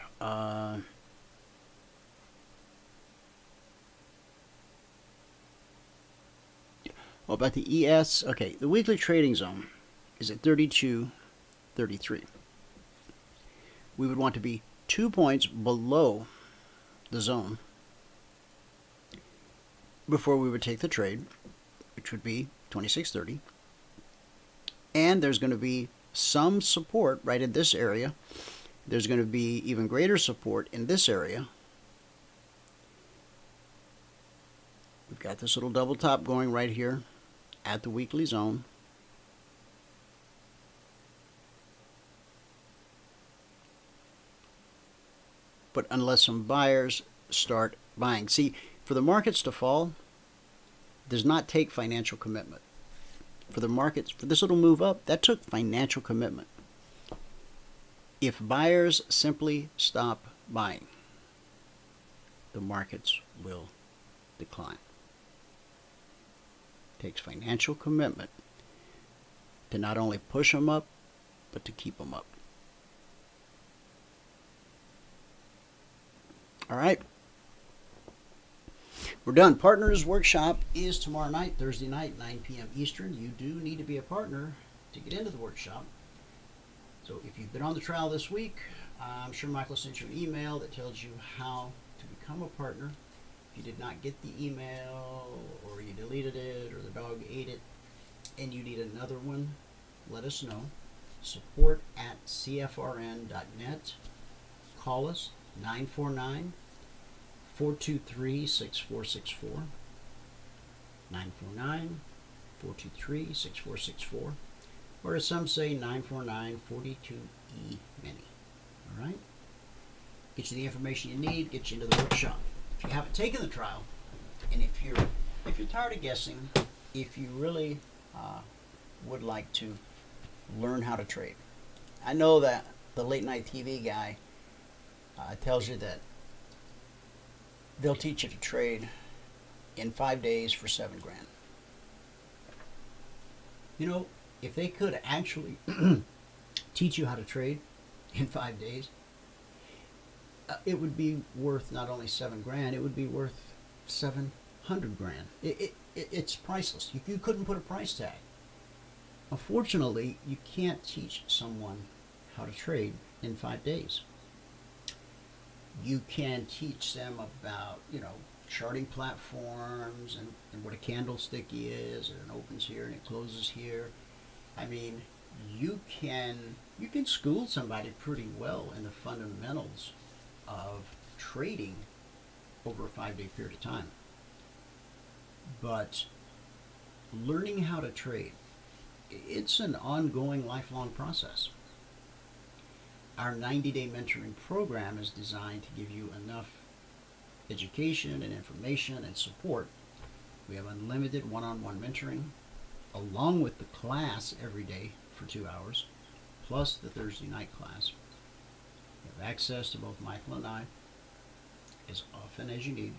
about the ES. Okay, the weekly trading zone is at 32.33. We would want to be 2 points below the zone before we would take the trade, which would be 26.30. And there's going to be some support right in this area. There's going to be even greater support in this area. We've got this little double top going right here at the weekly zone. But unless some buyers start buying. See, for the markets to fall, does not take financial commitment. For the markets, for this little move up, that took financial commitment. If buyers simply stop buying, the markets will decline. It takes financial commitment to not only push them up, but to keep them up. All right. We're done. Partners Workshop is tomorrow night, Thursday night, 9 p.m. Eastern. You do need to be a partner to get into the workshop. So if you've been on the trial this week, I'm sure Michael sent you an email that tells you how to become a partner. If you did not get the email, or you deleted it, or the dog ate it, and you need another one, let us know. support@cfrn.net. Call us, 949-423-6464. 949-423-6464. Or as some say, 949-42E-MINI. All right? Get you the information you need, get you into the workshop. If you haven't taken the trial, and if you're tired of guessing, if you really would like to learn how to trade. I know that the late night TV guy tells you that they'll teach you to trade in 5 days for $7 grand. You know, if they could actually teach you how to trade in 5 days, it would be worth not only $7 grand, it would be worth 700 grand. It's priceless. You couldn't put a price tag. Unfortunately, you can't teach someone how to trade in 5 days. You can teach them about, charting platforms and what a candlestick is, and it opens here and it closes here. I mean, you can school somebody pretty well in the fundamentals of trading over a 5-day period of time. But learning how to trade, it's an ongoing, lifelong process. Our 90-day mentoring program is designed to give you enough education and information and support. We have unlimited one-on-one mentoring, along with the class every day for 2 hours, plus the Thursday night class. You have access to both Michael and I as often as you need.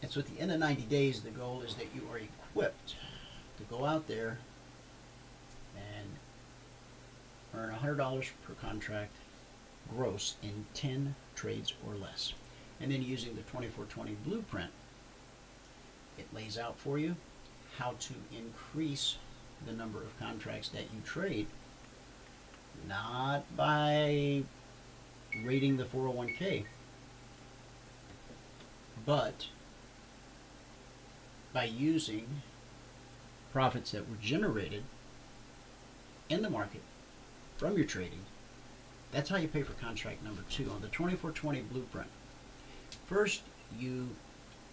And so at the end of 90 days, the goal is that you are equipped to go out there and earn $100 per contract gross in 10 trades or less. And then using the 24/20 blueprint, it lays out for you how to increase the number of contracts that you trade, not by rating the 401k, but by using profits that were generated in the market from your trading. That's how you pay for contract number 2 on the 24/20 blueprint. First, you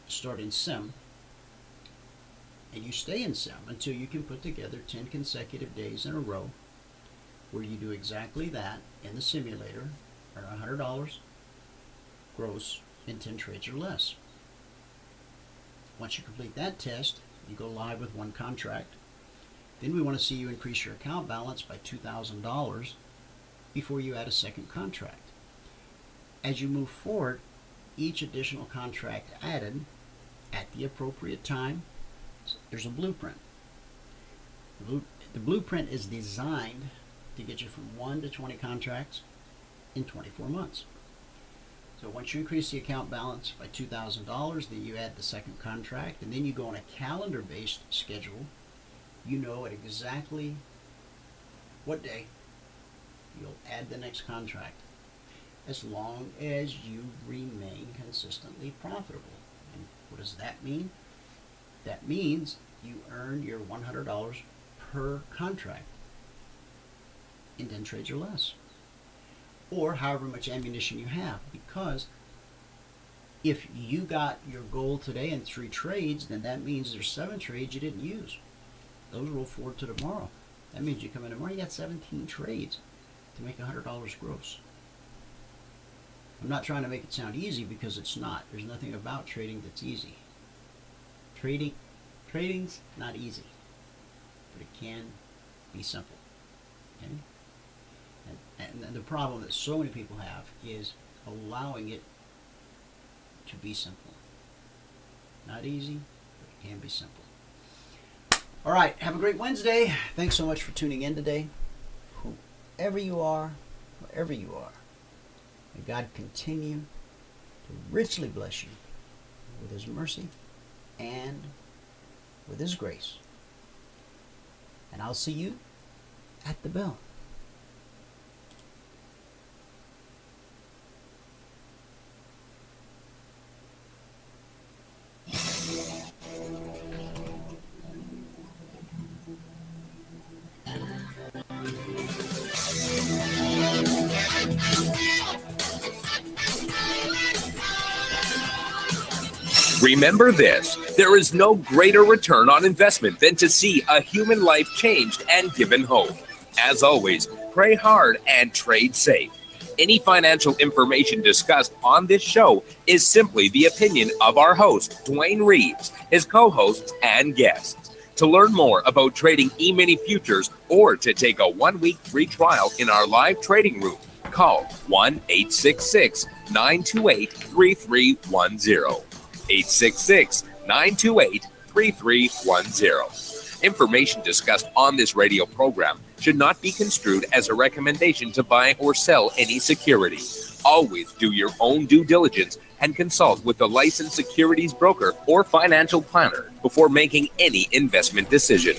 start in Sim, and you stay in Sim until you can put together 10 consecutive days in a row where you do exactly that in the simulator, earn $100 gross in 10 trades or less. Once you complete that test, you go live with one contract. Then we want to see you increase your account balance by $2,000 before you add a second contract. As you move forward, each additional contract added at the appropriate time, there's a blueprint. The blueprint is designed to get you from 1 to 20 contracts in 24 months. So once you increase the account balance by $2,000, then you add the second contract, and then you go on a calendar-based schedule. You know at exactly what day you'll add the next contract, as long as you remain consistently profitable. And what does that mean? That means you earn your $100 per contract in 10 trades or less, or however much ammunition you have. Because if you got your goal today in 3 trades, then that means there's 7 trades you didn't use. Those roll forward to tomorrow. That means you come in tomorrow, you got 17 trades to make $100 gross. I'm not trying to make it sound easy, because it's not. There's nothing about trading that's easy. Trading's not easy, but it can be simple. Okay? And the problem that so many people have is allowing it to be simple. Not easy, but it can be simple. All right, have a great Wednesday. Thanks so much for tuning in today. Whoever you are, wherever you are, may God continue to richly bless you with His mercy and with His grace. And I'll see you at the bell. Remember this, there is no greater return on investment than to see a human life changed and given hope. As always, pray hard and trade safe. Any financial information discussed on this show is simply the opinion of our host, Dwayne Reeves, his co-hosts, and guests. To learn more about trading Emini Futures or to take a 1-week free trial in our live trading room, call 1-866-928-3310. 866-928-3310. Information discussed on this radio program should not be construed as a recommendation to buy or sell any security. Always do your own due diligence and consult with a licensed securities broker or financial planner before making any investment decision.